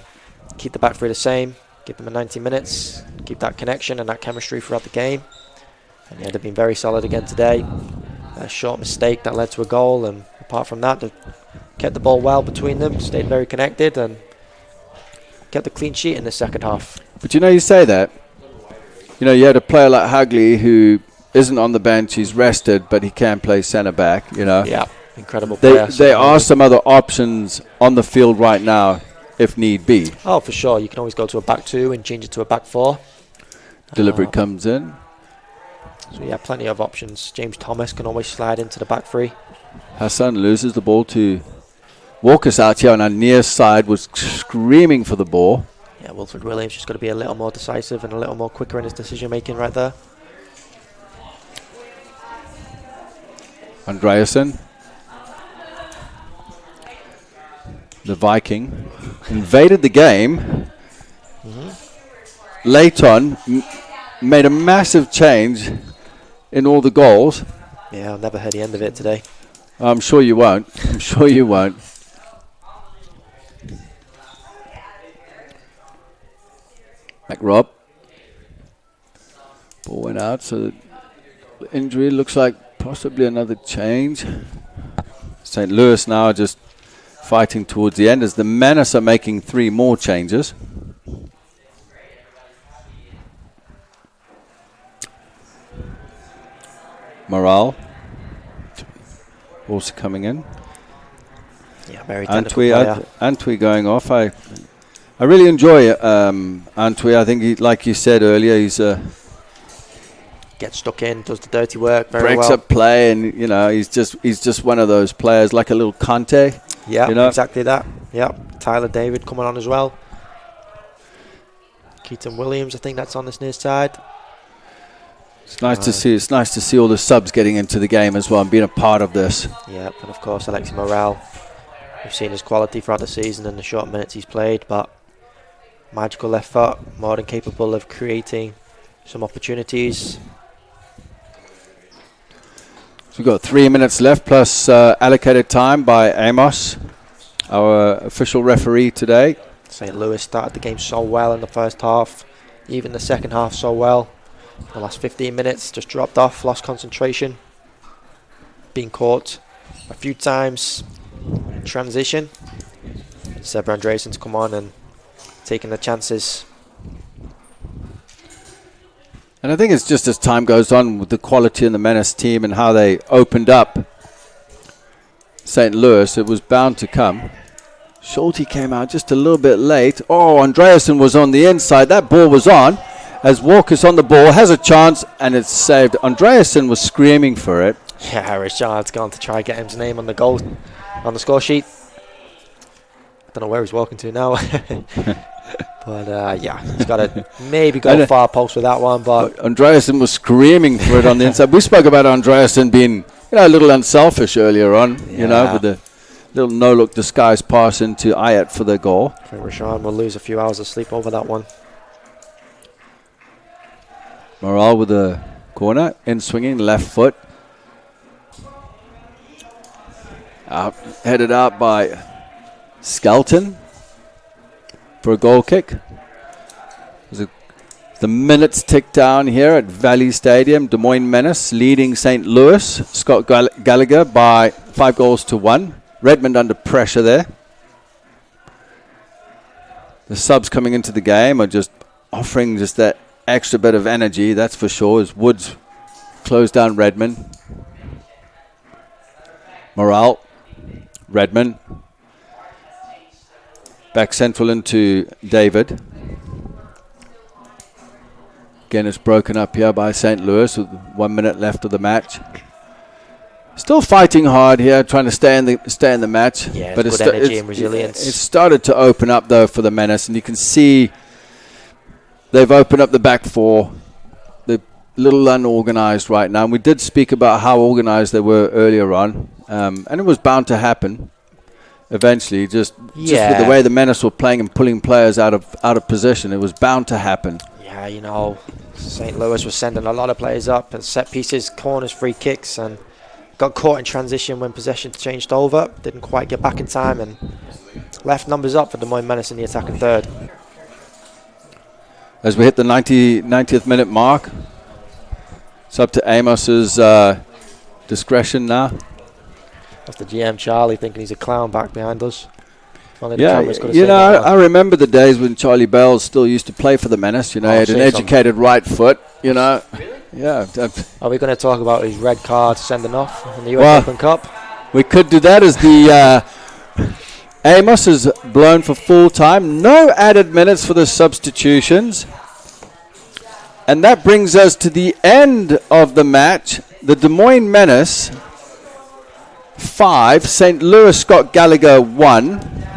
keep the back 3 the same, give them a 90 minutes, keep that connection and that chemistry throughout the game. And yeah, they've been very solid again today. A short mistake that led to a goal, and apart from that, they've kept the ball well between them, stayed very connected, and kept the clean sheet in the second half. But you say that. You had a player like Hagley who isn't on the bench, he's rested, but he can play centre-back, Yeah, incredible player. There are some other options on the field right now, if need be. Oh, for sure. You can always go to a back 2 and change it to a back 4. Delivery comes in. So, yeah, plenty of options. James Thomas can always slide into the back 3. Hassan loses the ball to Walker's out here on our near side, was screaming for the ball. Yeah, Wilfred Williams just got to be a little more decisive and a little more quicker in his decision-making right there. Andreasen, the Viking, invaded the game. Late on, made a massive change in all the goals. Yeah, I'll never hear the end of it today. I'm sure you won't. I'm sure you won't. McRob. Ball went out, so the injury looks like possibly another change. St. Louis now just fighting towards the end as the Menace are making 3 more changes. Morale also coming in. Yeah, very technical player. Antwi going off. I really enjoy Antwi. I think, like you said earlier, he's gets stuck in, does the dirty work very well. Breaks up play, and he's just one of those players, like a little Conte. Yeah, exactly that. Yeah, Tyler David coming on as well. Keaton Williams, I think that's on this near side. It's nice to see. It's nice to see all the subs getting into the game as well and being a part of this. Yeah, and of course Alexi Morale. We've seen his quality throughout the season and the short minutes he's played, but magical left foot, more than capable of creating some opportunities. So we've got 3 minutes left plus allocated time by Amos, our official referee today. St. Louis started the game so well in the first half, even the second half so well. The last 15 minutes just dropped off, lost concentration, being caught a few times in transition. Seber Andreasen's come on and taking the chances. And I think it's just as time goes on with the quality in the Menace team and how they opened up St. Louis, it was bound to come. Schulte came out just a little bit late. Oh, Andreasen was on the inside. That ball was on. As Walker's on the ball, has a chance, and it's saved. Andreasen was screaming for it. Yeah, Richard's gone to try and get his name on the goal, on the score sheet. I don't know where he's walking to now. But yeah, he's got to maybe go far post with that one. But Andreasen was screaming for it on the inside. We spoke about Andreasen being a little unselfish earlier on, with the little no-look disguise pass into Ayat for the goal. I think Rashawn will lose a few hours of sleep over that one. Morale with the corner, in swinging, left foot. Headed out by Skelton. for a goal kick. The minutes tick down here at Valley Stadium. Des Moines Menace leading St. Louis, Scott Gallagher, by 5-1. Redmond under pressure there. The subs coming into the game are just offering just that extra bit of energy, that's for sure, as Woods close down Redmond. Morale, Redmond. Back central into David. Again, it's broken up here by St. Louis with 1 minute left of the match. Still fighting hard here, trying to stay in the match. Yeah, but good energy and resilience. It started to open up though for the Menace, and you can see they've opened up the back four. They're a little unorganized right now. And we did speak about how organized they were earlier on, and it was bound to happen eventually. Just with the way the Menace were playing and pulling players out of position, it was bound to happen. Yeah, you know, St. Louis was sending a lot of players up and set pieces, corners, free kicks, and got caught in transition when possession changed over. Didn't quite get back in time and left numbers up for Des Moines Menace in the attacking third. As we hit the 90th minute mark, it's up to Amos's discretion now. That's the GM Charlie thinking he's a clown back behind us. Yeah, you know, I remember the days when Charlie Bell still used to play for the Menace. You know, he had an educated right foot, you know. Yeah. Are we going to talk about his red card sending off in the US Open Cup? We could do that as the Amos is blown for full time. No added minutes for the substitutions. And that brings us to the end of the match. The Des Moines Menace 5, St. Louis Scott Gallagher 1.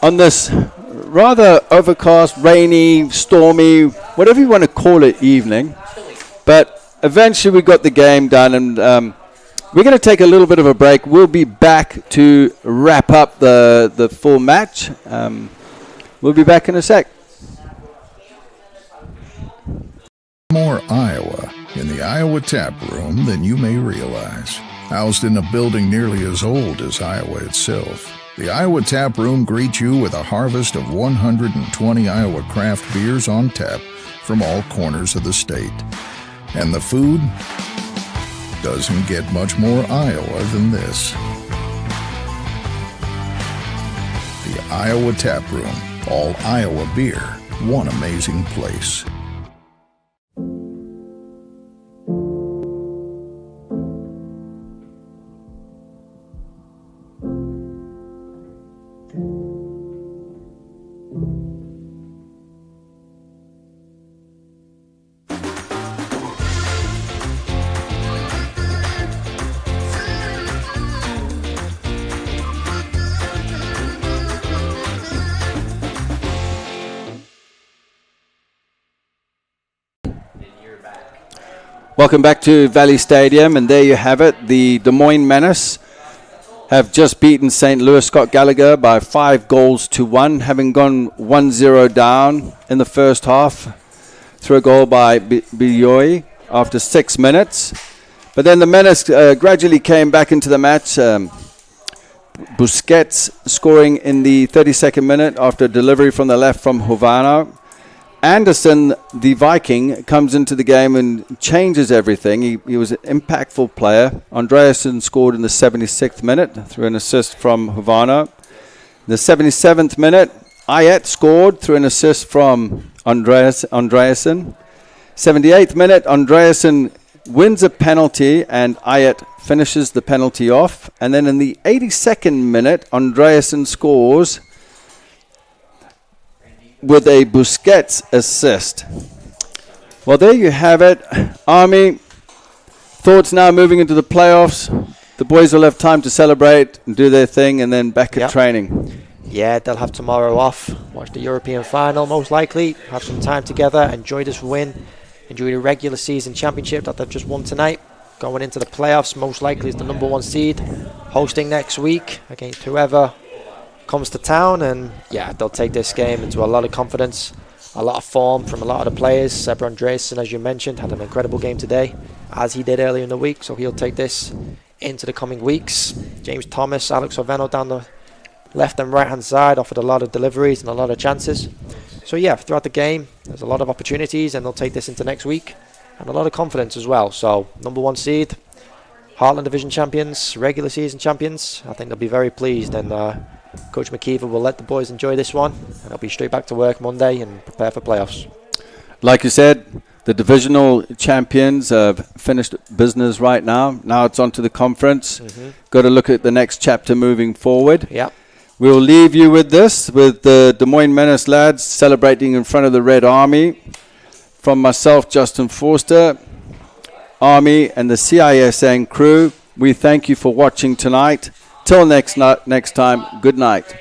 On this rather overcast, rainy, stormy, whatever you want to call it, evening. But eventually we got the game done, and we're going to take a little bit of a break. We'll be back to wrap up the full match. We'll be back in a sec. More Iowa in the Iowa Tap Room than you may realize. Housed in a building nearly as old as Iowa itself, the Iowa Tap Room greets you with a harvest of 120 Iowa craft beers on tap from all corners of the state. And the food doesn't get much more Iowa than this. The Iowa Tap Room, all Iowa beer, one amazing place. Welcome back to Valley Stadium, and there you have it. The Des Moines Menace have just beaten St. Louis Scott Gallagher by 5-1, having gone 1-0 down in the first half through a goal by Biyoy after 6 minutes. But then the Menace gradually came back into the match. Busquets scoring in the 32nd minute after a delivery from the left from Hovano. Anderson, the Viking, comes into the game and changes everything. He was an impactful player. Andreasen scored in the 76th minute through an assist from Hovano. The 77th minute, Ayet scored through an assist from Andreasen. 78th minute, Andreasen wins a penalty and Ayet finishes the penalty off. And then in the 82nd minute, Andreasen scores with a Busquets assist. Well, there you have it. Army, thoughts now moving into the playoffs. The boys will have time to celebrate and do their thing and then back at training. Yeah, they'll have tomorrow off. Watch the European final, most likely. Have some time together. Enjoy this win. Enjoy the regular season championship that they've just won tonight. Going into the playoffs, most likely is the number 1 seed. Hosting next week against whoever comes to town, and yeah, they'll take this game into a lot of confidence, a lot of form from a lot of the players. Seb Andreasen, as you mentioned, had an incredible game today, as he did earlier in the week, so he'll take this into the coming weeks. James Thomas, Alex Oveno down the left and right hand side, offered a lot of deliveries and a lot of chances. So yeah, throughout the game, there's a lot of opportunities, and they'll take this into next week, and a lot of confidence as well. So number 1 seed, Heartland Division champions, regular season champions. I think they'll be very pleased, and Coach McKeever will let the boys enjoy this one, and they'll be straight back to work Monday and prepare for playoffs. Like you said, the divisional champions have finished business right now. Now it's on to the conference. Got to look at the next chapter moving forward. Yeah. We'll leave you with this, with the Des Moines Menace lads celebrating in front of the Red Army. From myself, Justin Forster, Army, and the CISN crew, we thank you for watching tonight. Till next time, good night.